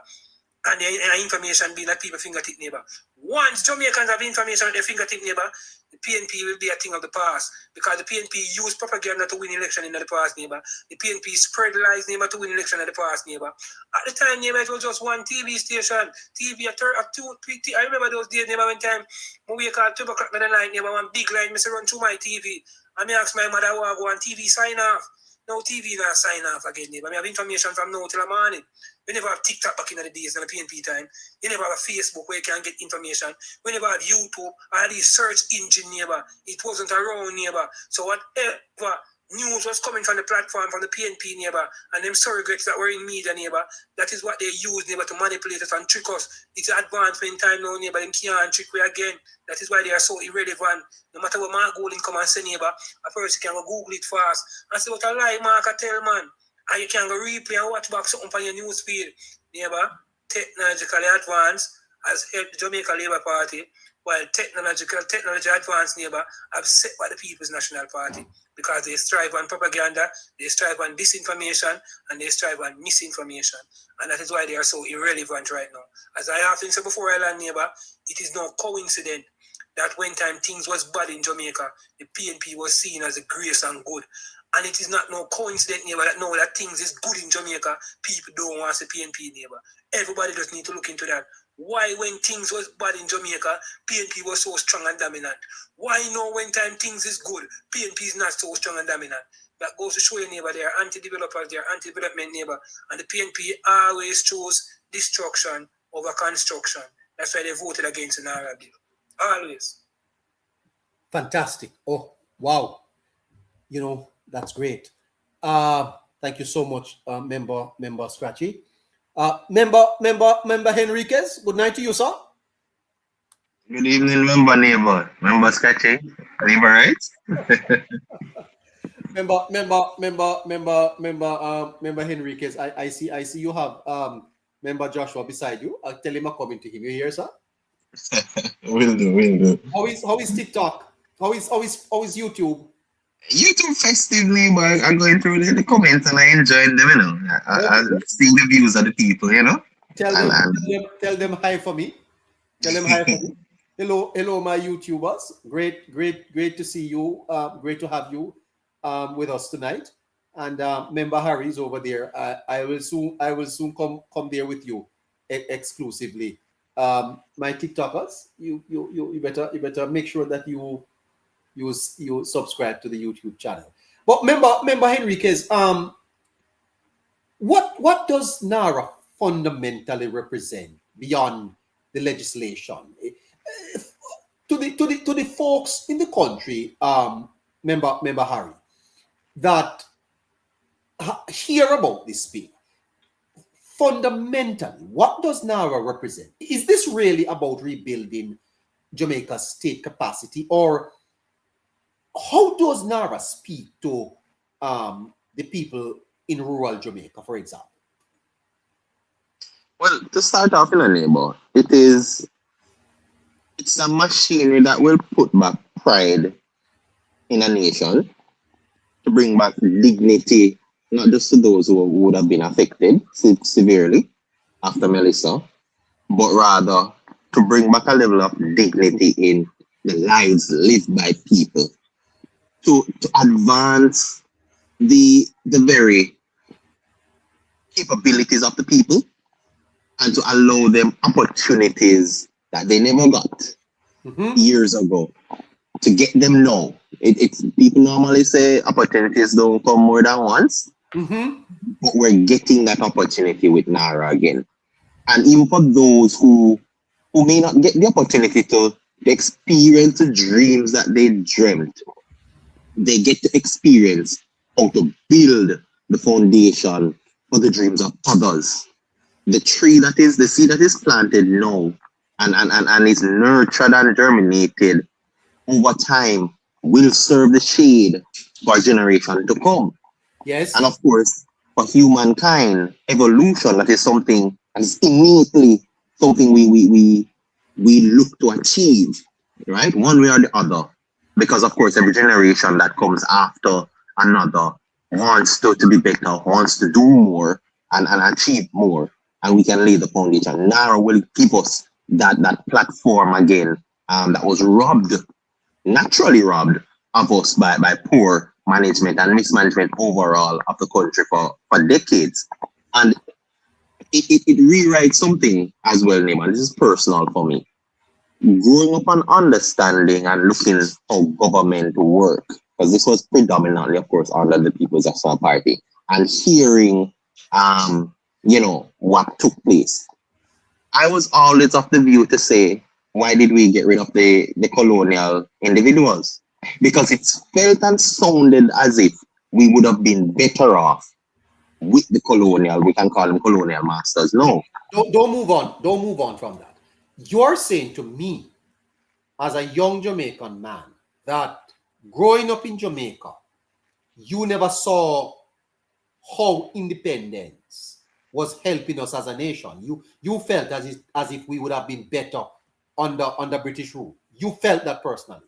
and the information being at people's fingertip, neighbor. Once Jamaicans have information at their fingertip, neighbor, the PNP will be a thing of the past, because the PNP used propaganda to win election in the past, neighbor. The PNP spread lies, neighbor, to win election in the past, neighbor. At the time, neighbor, it was just one TV station. I remember those days, neighbor, when time when we called 12 o'clock in the night, neighbor, one big line, Mr. run through my TV. And I asked my mother, I want to go on TV sign off. No TV now sign off again, neighbor. I have information from now till the morning. We never have TikTok back in the days in the PNP time. You never have a Facebook where you can get information. We never have YouTube or the search engine, neighbor. It wasn't around, neighbor. So whatever news was coming from the platform, from the PNP, neighbor, and them surrogates that were in media, neighbor, that is what they use, neighbor, to manipulate us and trick us. It's advancement time now, neighbor. Them can't trick we again. That is why they are so irrelevant. No matter what Mark Golding come and say, neighbor, a person can go Google it fast and say what a lie Mark I tell, man. And you can go replay and watch back something on your news feed. Neighbor, technologically advanced has helped the Jamaica Labour Party, while technology advanced, neighbor, have set by the People's National Party, because they strive on propaganda, they strive on disinformation, and they strive on misinformation. And that is why they are so irrelevant right now. As I often said before, Island neighbor, it is no coincidence that when time things was bad in Jamaica, the PNP was seen as a grace and good. And it is not no coincidence, neighbor, that now that things is good in Jamaica, people don't want to see PNP, neighbor. Everybody just need to look into that. Why when things was bad in Jamaica, PNP was so strong and dominant? Why now when time things is good, PNP is not so strong and dominant? That goes to show you, neighbor, they are anti-developers, they are anti-development, neighbor. And the PNP always chose destruction over construction. That's why they voted against the NaRRA Bill. Always. Fantastic. Oh, wow. You know, that's great. Thank you so much, member Scratchy. Member Henriquez, good night to you, sir. Good evening, member Scratchy. Member right? member Henriquez. I see you have member Joshua beside you. I'll tell him I'm coming to him. You hear, sir? Will do. How is TikTok? How is YouTube? YouTube festively, but I'm going through the comments and I enjoyed them, you know. I see the views of the people, you know. Tell them hi for me. Tell them hi for me. Hello, my YouTubers. Great to see you. Great to have you with us tonight. And member Harry's over there. I will soon come there with you exclusively. My TikTokers, you better make sure that you subscribe to the YouTube channel. But member Henriquez, what does NARA fundamentally represent beyond the legislation to the folks in the country, member Harry, that hear about this bill? Fundamentally, what does NARA represent? Is this really about rebuilding Jamaica's state capacity, or how does NARA speak to the people in rural Jamaica, for example? Well, to start off, in a neighbor, it's a machinery that will put back pride in a nation, to bring back dignity, not just to those who would have been affected severely after Melissa, but rather to bring back a level of dignity in the lives lived by people, to advance the very capabilities of the people, and to allow them opportunities that they never got years ago, to get them now. It's people normally say opportunities don't come more than once, but we're getting that opportunity with NARA again. And even for those who may not get the opportunity to experience the dreams that they dreamt, they get to experience how to build the foundation for the dreams of others. The seed that is planted now and is nurtured and germinated over time will serve the shade for generation to come. Yes. And of course, for humankind, evolution, that is something that is innately something we look to achieve, right? One way or the other. Because of course, every generation that comes after another wants to be better, wants to do more and achieve more. And we can lay the foundation. NARA will give us that platform again that was naturally robbed of us by poor management and mismanagement overall of the country for decades. And it rewrites something as well, Neighbor. This is personal for me. Growing up and understanding and looking how government work, because this was predominantly, of course, under the People's National Party, and hearing, what took place. I was always of the view to say, why did we get rid of the colonial individuals? Because it's felt and sounded as if we would have been better off with the colonial, we can call them colonial masters. No. Don't move on. Don't move on from that. You're saying to me, as a young Jamaican man, that growing up in Jamaica, you never saw how independence was helping us as a nation. You felt as if we would have been better under British rule. You felt that personally.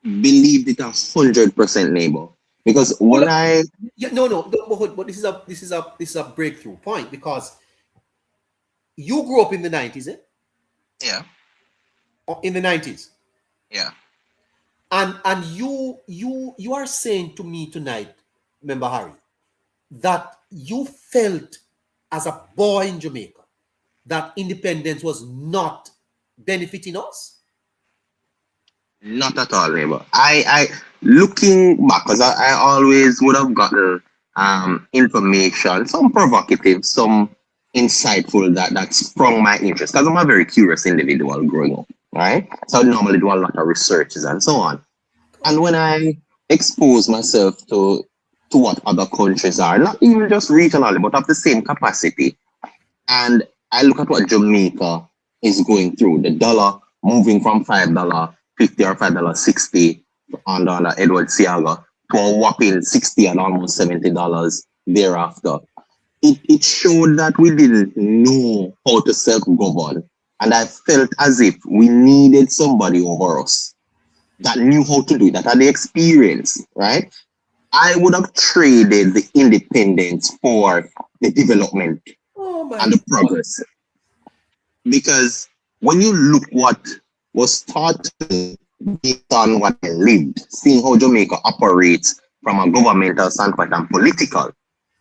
Believed it 100%, Neighbor. Because when but this is a breakthrough point, because you grew up in the 90s, eh? Yeah. In the 90s. Yeah. And you are saying to me tonight, Member Harry, that you felt as a boy in Jamaica that independence was not benefiting us? Not at all, Neighbor. I looking back, because I always would have gotten information, some provocative, some insightful that sprung my interest, because I'm a very curious individual growing up, right? So I normally do a lot of researches and so on. And when I expose myself to what other countries are, not even just regionally, but of the same capacity, and I look at what Jamaica is going through, the dollar moving from $5.50 or $5.60 under Edward Seaga to a whopping $60 and almost $70 thereafter. It showed that we didn't know how to self-govern, and I felt as if we needed somebody over us that knew how to do it, that had the experience, right? I would have traded the independence for the development and the progress. Because when you look what was taught based on what I lived, seeing how Jamaica operates from a governmental standpoint and political,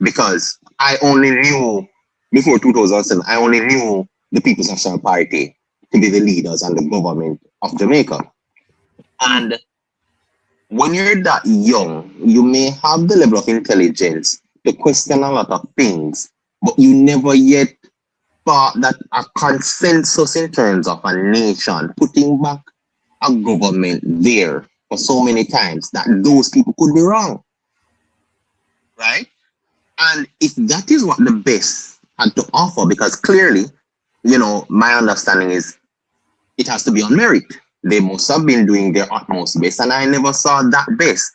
because I only knew, before 2007, I only knew the People's National Party to be the leaders and the government of Jamaica. And when you're that young, you may have the level of intelligence to question a lot of things, but you never yet thought that a consensus in terms of a nation, putting back a government there for so many times, that those people could be wrong, right? And if that is what the best had to offer, because clearly, my understanding is it has to be on merit. They must have been doing their utmost best, and I never saw that best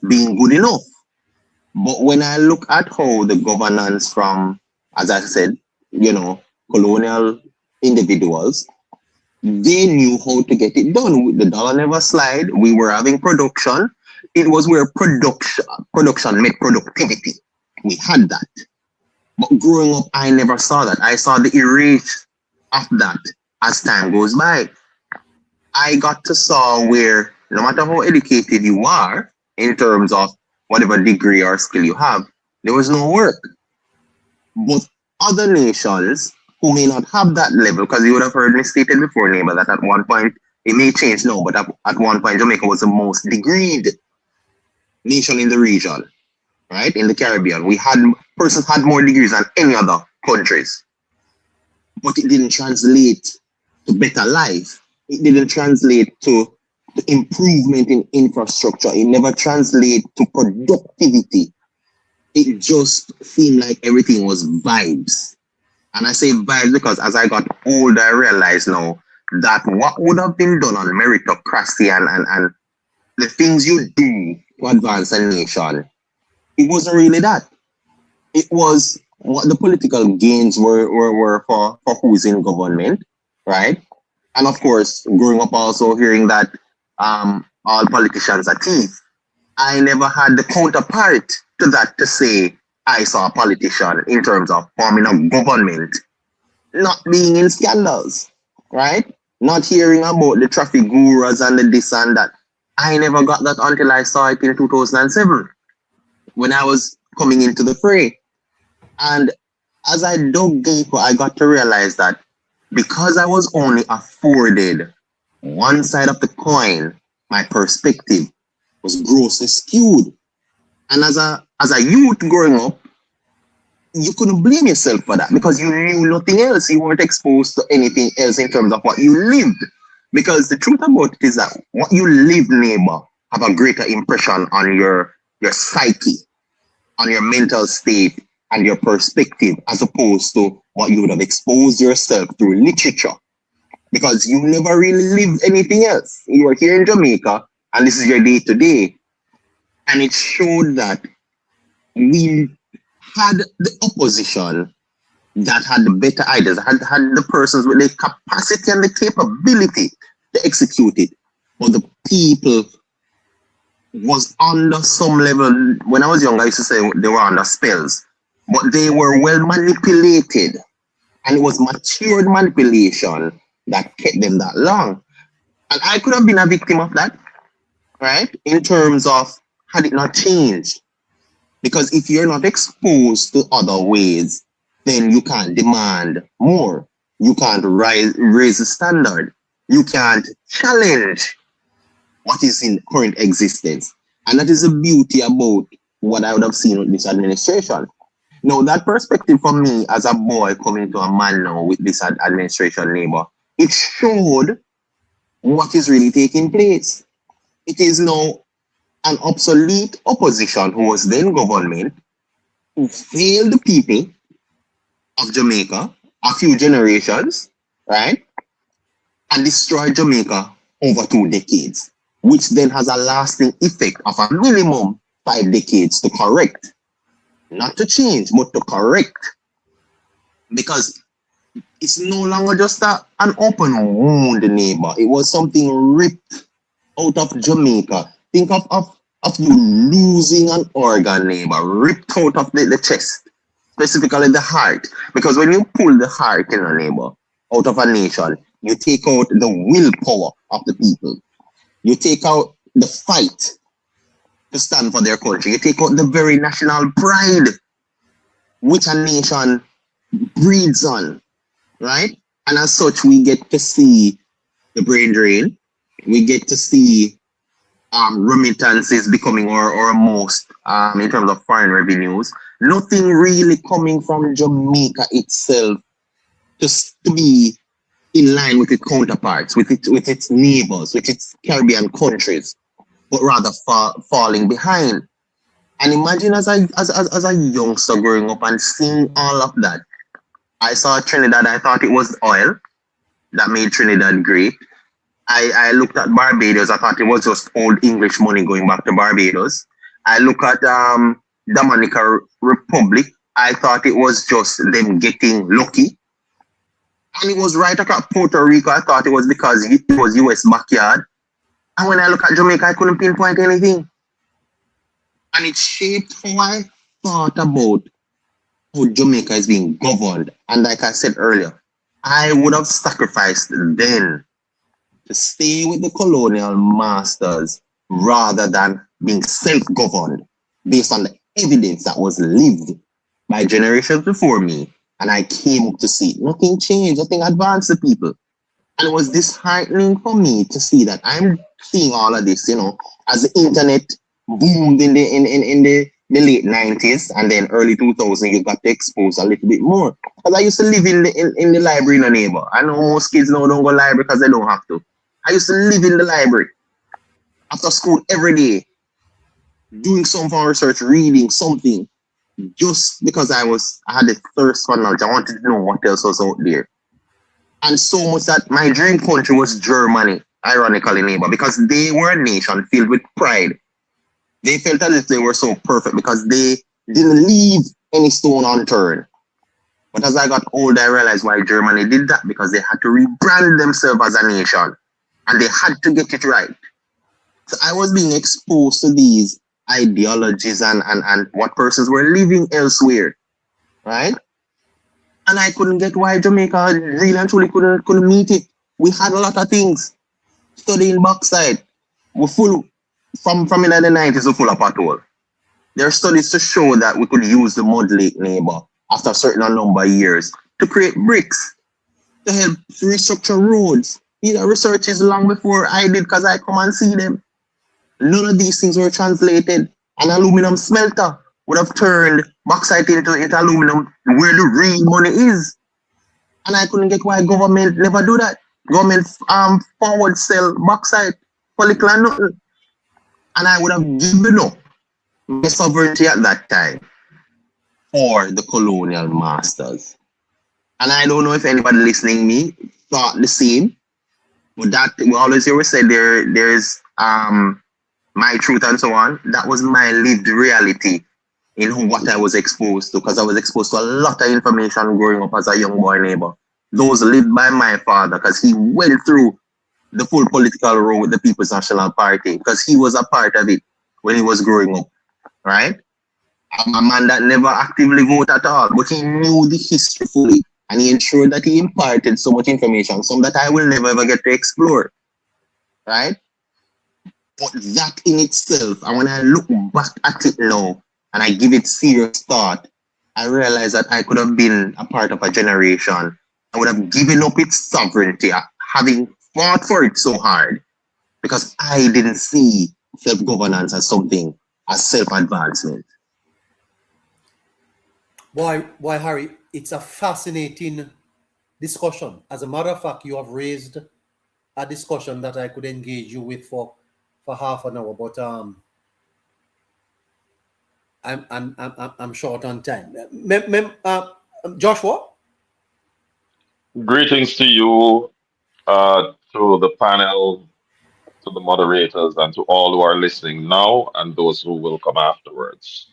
being good enough. But when I look at how the governance from, as I said, colonial individuals, they knew how to get it done. The dollar never slide. We were having production. It was where production met productivity. We had that. But growing up, I never saw that. I saw the erase of that as time goes by. I got to saw where no matter how educated you are in terms of whatever degree or skill you have, there was no work. But other nations who may not have that level, because you would have heard me stated before, neighbor, that at one point, it may change now, but at one point, Jamaica was the most degreed nation in the region, right? In the Caribbean. Persons had more degrees than any other countries. But it didn't translate to better life. It didn't translate to improvement in infrastructure. It never translated to productivity. It just seemed like everything was vibes. And I say vibes because as I got older, I realized now that what would have been done on meritocracy and the things you do to advance a nation, it wasn't really that. It was what the political gains were for who's in government, right? And of course, growing up also hearing that all politicians are thieves, I never had the counterpart to that to say I saw a politician in terms of forming a government, not being in scandals, right? Not hearing about the traffic gurus and the this and that. I never got that until I saw it in 2007 when I was coming into the fray. And as I dug deeper, I got to realize that because I was only afforded one side of the coin, my perspective was grossly skewed. And as a youth growing up, you couldn't blame yourself for that because you knew nothing else. You weren't exposed to anything else in terms of what you lived. Because the truth about it is that what you live, neighbor, have a greater impression on your psyche, on your mental state, and your perspective, as opposed to what you would have exposed yourself through literature. Because you never really lived anything else. You were here in Jamaica, and this is your day-to-day. And it showed that we had the opposition that had the better ideas, had the persons with the capacity and the capability to execute it. But the people was under some level, when I was young, I used to say they were under spells, but they were well manipulated. And it was matured manipulation that kept them that long. And I could have been a victim of that, right? In terms of had it not changed. Because if you're not exposed to other ways, then you can't demand more. You can't raise the standard. You can't challenge what is in current existence. And that is the beauty about what I would have seen with this administration. Now, that perspective for me as a boy coming to a man now with this administration, neighbor, it showed what is really taking place. It is now an obsolete opposition who was then government, who failed the people of Jamaica a few generations, right? And destroyed Jamaica over 2 decades, which then has a lasting effect of a minimum 5 decades to correct. Not to change, but to correct. Because it's no longer just an open wound, neighbor. It was something ripped out of Jamaica. Think of you losing an organ, neighbor, ripped out of the chest, specifically the heart. Because when you pull the heart in a neighbor out of a nation, you take out the willpower of the people. You take out the fight to stand for their country. You take out the very national pride which a nation breeds on, right? And as such, we get to see the brain drain. We get to see remittances becoming our most, in terms of foreign revenues. Nothing really coming from Jamaica itself to be in line with its counterparts, with its neighbors, with its Caribbean countries, but rather falling behind. And imagine as a youngster growing up and seeing all of that, I saw Trinidad, I thought it was oil that made Trinidad great. I looked at Barbados, I thought it was just old English money going back to Barbados. I look at Dominica Republic, I thought it was just them getting lucky. And it was right across Puerto Rico, I thought it was because it was US backyard. And when I look at Jamaica, I couldn't pinpoint anything. And it shaped how I thought about how Jamaica is being governed. And like I said earlier, I would have sacrificed then to stay with the colonial masters rather than being self-governed based on the evidence that was lived by generations before me and I came up to see it. Nothing changed, nothing advanced the people. And it was disheartening for me to see that I'm seeing all of this, as the internet boomed in the late 90s and then early 2000s, you got to expose a little bit more. Because I used to live in the library in a neighbor. I know most kids now don't go library because they don't have to. I used to live in the library after school every day, doing some form of research, reading something, just because I had a thirst for knowledge. I wanted to know what else was out there. And so much that my dream country was Germany, ironically, neighbor, because they were a nation filled with pride. They felt as if they were so perfect because they didn't leave any stone unturned. But as I got older, I realized why Germany did that, because they had to rebrand themselves as a nation and they had to get it right. So I was being exposed to these ideologies and what persons were living elsewhere, right? And I couldn't get why Jamaica really and truly couldn't meet it. We had a lot of things. Studying backside, we're full from in the 90s, we're full of pothole. There are studies to show that we could use the mud lake neighbor after a certain number of years to create bricks to help restructure roads. These are researches long before I did, because I come and see them. None of these things were translated. An aluminum smelter would have turned bauxite into aluminum where the real money is. And I couldn't get why government never do that. Government forward sell bauxite for little and nothing. And I would have given up the sovereignty at that time for the colonial masters. And I don't know if anybody listening me thought the same, but that we always hear said there's my truth and so on. That was my lived reality in what I was exposed to, because I was exposed to a lot of information growing up as a young boy neighbor. Those lived by my father, because he went through the full political role with the People's National Party, because he was a part of it when he was growing up, right? A man that never actively voted at all, but he knew the history fully, and he ensured that he imparted so much information, some that I will never ever get to explore, right? But that in itself, and when I look back at it now, and I give it serious thought, I realize that I could have been a part of a generation. I would have given up its sovereignty, having fought for it so hard, because I didn't see self-governance as something, as self-advancement. Why, Harry, it's a fascinating discussion. As a matter of fact, you have raised a discussion that I could engage you with for half an hour, but I'm short on time. Joshua? Greetings to you, to the panel, to the moderators, and to all who are listening now and those who will come afterwards.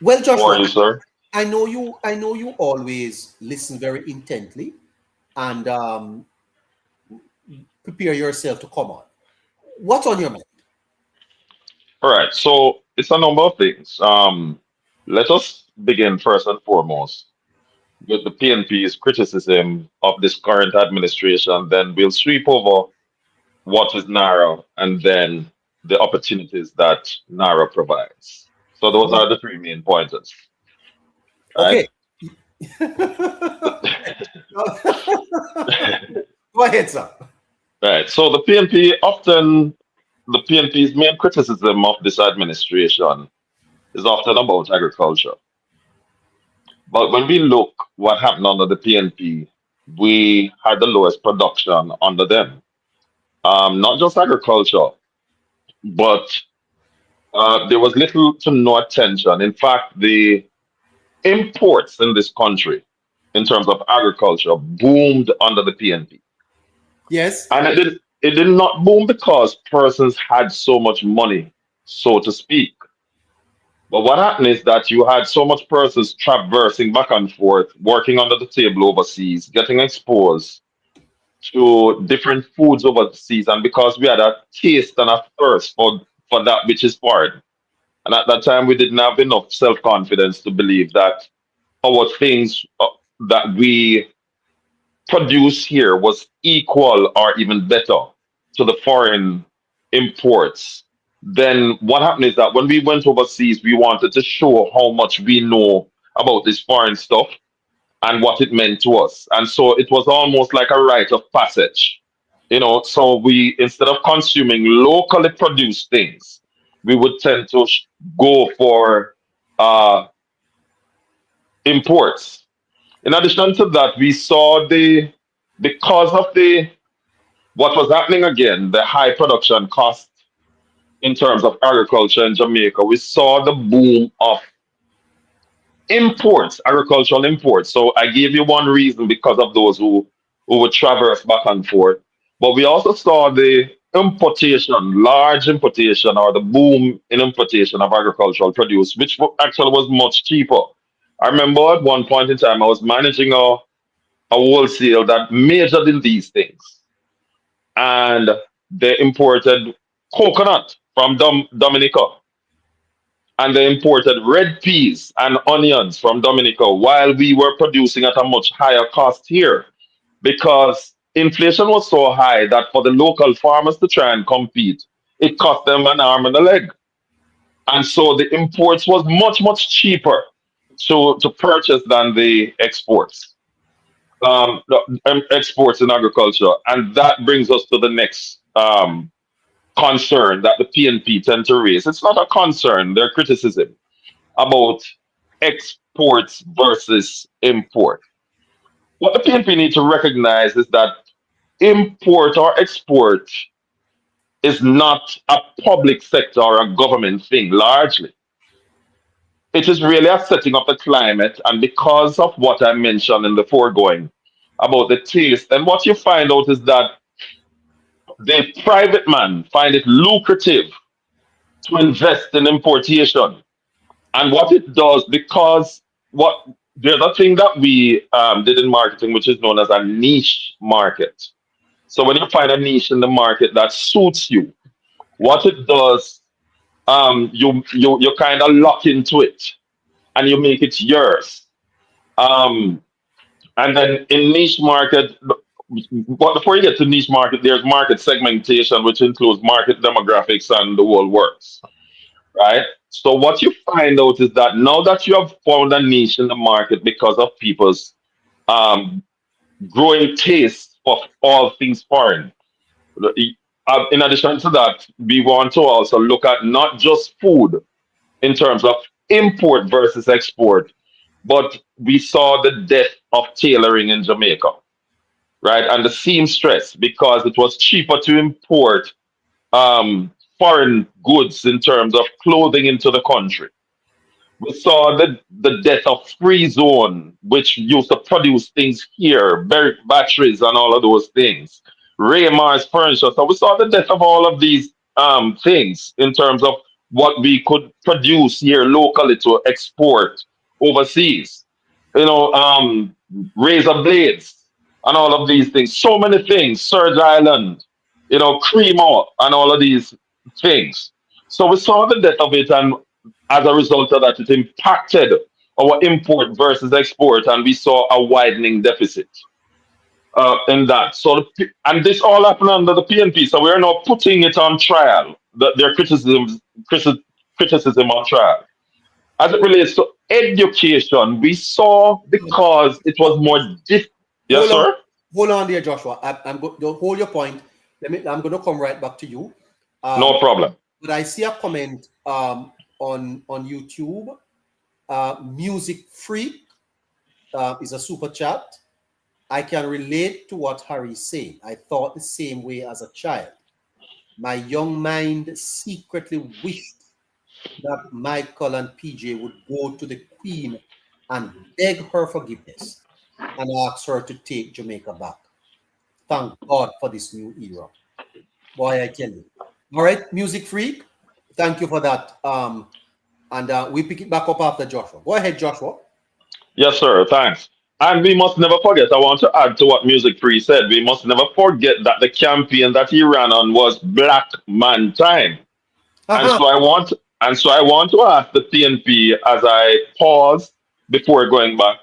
Well, Joshua, How are you, sir? I know you always listen very intently and prepare yourself to come on. What's on your mind? All right, so it's a number of things. Let us begin first and foremost with the PNP's criticism of this current administration, then we'll sweep over what is NARA and then the opportunities that NARA provides. So those are the three main pointers. Right? Okay. Go ahead, sir. Right. So the PNP's main criticism of this administration is often about agriculture. But when we look what happened under the PNP, we had the lowest production under them. Not just agriculture, but there was little to no attention. In fact, the imports in this country, in terms of agriculture, boomed under the PNP. Yes. And it did not boom because persons had so much money, so to speak. But what happened is that you had so much persons traversing back and forth, working under the table overseas, getting exposed to different foods overseas. And because we had a taste and a thirst for that which is foreign. And at that time, we didn't have enough self-confidence to believe that our things that we produce here was equal or even better to the foreign imports. Then what happened is that when we went overseas, we wanted to show how much we know about this foreign stuff and what it meant to us. And so it was almost like a rite of passage. So we, instead of consuming locally produced things, we would tend to go for uh, imports. In addition to that, we saw because of what was happening again, the high production cost in terms of agriculture in Jamaica, we saw the boom of imports, agricultural imports. So I gave you one reason because of those who would traverse back and forth. But we also saw the importation, large importation, or the boom in importation of agricultural produce, which actually was much cheaper. I remember at one point in time, I was managing a wholesale that majored in these things. And they imported coconut from Dominica. And they imported red peas and onions from Dominica while we were producing at a much higher cost here because inflation was so high that for the local farmers to try and compete, it cost them an arm and a leg. And so the imports was much, much cheaper to purchase than the exports. Exports in agriculture. And that brings us to the next concern that the PNP tend to raise. It's not a concern, they're criticism about exports versus import. What the PNP need to recognize is that import or export is not a public sector or a government thing largely. It is really a setting of the climate, and because of what I mentioned in the foregoing about the taste, and what you find out is that the private man find it lucrative to invest in importation. And what it does, because the other thing that we did in marketing, which is known as a niche market. So when you find a niche in the market that suits you, what it does, you kind of lock into it and you make it yours. And then in niche market, but before you get to niche market, there's market segmentation, which includes market demographics and the whole works, right? So what you find out is that now that you have found a niche in the market because of people's growing taste for all things foreign, in addition to that, we want to also look at not just food in terms of import versus export, but we saw the death of tailoring in Jamaica, right? And the seamstress, because it was cheaper to import foreign goods in terms of clothing into the country. We saw the death of Free Zone, which used to produce things here, batteries and all of those things. Raymar's furniture. So we saw the death of all of these things in terms of what we could produce here locally to export overseas. Razor blades and all of these things. So many things. Surge Island, Cremo and all of these things. So we saw the death of it, and as a result of that, it impacted our import versus export, and we saw a widening deficit in that. So, and this all happened under the PNP. So we are now putting it on trial. Their criticism on trial. As it relates to education, we saw because it was more difficult. Yes, sir. Hold on there, Joshua. Don't hold your point. I'm going to come right back to you. No problem. But I see a comment on YouTube. Music Freak is a super chat. I can relate to what Harry is saying. I thought the same way as a child. My young mind secretly wished that Michael and PJ would go to the Queen and beg her forgiveness and ask her to take Jamaica back. Thank God for this new era. Boy, I tell you. All right, Music Freak, thank you for that. And we pick it back up after Joshua. Go ahead, Joshua. Yes, sir. Thanks. And we must never forget, I want to add to what Music Free said, we must never forget that the campaign that he ran on was Black Man Time. And so I want to ask the PNP as I pause before going back,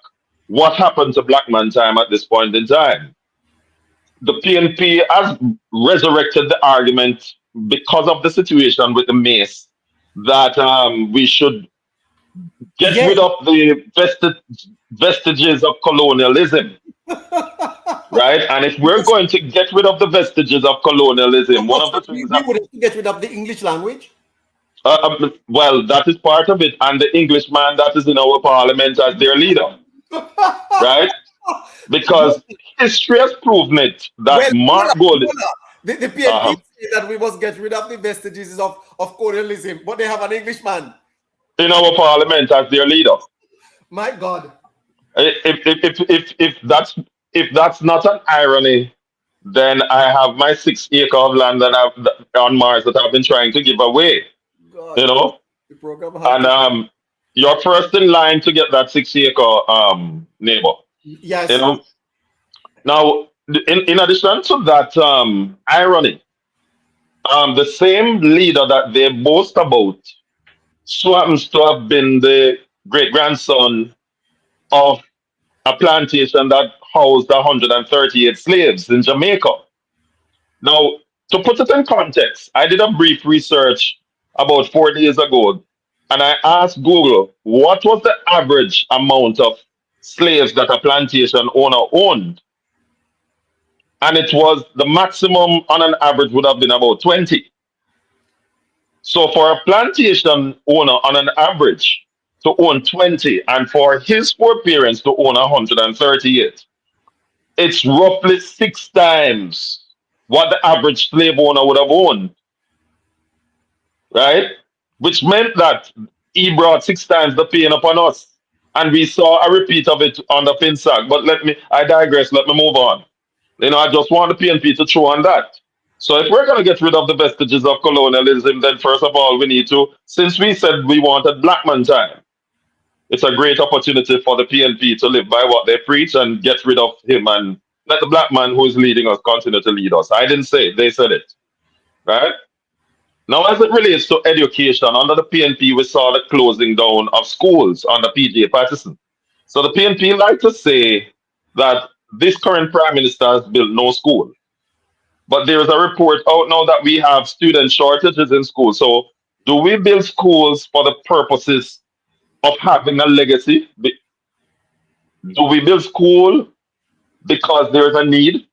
what happened to Black Man Time at this point in time? The PNP has resurrected the argument because of the situation with the mace that we should get Yes. rid of the vestiges of colonialism, right? And if we're going to get rid of the vestiges of colonialism, one of the things We that would have to get rid of the English language. well, that is part of it, and the Englishman that is in our parliament as their leader, right? Because history has proven it that Well, Mark Gold, the PNP uh, say that we must get rid of the vestiges of colonialism, but they have an Englishman. in our parliament as their leader. My God. If that's not an irony, then I have my 6 acre of land that on Mars that I've been trying to give away. God. You know, The program had and to... you're first in line to get that 6 acre neighbor. Yes. You know, now in addition to that irony, the same leader that they boast about so happens to have been the great grandson of a plantation that housed 138 slaves in Jamaica. Now, to put it in context, I did a brief research about 4 days ago, and I asked Google what was the average amount of slaves that a plantation owner owned. And it was the maximum on an average would have been about 20. So for a plantation owner on an average to own 20 and for his four parents to own 138, it's roughly 6 times what the average slave owner would have owned, right? Which meant that he brought 6 times the pain upon us. And we saw a repeat of it on the FinSAC. But I digress, let me move on. I just want the PNP to throw on that. So if we're going to get rid of the vestiges of colonialism, then first of all, we need to, since we said we wanted black man time, it's a great opportunity for the PNP to live by what they preach and get rid of him and let the black man who is leading us continue to lead us. I didn't say it, they said it, right? Now, as it relates to education, under the PNP, we saw the closing down of schools under PJ Patterson. So the PNP like to say that this current prime minister has built no school. But there is a report out now that we have student shortages in schools. So do we build schools for the purposes of having a legacy? Do we build school because there's a need?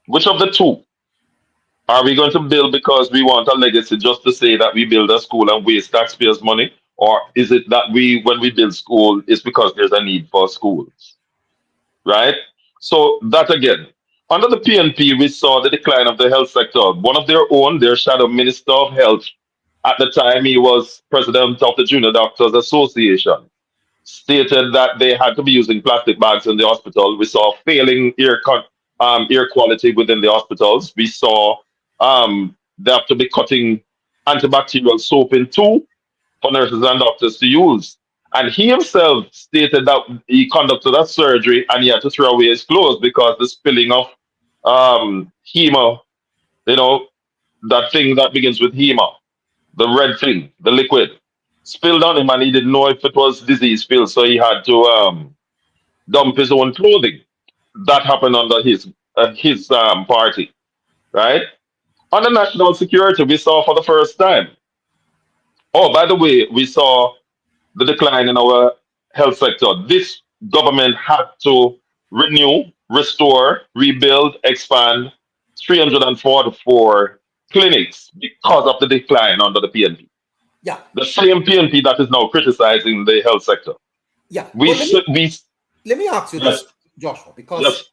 Which of the two? Are we going to build because we want a legacy just to say that we build a school and waste taxpayers' money? Or is it that when we build school, it's because there's a need for schools? Right? So that again, under the PNP, we saw the decline of the health sector. One of their own, their shadow minister of health, at the time he was president of the Junior Doctors Association, stated that they had to be using plastic bags in the hospital. We saw failing air quality within the hospitals. We saw they have to be cutting antibacterial soap in two for nurses and doctors to use. And he himself stated that he conducted a surgery and he had to throw away his clothes because the spilling of hema, that thing that begins with hema, the red thing, the liquid, spilled on him and he didn't know if it was disease spilled, so he had to dump his own clothing. That happened under his party, right? Under national security, we saw for the first time. Oh, by the way, we saw the decline in our health sector. This government had to renew, restore, rebuild, expand 344 clinics because of the decline under the PNP. Yeah. The same PNP that is now criticizing the health sector. Yeah. Let me ask you this, Joshua, because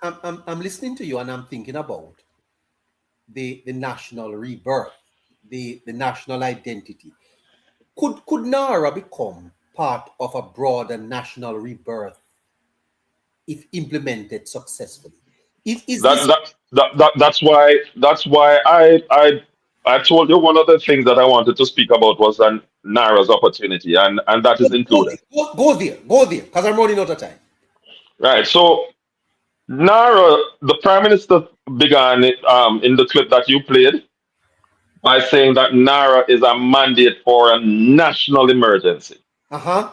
I'm listening to you and I'm thinking about the national rebirth, the national identity. Could NARA become part of a broader national rebirth if implemented successfully? That's why I told you one of the things that I wanted to speak about was NARA's opportunity, and that is included. Go there, because I'm running out of time. Right. So NARA, the Prime Minister began it in the clip that you played by saying that NARA is a mandate for a national emergency. Uh-huh.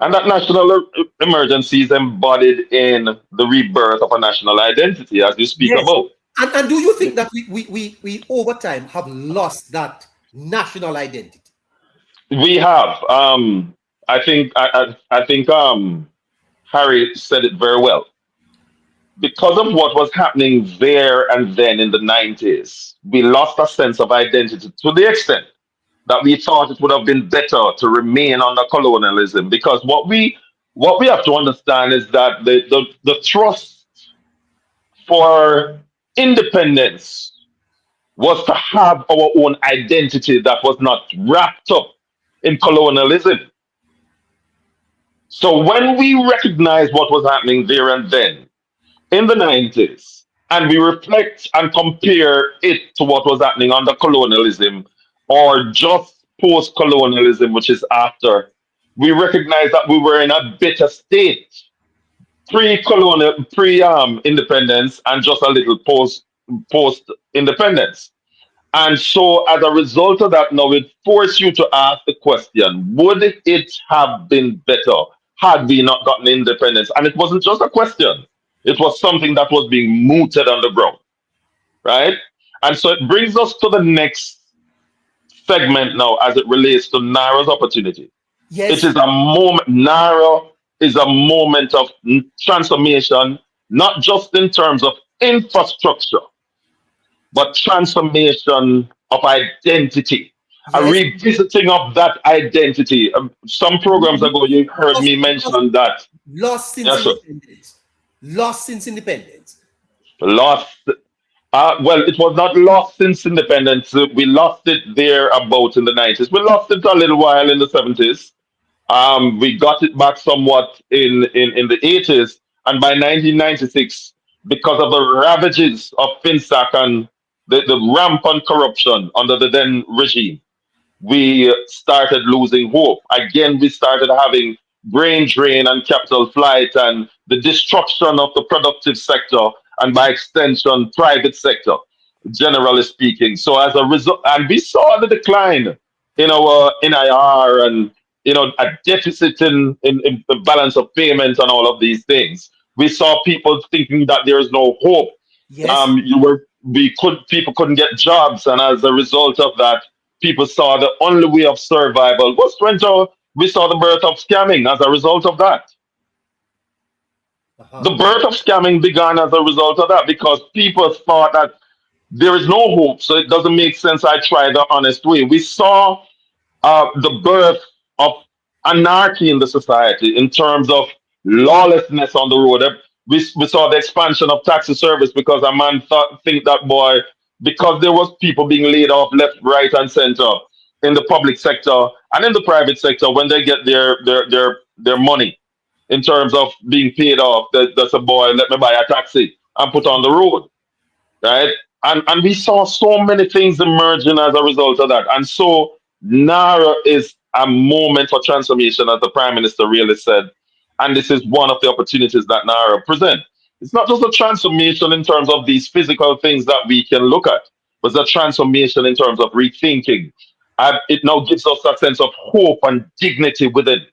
And that national emergency is embodied in the rebirth of a national identity, as you speak about. And do you think that we over time have lost that national identity? We have. I think Harry said it very well. Because of what was happening there and then in the 90s, we lost a sense of identity to the extent that we thought it would have been better to remain under colonialism. Because what we have to understand is that the thrust for independence was to have our own identity that was not wrapped up in colonialism. So when we recognize what was happening there and then in the 90s, and we reflect and compare it to what was happening under colonialism or just post colonialism, which is after, we recognize that we were in a better state pre-colonial, pre independence, and just a little post independence. And so, as a result of that, now it forces you to ask the question: would it have been better had we not gotten independence? And it wasn't just a question; it was something that was being mooted on the ground, right? And so, it brings us to the next segment now, as it relates to NARA's opportunity. It Yes, is a moment. NARA is a moment of transformation, not just in terms of infrastructure but transformation of identity, a yes. revisiting of that identity. Some programs ago, you heard Lost, me mention that. lost since Yes, sir. independence. Lost since independence. Lost. Well, it was not lost since independence. We lost it there about in the 90s. We lost it a little while in the 70s. We got it back somewhat in the 80s. And by 1996, because of the ravages of FinSac and the rampant corruption under the then regime, we started losing hope. Again, we started having brain drain and capital flight and the destruction of the productive sector and by extension, private sector, generally speaking. So as a result, and we saw the decline in our NIR and a deficit in the balance of payments and all of these things. We saw people thinking that there is no hope. Yes, You were we could People couldn't get jobs, and as a result of that, people saw the only way of survival was to enter. We saw the birth of scamming as a result of that. uh-huh. The birth of scamming began as a result of that because people thought that there is no hope, so it doesn't make sense. I try the honest way. We saw the birth of anarchy in the society in terms of lawlessness on the road. We saw the expansion of taxi service because a man think that boy, because there was people being laid off left, right, and center in the public sector and in the private sector when they get their money in terms of being paid off. That's a boy, let me buy a taxi and put on the road, right? And we saw so many things emerging as a result of that. And so NARA is a moment for transformation, as the Prime Minister really said. And this is one of the opportunities that NARA present. It's not just a transformation in terms of these physical things that we can look at, but it's a transformation in terms of rethinking. And it now gives us a sense of hope and dignity within,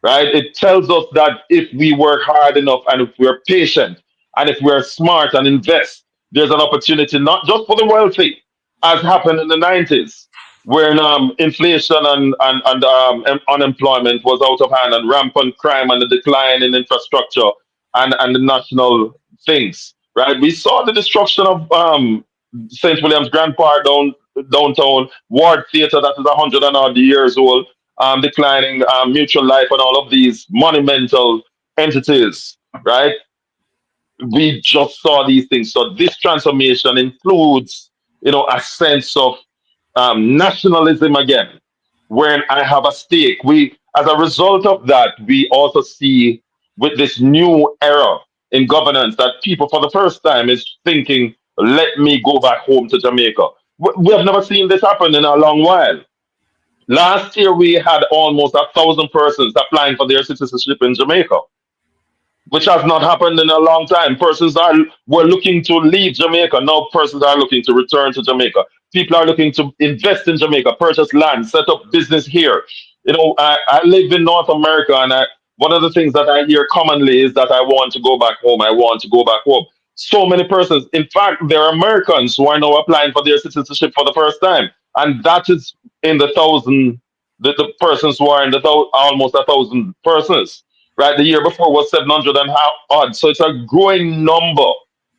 right? It tells us that if we work hard enough and if we're patient and if we're smart and invest, there's an opportunity not just for the wealthy, as happened in the 90s, when inflation and unemployment was out of hand and rampant crime and the decline in infrastructure and the national things, right? We saw the destruction of St. William's Grand Park downtown, Ward Theatre that is 100 and odd years old, declining mutual life and all of these monumental entities, right? We just saw these things. So this transformation includes, a sense of nationalism again, where I have a stake. As a result of that, we also see with this new era in governance that people for the first time is thinking, let me go back home to Jamaica. We have never seen this happen in a long while. Last year, we had almost 1,000 persons applying for their citizenship in Jamaica, which has not happened in a long time. Were looking to leave Jamaica. Now persons are looking to return to Jamaica. People are looking to invest in Jamaica, purchase land, set up business here. I live in North America, and one of the things that I hear commonly is that I want to go back home. I want to go back home. So many persons. In fact, there are Americans who are now applying for their citizenship for the first time, and that is in the thousand the persons who are in the almost 1,000 persons. Right, the year before was 700 and odd. So it's a growing number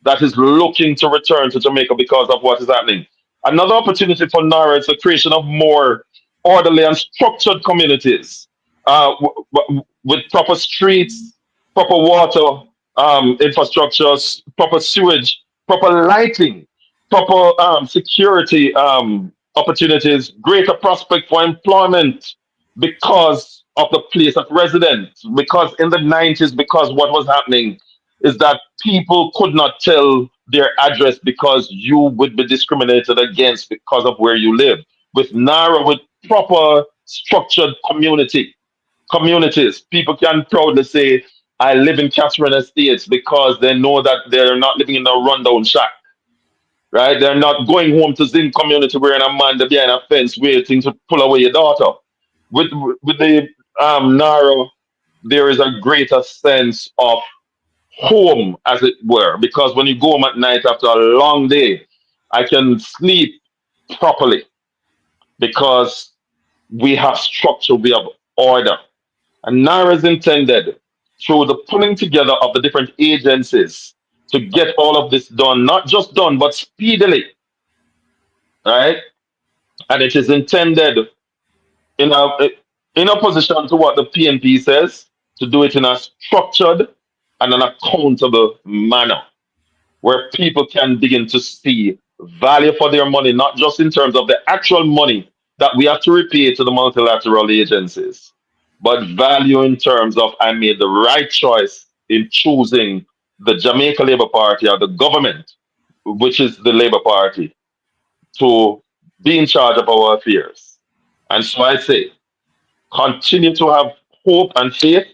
that is looking to return to Jamaica because of what is happening. Another opportunity for NARA is the creation of more orderly and structured communities with proper streets, proper water infrastructures, proper sewage, proper lighting, proper security opportunities, greater prospect for employment because of the place of residence. Because in the 90s, because what was happening is that people could not tell their address because you would be discriminated against because of where you live. With NARA, with proper structured communities, people can proudly say, I live in Catherine Estates because they know that they're not living in a rundown shack, right? They're not going home to Zin community wearing a man behind a fence waiting to pull away your daughter. With the NARA, there is a greater sense of home, as it were, because when you go home at night after a long day, I can sleep properly because we have structure, we have order. And NARA is intended through the pulling together of the different agencies to get all of this done, not just done, but speedily, right? And it is intended in a in opposition to what the PNP says, to do it in a structured and an accountable manner where people can begin to see value for their money, not just in terms of the actual money that we have to repay to the multilateral agencies, but value in terms of I made the right choice in choosing the Jamaica Labour Party or the government, which is the Labour Party, to be in charge of our affairs. And so I say, continue to have hope and faith.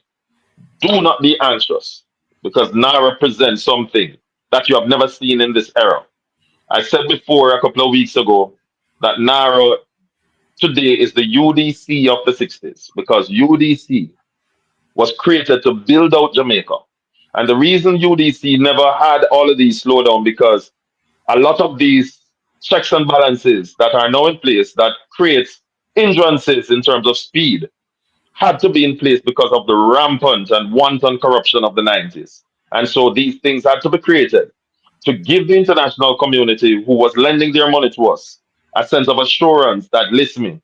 Do not be anxious because NARA presents something that you have never seen in this era. I said before a couple of weeks ago that NARA today is the UDC of the 60s because UDC was created to build out Jamaica. And the reason UDC never had all of these slow down because a lot of these checks and balances that are now in place that creates hindrances in terms of speed had to be in place because of the rampant and wanton corruption of the 90s. And so these things had to be created to give the international community who was lending their money to us a sense of assurance that, listen,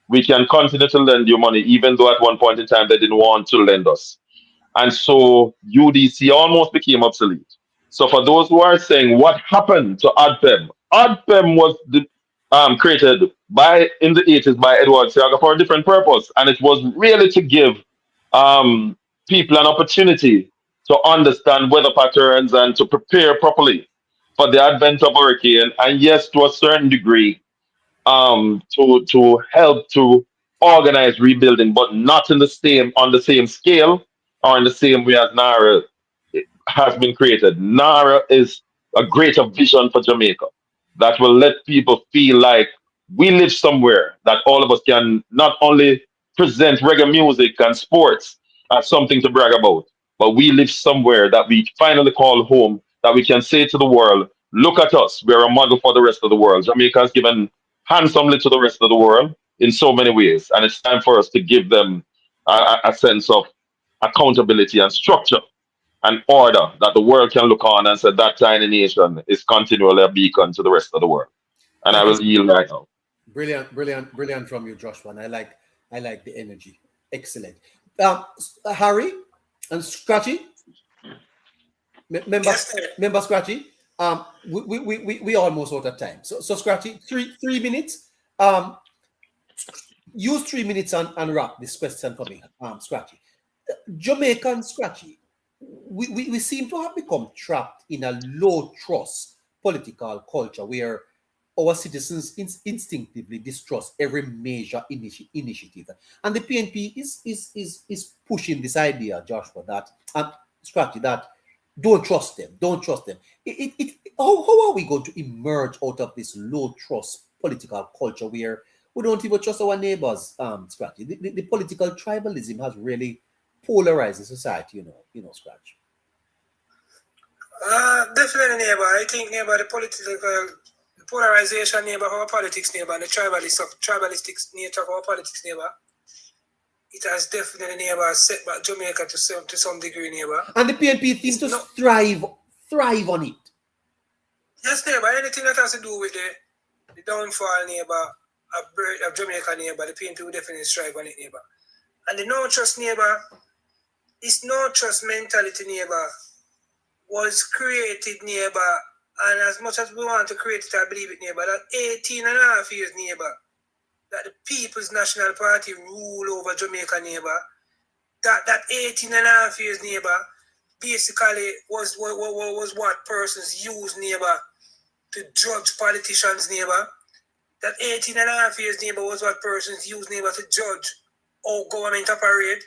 we can continue to lend you money, even though at one point in time they didn't want to lend us. And so UDC almost became obsolete. So for those who are saying what happened to ODPEM, ODPEM was created in the 80s by Edward Seaga for a different purpose. And it was really to give people an opportunity to understand weather patterns and to prepare properly for the advent of hurricane. And yes, to a certain degree, to help to organize rebuilding, but not in the same on the same scale or in the same way as NARA has been created. NARA is a greater vision for Jamaica that will let people feel like we live somewhere that all of us can not only present reggae music and sports as something to brag about, but we live somewhere that we finally call home, that we can say to the world, look at us, we're a model for the rest of the world. Jamaica has given handsomely to the rest of the world in so many ways, and it's time for us to give them a sense of accountability and structure and order that the world can look on and say that tiny nation is continually a beacon to the rest of the world. And I will yield right now. Brilliant from you, Joshua. And I like the energy. Excellent. Harry and Scratchy, member Scratchy. We almost out of time. So Scratchy, three minutes. Use 3 minutes and wrap this question for me, Scratchy. Jamaican Scratchy, we seem to have become trapped in a low trust political culture where our citizens instinctively distrust every major initiative. And the PNP is pushing this idea, Joshua, that Scratchy, that don't trust them. How are we going to emerge out of this low trust political culture where we don't even trust our neighbors, Scratchy? The political tribalism has really polarized the society, you know, Scratch. Definitely, neighbor. I think neighbor, the political polarization, neighbor, of our politics, neighbor, and the tribalistic nature of our politics, neighbor, it has definitely neighbor set back Jamaica to some degree, neighbor. And the PNP seems to thrive on it. Yes, neighbor. Anything that has to do with the downfall, neighbor, of Jamaica, neighbor, the PNP will definitely strive on it, neighbor. And the no trust, neighbor, this no trust mentality, neighbor, was created, neighbor, and as much as we want to create it, I believe it, neighbor, that 18 and a half years, neighbor, that the People's National Party rule over Jamaica, neighbor, that 18 and a half years, neighbor, basically was what persons use, neighbor, to judge politicians, neighbor. That 18 and a half years, neighbor, was what persons use, neighbor, to judge how government operate.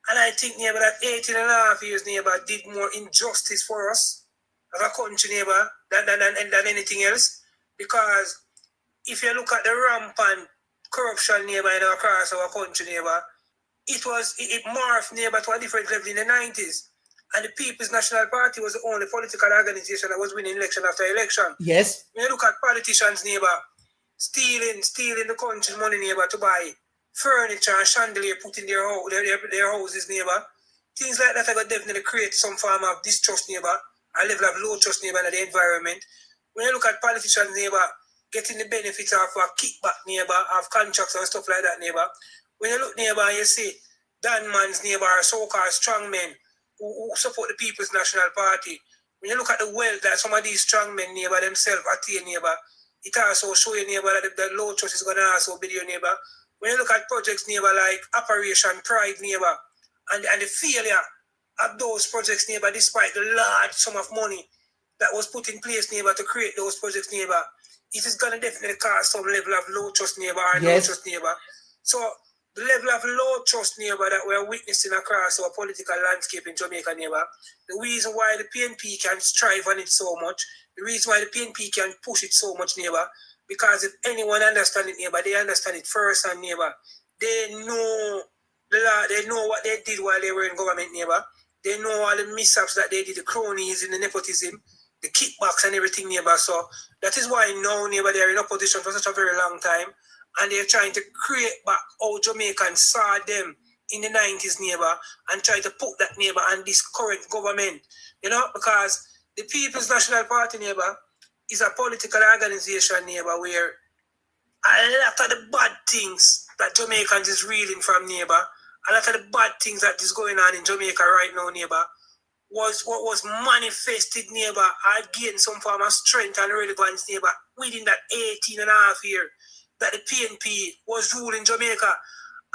And I think, neighbor, that 18 and a half years, neighbor, did more injustice for us as a country, neighbor, than anything else. Because if you look at the rampant corruption, neighbor, across our country, neighbor, it morphed, neighbor, to a different level in the 90s. And the People's National Party was the only political organization that was winning election after election. Yes. When you look at politicians, neighbor, stealing the country's money, neighbor, to buy furniture and chandelier put in their houses, neighbor. Things like that have definitely create some form of distrust, neighbor, a level of low trust, neighbor, in the environment. When you look at politicians, neighbor, getting the benefits of a kickback, neighbor, of contracts and stuff like that, neighbor. When you look, neighbor, you see Dan Man's, neighbor, so-called strong men who support the People's National Party. When you look at the wealth that some of these strong men, neighbor, themselves attain, neighbor, it also show you, neighbor, that the low trust is going to also be your neighbor. When you look at projects, neighbor, like Operation Pride, neighbor, and the failure of those projects, neighbor, despite the large sum of money that was put in place, neighbor, to create those projects, neighbor, it is going to definitely cause some level of low trust, neighbor, and low trust, neighbor. So the level of low trust, neighbor, that we're witnessing across our political landscape in Jamaica, neighbor, the reason why the PNP can strive on it so much, the reason why the PNP can push it so much, neighbor, because if anyone understands it, neighbor, they understand it first hand, neighbor. They know the law, they know what they did while they were in government, neighbor. They know all the mishaps that they did, the cronies and the nepotism, the kickbacks and everything, neighbor. So that is why now, neighbor, they're in opposition for such a very long time. And they're trying to create back how Jamaicans saw them in the 90s, neighbor, and try to put that, neighbor, on this current government. You know, because the People's National Party, neighbor, is a political organization, neighbor, where a lot of the bad things that Jamaicans is reeling from, neighbor, a lot of the bad things that is going on in Jamaica right now, neighbor, was what was manifested, neighbor, or gained some form of strength and relevance, neighbor, within that 18 and a half year that the PNP was ruling Jamaica.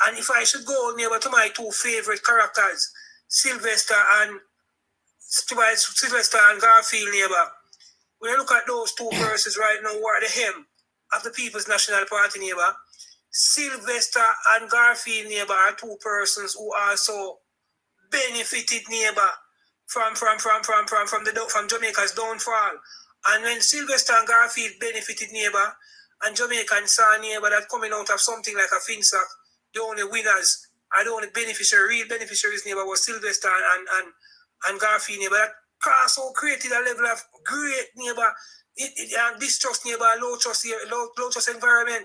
And if I should go, neighbor, to my two favorite characters, Sylvester and Garfield, neighbor, when you look at those two persons right now who are the hem of the People's National Party, neighbor, Sylvester and Garfield, neighbor, are two persons who also benefited, neighbor, from Jamaica's downfall. And when Sylvester and Garfield benefited, neighbor, and Jamaicans saw, neighbor, that coming out of something like a FinSac, the only winners and the only real beneficiaries, neighbor, was Sylvester and Garfield, neighbor. That also created a level of great, neighbor, distrust, neighbor, low trust environment.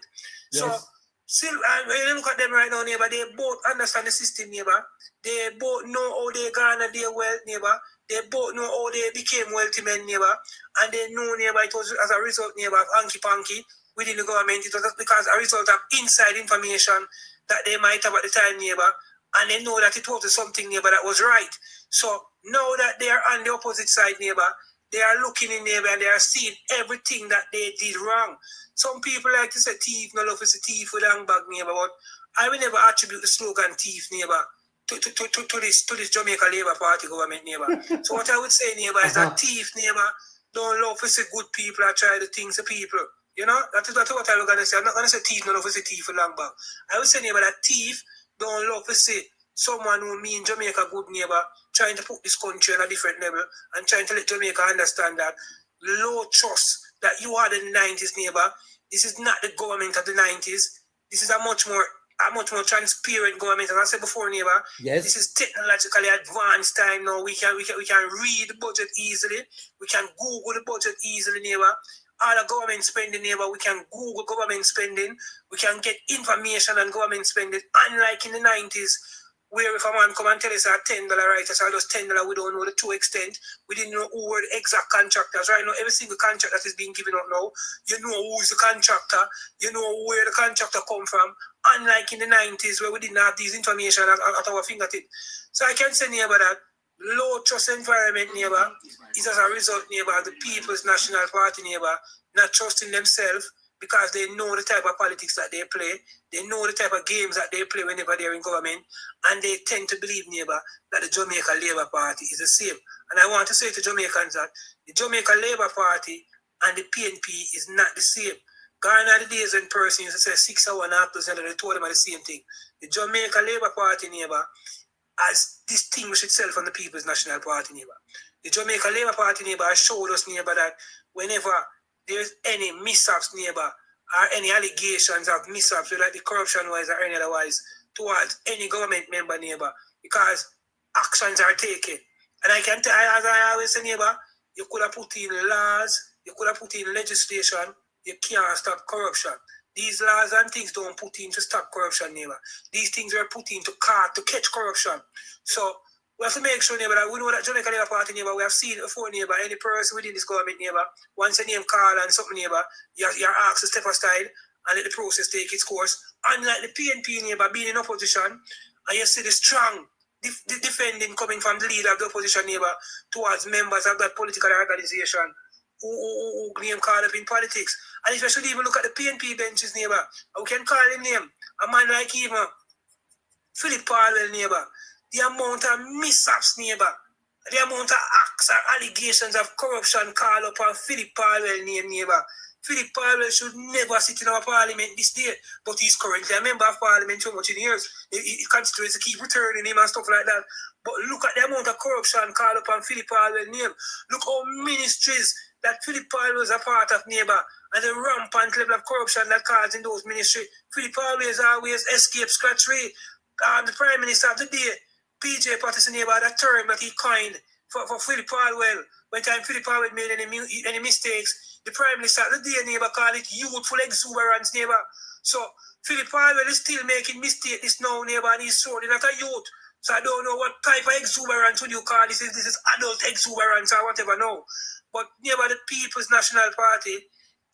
Yes. So, and when you look at them right now, neighbor, they both understand the system, neighbor. They both know how they garner their wealth, neighbor. They both know how they became wealthy men, neighbor. And they know, neighbor, it was as a result, neighbor, of hanky-panky within the government. It was because a result of inside information that they might have at the time, neighbor. And they know that it was something, neighbor, that was right. So now that they are on the opposite side, neighbor, they are looking in, neighbor, and they are seeing everything that they did wrong. Some people like to say thief, no love is a thief with a long bag, neighbor, but I will never attribute the slogan thief, neighbor, to this Jamaica Labour Party government, neighbor. So what I would say, neighbor, is that thief, neighbor, don't love to say good people or try the things of people. You know, that's what I was going to say. I'm not going to say thief, no love to say thief with a long bag. I would say, neighbor, that thief don't love to say someone who mean Jamaica good, neighbor, trying to put this country on a different level and trying to let Jamaica understand that low trust that you had in the 90s, neighbor, this is not the government of the 90s. This is a much more transparent government. As I said before, neighbor, Yes. this is technologically advanced time now. We can read the budget easily. We can Google the budget easily, neighbor. all the government spending, neighbor, we can Google government spending, we can get information on government spending, unlike in the 90s, where if a man come and tell us $10 right, so just $10, we don't know the true extent, we didn't know who were the exact contractors. Right now, every single contract that is being given out now, you know who is the contractor, you know where the contractor come from, unlike in the 90s where we didn't have these information at our fingertips. So I can say, neighbor, that low trust environment, neighbor, is as a result, neighbor, of the People's National Party, neighbor, not trusting themselves because they know the type of politics that they play, they know the type of games that they play whenever they're in government, and they tend to believe, neighbor, that the Jamaica Labour Party is the same. And I want to say to Jamaicans that the Jamaica Labour Party and the PNP is not the same. Gone are the days when persons used to say 6 or 1.5%, and they told them the same thing. The Jamaica Labour Party, neighbor, has distinguished itself from the People's National Party, neighbor. The Jamaica Labour Party, neighbor, has showed us, neighbor, that whenever there's any mishaps, neighbor, or any allegations of mishaps, whether the corruption-wise or any otherwise, towards any government member, neighbor, because actions are taken. And I can tell, as I always say, neighbor, you could have put in laws, you could have put in legislation, you can't stop corruption. These laws and things don't put in to stop corruption, neighbor. These things are put in to catch corruption. So we have to make sure, neighbor, that we know that Jamaica Labour Party, neighbor, we have seen it before, neighbor, any person within this government, neighbor, once a name call and something, neighbor, you're asked to step aside and let the process take its course. Unlike the PNP, neighbor, being in opposition, and you see the strong defending coming from the leader of the opposition, neighbor, towards members of that political organization who name call up in politics. And if you should even look at the PNP benches, neighbor, we can call him name, a man like even Philip Parwell, neighbor, the amount of mishaps, neighbor, the amount of acts or allegations of corruption call up on Philip Parwell name, neighbor. Philip Parwell should never sit in our parliament this day, but he's currently a member of parliament too much in years. He continues to keep returning him and stuff like that. But look at the amount of corruption called up on Philip Parwell name. Look how ministries that Philip Parwell was a part of, neighbor, and the rampant level of corruption that caused in those ministries. Philip Parwell has always escaped scot-free. The Prime Minister of the day, PJ Patterson, neighbor, that term that he coined for Philip Parwell, when time Philip Parwell made any mistakes, the Prime Minister of the day, neighbor, called it youthful exuberance, neighbor. So Philip Parwell is still making mistakes this now, neighbor, and he's surely not a youth. So I don't know what type of exuberance would you call this. This is adult exuberance or whatever, no. But neighbor, the People's National Party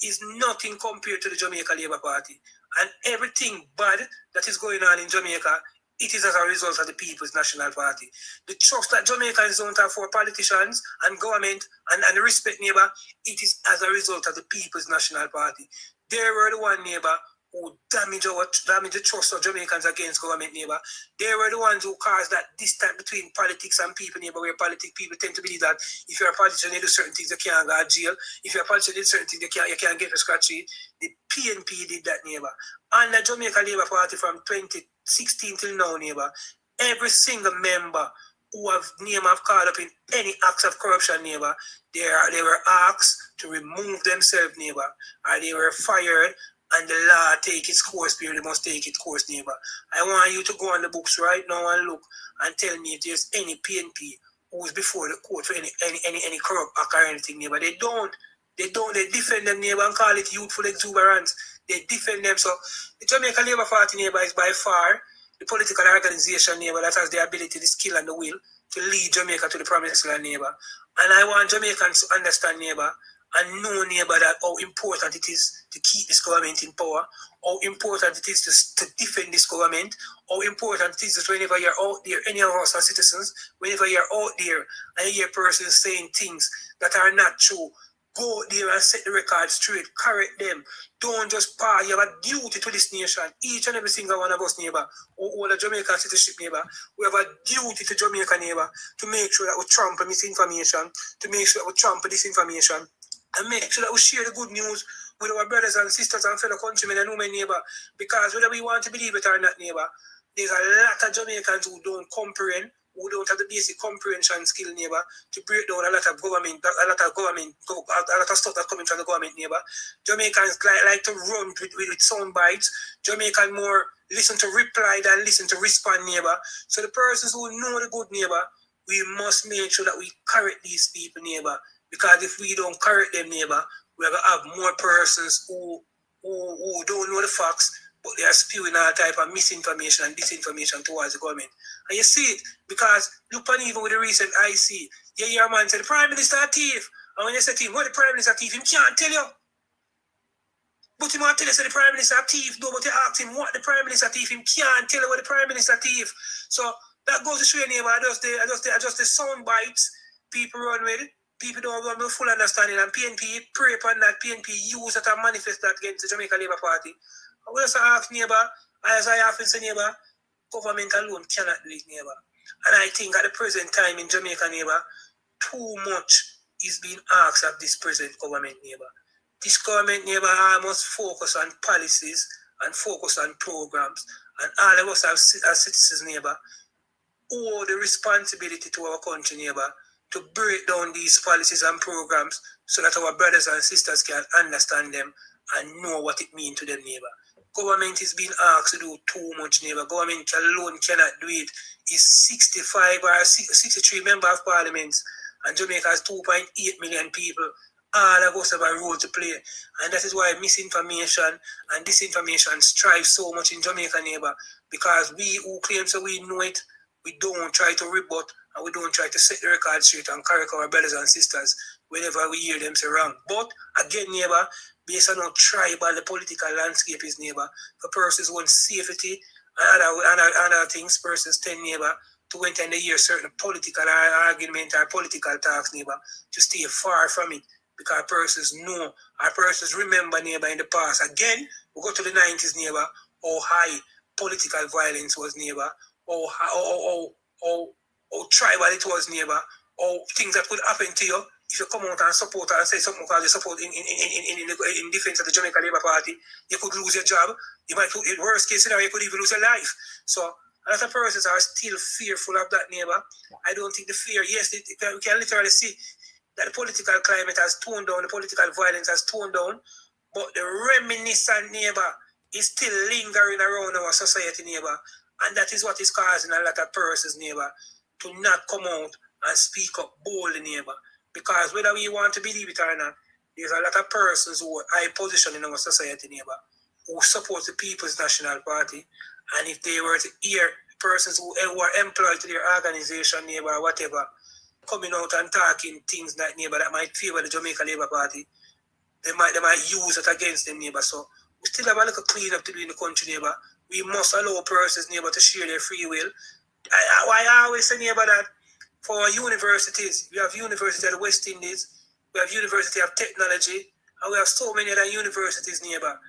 is nothing compared to the Jamaica Labour Party. And everything bad that is going on in Jamaica, it is as a result of the People's National Party. The trust that Jamaicans don't have for politicians and government and the respect, neighbor, it is as a result of the People's National Party. They were the one, neighbor, who damage the trust of Jamaicans against government, neighbor. They were the ones who caused that distance between politics and people, neighbor, where people tend to believe that if you're a politician, you do certain things, you can't go to jail. If you're a politician, you do certain things, you can't get a scratch sheet. The PNP did that, neighbor. And the Jamaica Labour Party from 2016 till now, neighbor, every single member who have caught up in any acts of corruption, neighbor, they were asked to remove themselves, neighbor, or they were fired, and the law take its course, they must take its course, neighbor. I want you to go on the books right now and look and tell me if there's any PNP who's before the court for any corrupt act or anything, neighbor. They defend them, neighbor, and call it youthful exuberance. They defend them. So the Jamaica Labour Party, neighbor, is by far the political organization, neighbor, that has the ability, the skill and the will to lead Jamaica to the promised land, neighbor. And I want Jamaicans to understand, neighbor, and know, neighbor, that how important it is to keep this government in power, how important it is to defend this government, how important it is that whenever you're out there, any of us as citizens, whenever you're out there and you hear persons saying things that are not true, go there and set the record straight, correct them. Don't just pass. You have a duty to this nation. Each and every single one of us, neighbor, all the Jamaican citizenship, neighbor, we have a duty to Jamaica, neighbor, to make sure that we trample misinformation, to make sure that we trample disinformation, and make sure that we share the good news with our brothers and sisters and fellow countrymen and women, neighbor. Because whether we want to believe it or not, neighbor, there's a lot of Jamaicans who don't comprehend, who don't have the basic comprehension skill, neighbor, to break down a lot of stuff that's coming from the government, neighbor. Jamaicans like to run with sound bites. Jamaicans more listen to reply than listen to respond, neighbor. So the persons who know the good, neighbor, we must make sure that we correct these people, neighbor. Because if we don't correct them, neighbor, we're going to have more persons who don't know the facts, but they are spewing all type of misinformation and disinformation towards the government. And you see it, because look on even with the recent IC, you hear a man say, the Prime Minister a thief. And when you say to him, what the Prime Minister a thief, him can't tell you. But he want to tell you say the Prime Minister a thief, no, but you ask him what the Prime Minister a thief, him can't tell you what the Prime Minister a thief. So that goes to show you, neighbor, just the sound bites people run with it. People don't have no full understanding, and PNP prey upon that. PNP use that and manifest that against the Jamaica Labour Party. I will also ask neighbor, as I often say, neighbor, government alone cannot do it, neighbor. And I think at the present time in Jamaica, neighbor, too much is being asked of this present government, neighbor. This government, neighbor, must focus on policies and focus on programs. And all of us as citizens, neighbor, owe the responsibility to our country, neighbor, to break down these policies and programs so that our brothers and sisters can understand them and know what it means to them, neighbor. Government is being asked to do too much, neighbor. Government alone cannot do it. It's 65 or 63 members of parliament, and Jamaica has 2.8 million people. All of us have a role to play. And that is why misinformation and disinformation strive so much in Jamaica, neighbor, because we who claim so we know it, we don't try to rebut, and we don't try to set the record straight and correct our brothers and sisters whenever we hear them say wrong. But again, neighbor, based on how tribal the political landscape is, neighbor, for persons who want safety and other things, persons tend, neighbor, to enter in the year certain political argument or political talks, neighbor, to stay far from it. Because persons know, or persons remember, neighbor, in the past. Again, we go to the 90s, neighbor, how high political violence was, neighbor, how tribal it was, neighbor, or things that could happen to you if you come out and support and say something because you support in defense of the Jamaica Labour Party. You could lose your job. You might, in worst case scenario, you could even lose your life. So a lot of persons are still fearful of that, neighbor. I don't think the fear, yes, we can literally see that the political climate has toned down, the political violence has toned down, but the reminiscent, neighbor, is still lingering around our society, neighbor. And that is what is causing a lot of persons, neighbor, to not come out and speak up boldly, neighbor. Because whether we want to believe it or not, there's a lot of persons who are high position in our society, neighbor, who support the People's National Party. And if they were to hear persons who are employed to their organization, neighbor, or whatever, coming out and talking things that, neighbor, that might favor the Jamaica Labour Party, they might use it against them, neighbor. So we still have a little clean up to do in the country, neighbor. We must allow persons, neighbor, to share their free will. I always say, neighbor, that for our universities, we have University of the West Indies, we have University of Technology, and we have so many other universities, neighbor.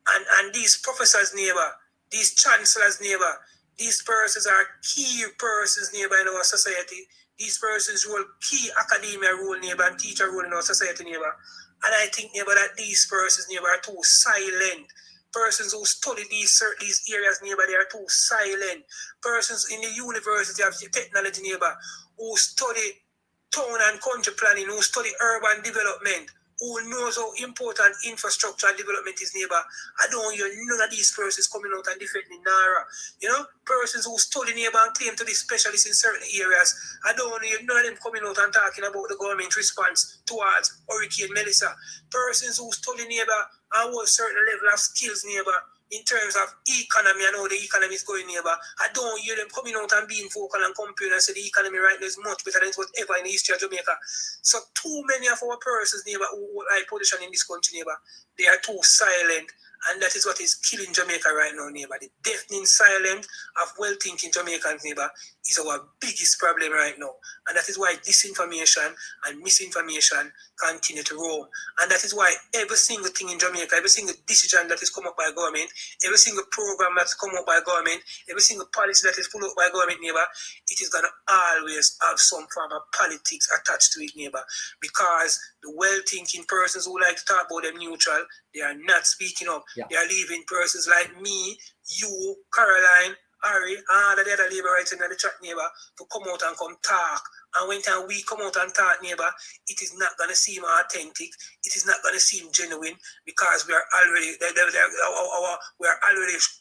And these professors, neighbor, these chancellors, neighbor, these persons are key persons, neighbor, in our society. These persons role key academia role, neighbor, and teacher role in our society, neighbor. And I think, neighbor, that these persons, neighbor, are too silent. Persons who study these areas, neighbor, they are too silent. Persons in the University of Technology, neighbor, who study town and country planning, who study urban development, who knows how important infrastructure and development is, neighbor. I don't hear none of these persons coming out and defending NARA. You know, persons who study, neighbor, and claim to be specialists in certain areas. I don't hear none of them coming out and talking about the government response towards Hurricane Melissa. Persons who study, neighbor, and hold certain level of skills, neighbor, in terms of economy and how the economy is going, neighbor. I don't hear them coming out and being vocal and comparing and say the economy right now is much better than it was ever in the history of Jamaica. So too many of our persons, neighbor, who hold high position in this country, neighbor, they are too silent. And that is what is killing Jamaica right now, neighbor. The deafening silence of well-thinking Jamaicans, neighbor, is our biggest problem right now. And that is why disinformation and misinformation continue to roam. And that is why every single thing in Jamaica, every single decision that is come up by government, every single program that's come up by government, every single policy that is put up by government, neighbor, it is going to always have some form of politics attached to it, neighbor. Because the well-thinking persons who like to talk about them neutral, they are not speaking up. Yeah. They are leaving persons like me, you, Caroline, Harry, and all the other labor rights in the chat, neighbor, to come out and come talk. And when time we come out and talk, neighbor, it is not going to seem authentic. It is not going to seem genuine because we are already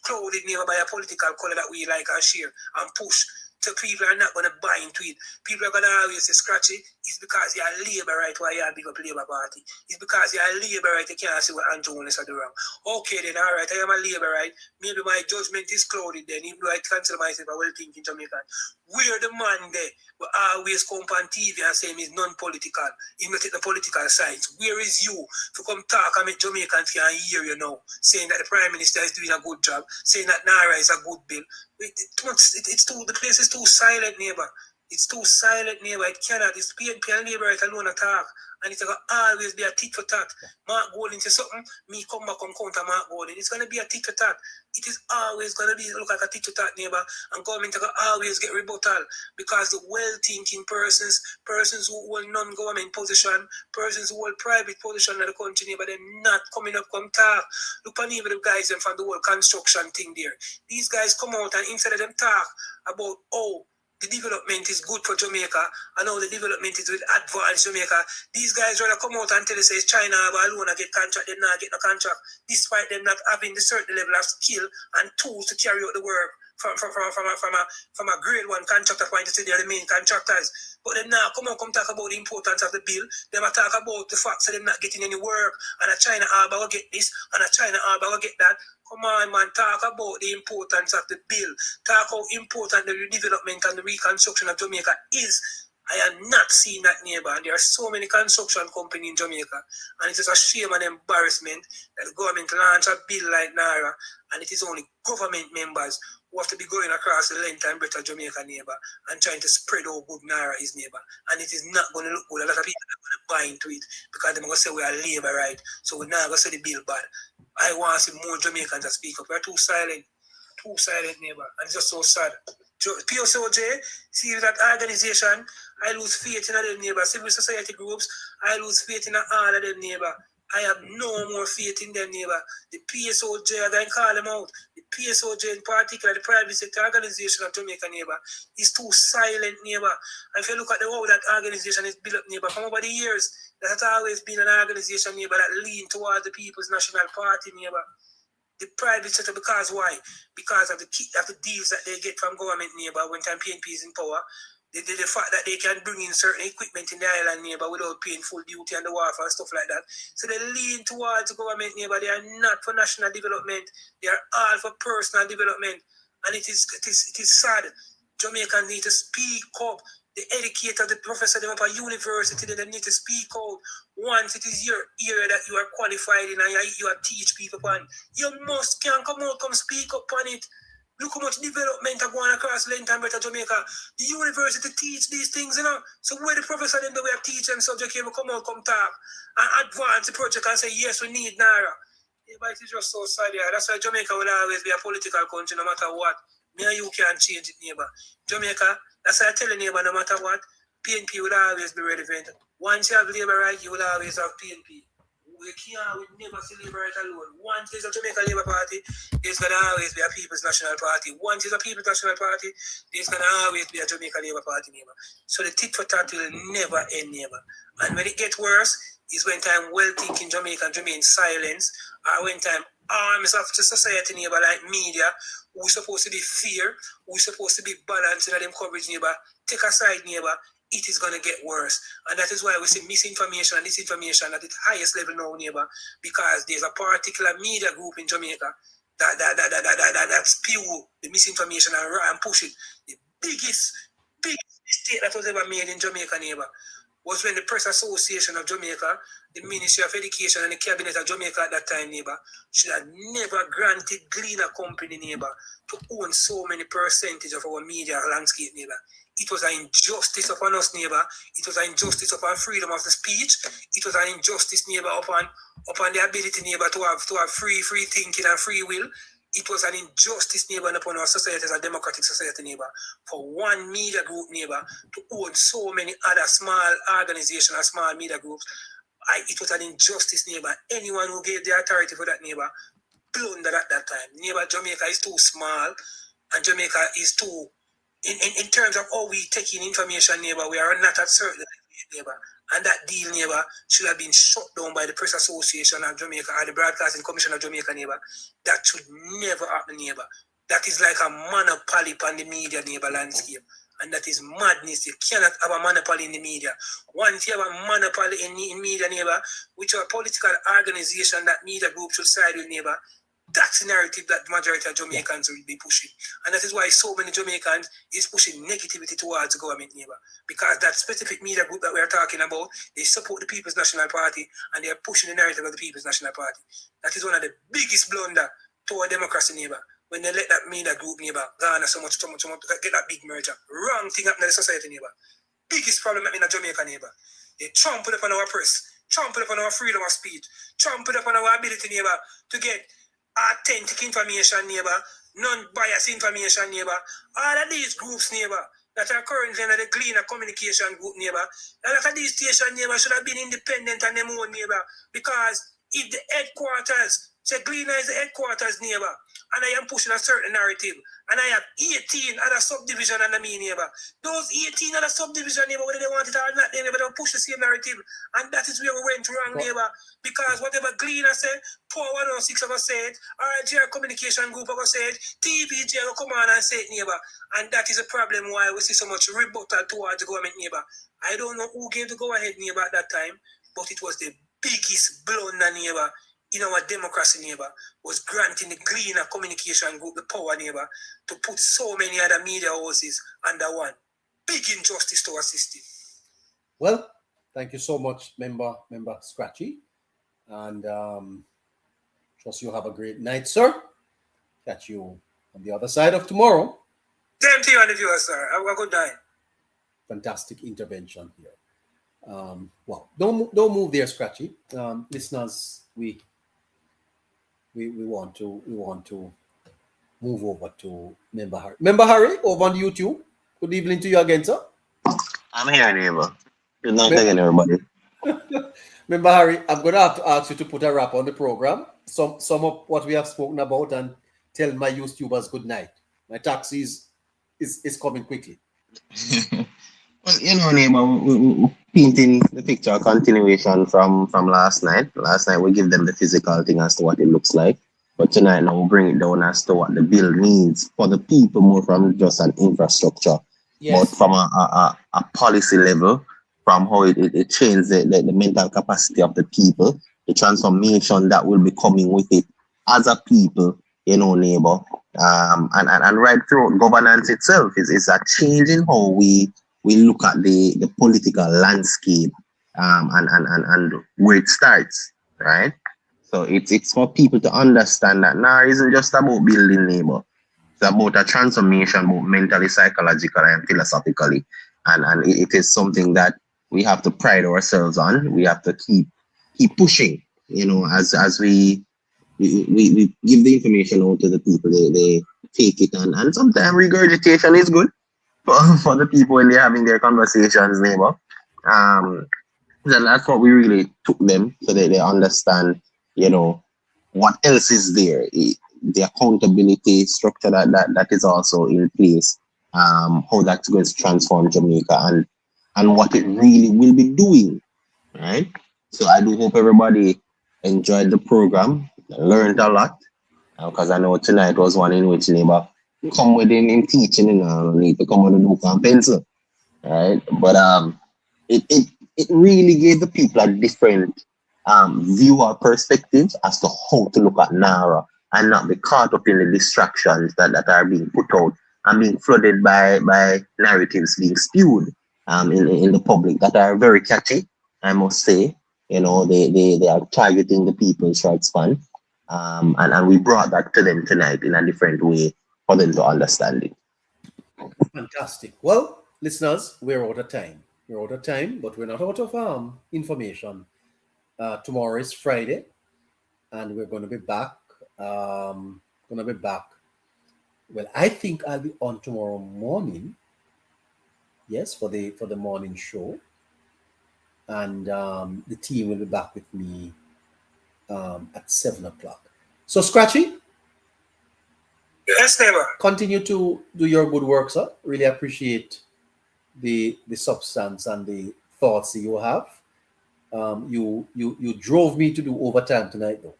clouded, neighbor, by a political color that we like and share and push So people are not going to buy into it. People are going to always say, Scratchy, it's because you're a labor right why you're a big up Labour Party. It's because you're a labor right, you can't see what Andrew Holness are doing wrong. Okay then, all right, I am a labor right. Maybe my judgment is clouded then, even though I consider myself a well-thinking Jamaican. We're the man there who always come on TV and say he's non-political. He not take the political sides. Where is you to come talk and make Jamaicans can hear you now, saying that the Prime Minister is doing a good job, saying that NARRA is a good bill. It's too, the place is too silent, neighbor. It's too silent, neighbor. It cannot. It's PNP and Labour right alone attack. And it's going to always be a tit for tat. Mark Golding says something, me come back and counter Mark Golding. It's going to be a tit for tat. It is always going to be look like a tit for tat, neighbor. And government are going to always get rebuttal because the well-thinking persons who hold non-government position, persons who hold private position in the country, neighbor, they're not coming up, come talk. Look on even the guys from the whole construction thing there. These guys come out and instead of them talk about, oh, the development is good for Jamaica, and how the development is with advanced Jamaica. These guys rather come out and tell us China alone get contract, they not get no contract, despite them not having the certain level of skill and tools to carry out the work from a grade one contractor point to say they're the main contractors. But them now come talk about the importance of the bill. They might talk about the fact that they're not getting any work, and a China Harbour will get this, and a China Harbour will get that. Come on, man, talk about the importance of the bill. Talk how important the development and the reconstruction of Jamaica is. I am not seeing that, neighbor. And there are so many construction companies in Jamaica. And it is a shame and embarrassment that the government launched a bill like NARA, and it is only government members who have to be going across the length and breadth of Jamaica, neighbor, and trying to spread how good NARA is, neighbor. And it is not going to look good. A lot of people are going to buy into it because they're going to say we are labor right. So we're not going to say the bill bad. I want to see more Jamaicans to speak up. We're too silent, neighbor. And it's just so sad. PSOJ, see that organization, I lose faith in them, neighbor. Civil society groups, I lose faith in all of them, neighbor. I have no more faith in them, neighbor. The PSOJ, I'm going to call them out. The PSOJ in particular, the private sector organization of Jamaica, neighbor, is too silent, neighbor. And if you look at the way that organization is built up, neighbor, from over the years, that has always been an organization, neighbor, that lean towards the People's National Party, neighbor. The private sector, because why? Because of the deals that they get from government, neighbor, when time PNP is in power. The fact that they can bring in certain equipment in the island, neighbor, without paying full duty and the warfare and stuff like that. So they lean towards the government, neighbor. They are not for national development. They are all for personal development. And it is sad. Jamaicans need to speak up. The educator, the professor, them up at university, they need to speak out. Once it is your area that you are qualified in and you are teach people upon, you can come out, come speak up on it. Look how much development are going across length and breadth of Jamaica. The university teach these things, you know. So where the professor them the way of teach them subject here, come out, come talk and advance the project and say, yes, we need NARA. Yeah, but it's just so sad, yeah. That's why Jamaica will always be a political country no matter what. Me and you can't change it, neighbor. Jamaica, that's why I tell the neighbor, no matter what, PNP will always be relevant. Once you have labor right, you will always have PNP. We never see labor right alone. Once there's a Jamaica Labour Party, there's going to always be a People's National Party. Once there's a People's National Party, there's going to always be a Jamaica Labour Party, neighbor. So the tit for tat will never end, neighbor. And when it gets worse, is when time well-thinking Jamaicans remain silent, or when time arms of the society, neighbor, like media, who's supposed to be fair, who's supposed to be balanced in them coverage, neighbor, take a side, neighbor, it is going to get worse. And that is why we see misinformation and disinformation at the highest level now, neighbor, because there's a particular media group in Jamaica that spew the misinformation and push it. The biggest mistake that was ever made in Jamaica, neighbor, was when the Press Association of Jamaica, the Ministry of Education and the Cabinet of Jamaica at that time, neighbor, should have never granted Gleaner Company, neighbor, to own so many percentage of our media landscape, neighbor. It was an injustice upon us, neighbor. It was an injustice upon freedom of the speech. It was an injustice, neighbor, upon the ability, neighbor, to have free thinking and free will. It was an injustice, neighbor, upon our society as a democratic society, neighbor, for one media group, neighbor, to own so many other small organizations and small media groups. It was an injustice, neighbor. Anyone who gave the authority for that, neighbor, blundered at that time. Neighbor, Jamaica is too small, and Jamaica is too, in terms of how we take in information, neighbor, we are not at certain level, neighbor. And that deal, neighbor, should have been shut down by the Press Association of Jamaica or the Broadcasting Commission of Jamaica, neighbor. That should never happen, neighbor. That is like a monopoly on the media neighbor landscape. And that is madness. You cannot have a monopoly in the media. Once you have a monopoly in media neighbor, which are a political organization that media group should side with neighbor, that's the narrative that the majority of Jamaicans will be pushing. And that is why so many Jamaicans is pushing negativity towards the government neighbor. Because that specific media group that we are talking about, they support the People's National Party and they are pushing the narrative of the People's National Party. That is one of the biggest blunder toward democracy neighbor. When they let that media group neighbor garner so much to get that big merger. Wrong thing happening in the society neighbor. Biggest problem in the Jamaica neighbor. They trample upon our press, trample upon our freedom of speech, trample upon our ability neighbor to get authentic information neighbor, non-biased information neighbor. All of these groups neighbor that are currently under the Gleaner communication group neighbor. A lot of these stations neighbor should have been independent and them own neighbor. Because if the headquarters, say Gleaner is the headquarters neighbor, and I am pushing a certain narrative, and I have 18 other subdivision under me neighbor. Those 18 other subdivision neighbor, whether they want it or not, they never push the same narrative. And that is where we went wrong neighbor. Because whatever Gleaner said, Power 106 ever said, RGR Communication Group ever said, TVJ will come on and say it neighbor. And that is a problem why we see so much rebuttal towards the government neighbor. I don't know who gave the go-ahead neighbor at that time, but it was the biggest blunder neighbor in our democracy neighbor, was granting the Gleaner communication group the power neighbor to put so many other media houses under one. Big injustice to our system. Well, thank you so much, member Scratchy. And trust you have a great night, sir. Catch you on the other side of tomorrow. Same to you and the viewers, sir. Have a good night. Fantastic intervention here. Well, don't move there, Scratchy. Listeners, we want to move over to Member Harry. Member Harry, over on YouTube. Good evening to you again, sir. I'm here, neighbor. Good night again, everybody. Member Harry, I'm going to have to ask you to put a wrap on the program. Sum up what we have spoken about and tell my YouTubers good night. My taxi is coming quickly. Well, you know, neighbor, we painting the picture continuation from last night. Last night we give them the physical thing as to what it looks like. But tonight now we'll bring it down as to what the bill means for the people, more from just an infrastructure. Yes. But from a policy level, from how it changes the mental capacity of the people, the transformation that will be coming with it as a people, you know, neighbor. And right through governance itself is a change in how we look at the political landscape and where it starts, right? So it's for people to understand that NARRA isn't just about building neighbor. It's about a transformation, both mentally, psychologically, and philosophically. And it is something that we have to pride ourselves on. We have to keep pushing, you know, as we give the information out to the people. They take it and sometimes regurgitation is good for the people when they're having their conversations, neighbor. So that's what we really took them, so that they understand, you know, what else is there. The accountability structure that is also in place, how that's going to transform Jamaica and what it really will be doing, right? So I do hope everybody enjoyed the program, learned a lot, because I know tonight was one in which neighbor come within in teaching, you know, need to come with a book and pencil, right? But it really gave the people a different view or perspective as to how to look at NARA and not be caught up in the distractions that are being put out and being flooded by narratives being spewed in the public that are very catchy, I must say. You know, they are targeting the people's right span. And we brought that to them tonight in a different way for them to understand it. Fantastic. Well, listeners, we're out of time. We're out of time, but we're not out of information. Tomorrow is Friday, and we're going to be back. Well, I think I'll be on tomorrow morning. Yes, for the morning show, and the team will be back with me at 7:00. So, Scratchy. Yes, neighbor. Continue to do your good work, sir. Really appreciate the substance and the thoughts that you have. You drove me to do overtime tonight, though.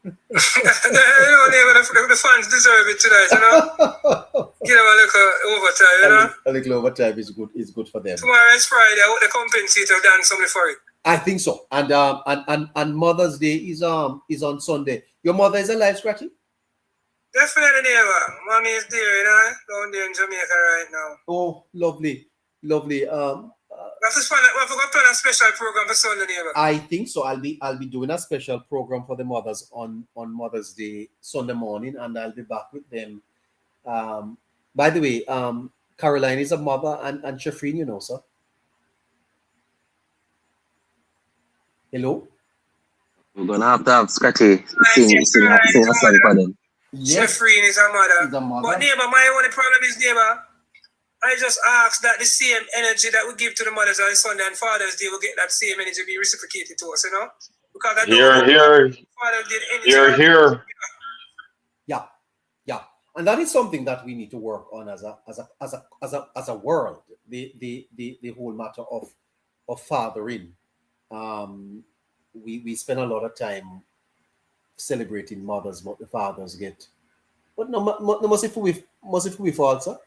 The fans deserve it tonight, you know. Give them a little overtime, you know. A little overtime is good. Is good for them. Tomorrow is Friday. I hope they compensate or dance something for it. I think so. And Mother's Day is on Sunday. Your mother is alive, Scratchy? Definitely, neighbor. Mommy is there, you know, down there in Jamaica right now. Oh, lovely. We have to plan a special program for Sunday, neighbor. I think so. I'll be doing a special program for the mothers on Mother's Day Sunday morning, and I'll be back with them. By the way, Caroline is a mother, and Shafreen, you know, sir. Hello. We're gonna have Scratchy sing a song for them. Yes. Shafreen is a mother. He's a mother. But neighbor, my only problem is, neighbor, I just ask that the same energy that we give to the mothers on Sunday and Father's Day, we get that same energy be reciprocated to us, you know? Because I don't Here. Father did anything. Here. Yeah. And that is something that we need to work on as a world. The whole matter of fathering. We spend a lot of time celebrating mothers, but the fathers get. But no must if we fault, sir.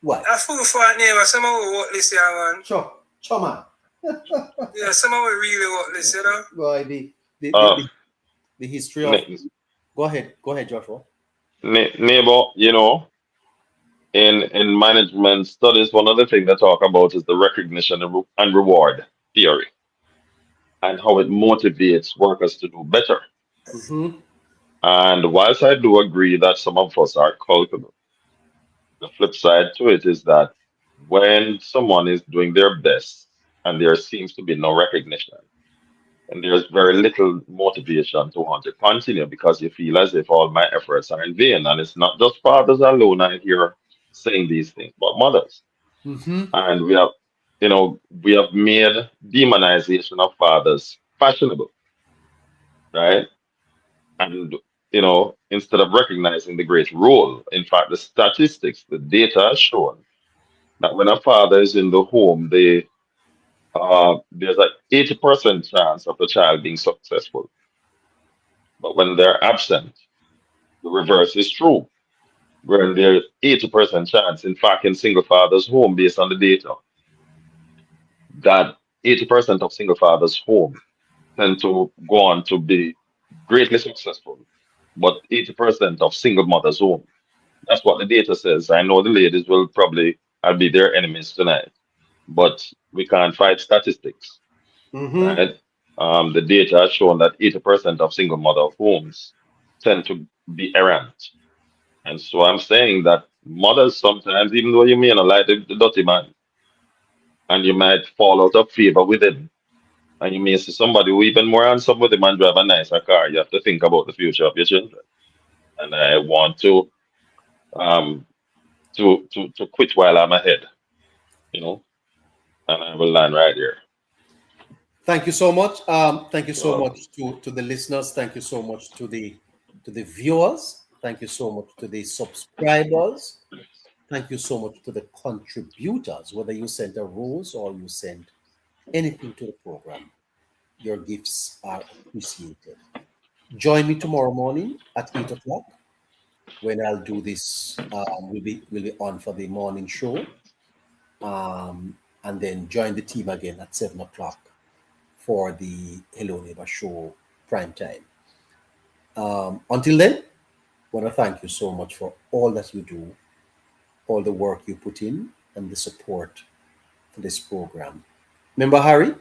Why? A fool for a neighbor, some of we work this year, man. Sure, man. Yeah, some of we really work this, you know. Why the history of. Go ahead, Joshua. Neighbor, you know, in management studies, one of the things they talk about is the recognition and reward theory, and how it motivates workers to do better. Mm-hmm. And whilst I do agree that some of us are culpable, the flip side to it is that when someone is doing their best and there seems to be no recognition, and there's very little motivation to want to continue because you feel as if all my efforts are in vain. And it's not just fathers alone I hear saying these things, but mothers. Mm-hmm. And we have made demonization of fathers fashionable, right? And instead of recognizing the great role, in fact, the statistics, the data has shown that when a father is in the home, there's an 80% chance of the child being successful. But when they're absent, the reverse is true. Where there's 80% chance, in fact, in single fathers' home, based on the data, that 80% of single fathers' home tend to go on to be greatly successful, but 80% of single mothers' home. That's what the data says. I know the ladies will probably I'll be their enemies tonight, but we can't fight statistics, Mm-hmm. right? The data has shown that 80% of single mother homes tend to be errant. And so I'm saying that mothers sometimes, even though you may not like the dirty man, and you might fall out of favor with him, and you may see somebody who even more handsome with him and drive a nicer car, you have to think about the future of your children. And I want to quit while I'm ahead, and I will land right here. Thank you so much. Thank you so much to the listeners. Thank you so much to the viewers. Thank you so much to the subscribers. Thank you so much to the contributors, whether you sent a rose or you sent anything to the program. Your gifts are appreciated. Join me tomorrow morning at 8 o'clock when I'll do this. We'll be on for the morning show. And then join the team again at 7 o'clock for the Hello Neighbor show prime time. Until then, I want to thank you so much for all that you do, all the work you put in, and the support for this program. Remember, Harry?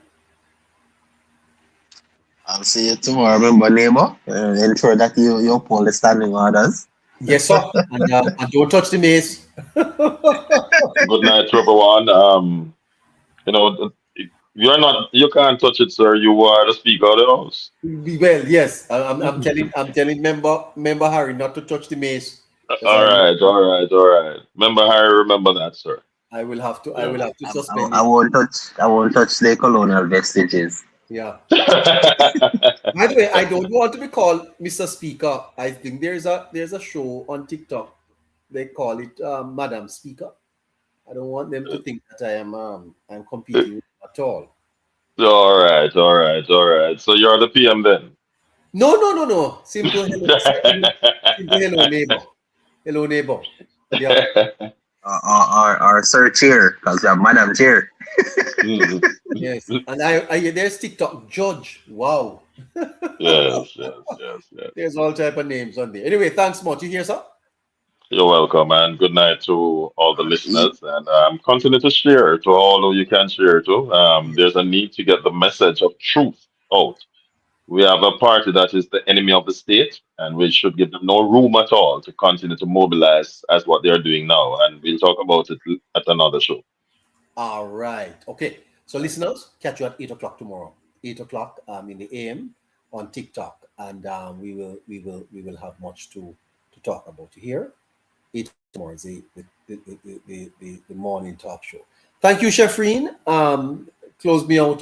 I'll see you tomorrow. Remember, neighbor, ensure that you uphold the standing orders. Yes, sir. And don't touch the mace. Good night, everyone. You can't touch it, sir. You are the speaker of the house. Well, yes. I'm telling member Harry not to touch the mace. All right. Remember Harry, remember that, sir. I will have to suspend. I won't touch the colonial vestiges. Yeah. By the way, I don't want to be called Mr. Speaker. I think there's a show on TikTok. They call it Madam Speaker. I don't want them to think that I'm competing at all. All right. So you're the PM then. No. Simple hello. Simple hello, neighbor. Hello, neighbor. Yeah. Or Sir Chair, because you have Madam Chair. Yes. And I there's TikTok Judge. Wow. Yes. There's all type of names on there. Anyway, thanks much. You hear, sir? You're welcome, and good night to all the listeners. And continue to share to all who you can share to. There's a need to get the message of truth out. We have a party that is the enemy of the state, and we should give them no room at all to continue to mobilize as what they're doing now. And we'll talk about it at another show. All right. Okay. So listeners, catch you at 8 o'clock tomorrow. 8 o'clock in the AM on TikTok, and we will have much to talk about here. 8 tomorrow is the morning talk show. Thank you, Shefreen. Close me out.